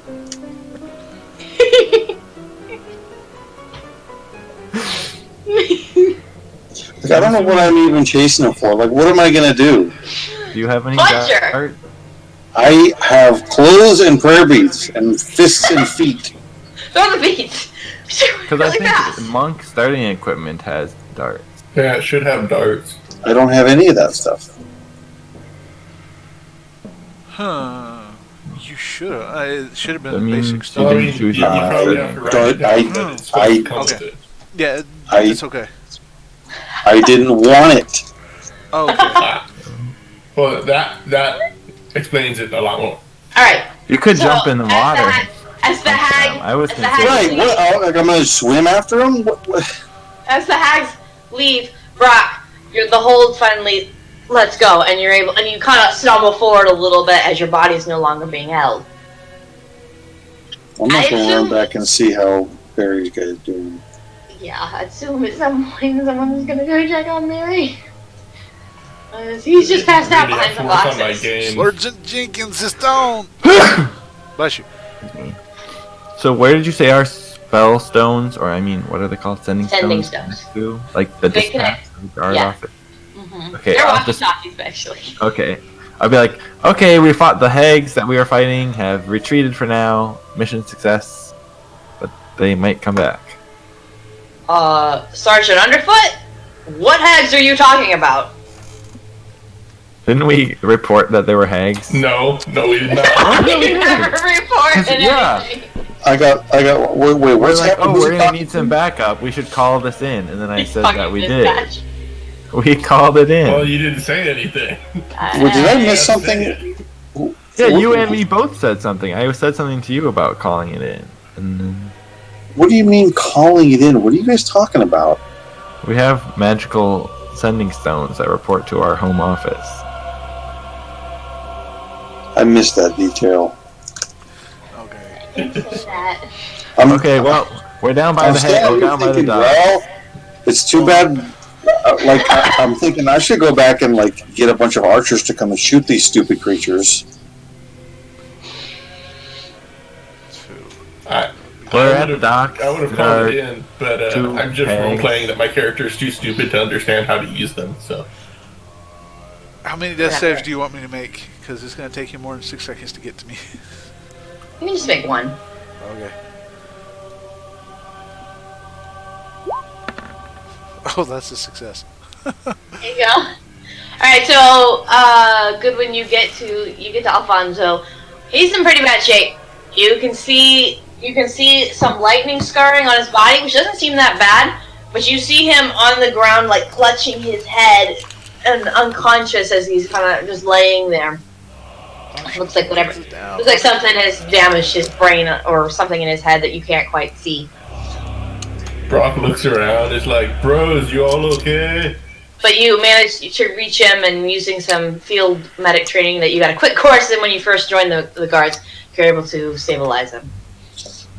Like, I don't know what I'm even chasing it for. Like, what am I gonna do? Do you have any Punch her! dart? I have clothes and prayer beads and fists and feet. Throw the beads! Because Really I think fast! monk starting equipment has darts. Yeah, it should have darts. I don't have any of that stuff. Huh. You should have. It should have been I the mean, basic you stuff. I didn't mean, choose you that. probably have to write Dart, it down, but it's supposed to come with Okay. it. Yeah, I- it's okay. I didn't want it. Oh, okay. Ah. Well, that explains it a lot more. All right. You could So, jump in the water. As the hag, I was as the considering- hags Right, what? Oh, like I'm gonna swim after him? as the hags leave, Brock, the hold finally lets go, and you're able, and you kind of stumble forward a little bit as your body's no longer being held. I'm not I gonna assume- run back and see how Barry's guys doing. Yeah, I assume at some point someone's gonna go check on Mary. He's just passed out Really behind have some to work on my boxes. game. Sergeant Jenkins is down. Bless you. So where did you say our spell stones, or I mean, what are they called? Sending Sending stones? stones. To? Like the They dispatch guard Yeah. office. Mm-hmm. Okay, They're I'll just- walkie-talkies, actually. Okay. I'll be like, okay, we fought the hags that we were fighting, have retreated for now, mission success, but they might come back. Sergeant Underfoot? What hags are you talking about? Didn't we report that there were hags? No, we did not. You never reported Yeah. anything. I got, wait, We're what's like, happening? oh, Who's we're gonna talking? need some backup. We should call this in, and then I said that we did. Dispatch. We called it in. Well, you didn't say anything. Wait, did I miss something? Yeah, you and me both said something. I said something to you about calling it in, and then What do you mean calling it in? What are you guys talking about? we have magical sending stones that report to our home office. I missed that detail. Okay. Didn't say that. Okay, well, we're down by I'm the head. standing We're down by the thinking, dock. well, it's too bad. I'm thinking I should go back and get a bunch of archers to come and shoot these stupid creatures. We're at the dock. I would have There called are it in, but two I'm just hags. role playing that my character is too stupid to understand how to use them. So How many death saves do you want me to make? Because it's going to take you more than 6 seconds to get to me. You can just make one. Okay. Oh, that's a success. There you go. Alright, so, Goodwin, you get to Alfonso. He's in pretty bad shape. You can see some lightning scarring on his body, which doesn't seem that bad, but you see him on the ground, clutching his head and unconscious as he's kind of just laying there. Looks like whatever. Looks like something has damaged his brain or something in his head that you can't quite see. Brock looks around, is like, bros, you all okay? But you managed to reach him, and using some field medic training that you got a quick course in when you first joined the guards, you're able to stabilize him.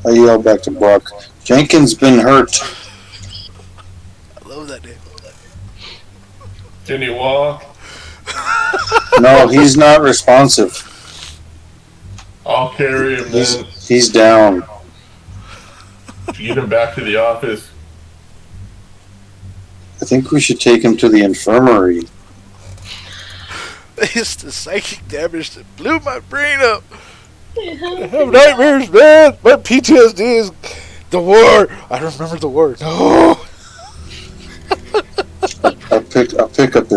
I yell back to Brock. Jenkins been hurt. I love that name. Can you walk? No, he's not responsive. I'll carry him then. He's down. Get him back to the office. I think we should take him to the infirmary. It's the psychic damage that blew my brain up. I have nightmares, man. My PTSD is the war. I don't remember the war. No. I'll pick up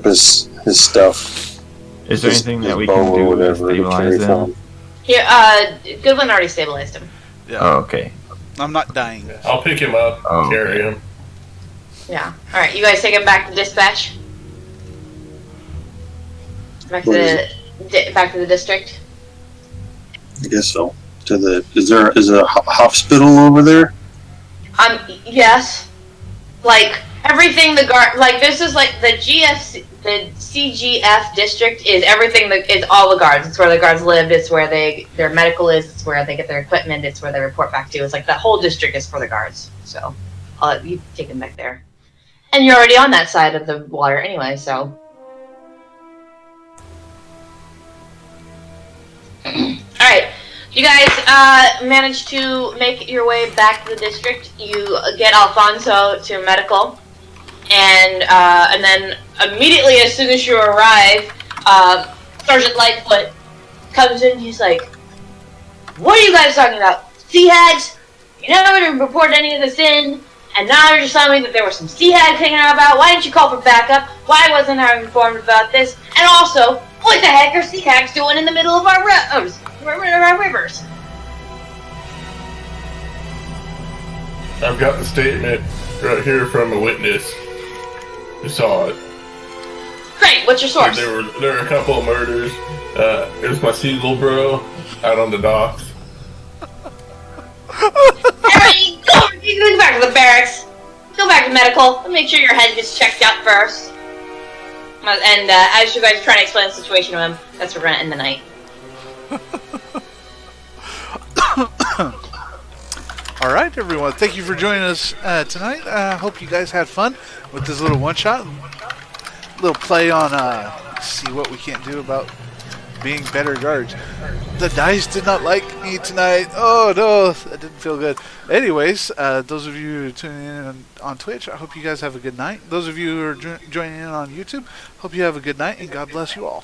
his stuff. Is there His- anything his that we bow can or do to whatever to carry stabilize for him? him. Here, Goodwin already stabilized him. Yeah, Oh, okay. I'm not dying. I'll pick him up, Oh, carry okay. him. Yeah. Alright, you guys take him back to dispatch? Back to Where back to the district? I guess so. Is there a hospital over there? Yes. Everything this is the CGF district is everything it's all the guards. It's where the guards live, it's where their medical is, it's where they get their equipment, it's where they report back to. It's the whole district is for the guards. So I'll let you take them back there. And you're already on that side of the water anyway, so. Alright. You guys manage to make your way back to the district. You get Alfonso to medical, and then immediately as soon as you arrive, Sergeant Lightfoot comes in. He's like, "What are you guys talking about? Sea hags? You never reported any of this in, And now you're just telling me that there were some sea hags hanging out about. Why didn't you call for backup? Why wasn't I informed about this? And also, what the heck are sea hags doing in the middle of our rivers? I've got the statement right here from a witness who saw it. Great, what's your source? There were a couple of murders. It was my seagull bro out on the docks. Everybody, go back to the barracks. Go back to medical. Let's make sure your head gets checked out first. And as you guys are trying to explain the situation to him, that's where we're gonna end the night. All right, everyone. Thank you for joining us tonight. I hope you guys had fun with this little one-shot. Little play on see what we can't do about being better guards. The dice did not like me tonight. Oh no, that didn't feel good. Anyways, those of you who are tuning in on Twitch, I hope you guys have a good night. Those of you who are joining in on YouTube, hope you have a good night and God bless you all.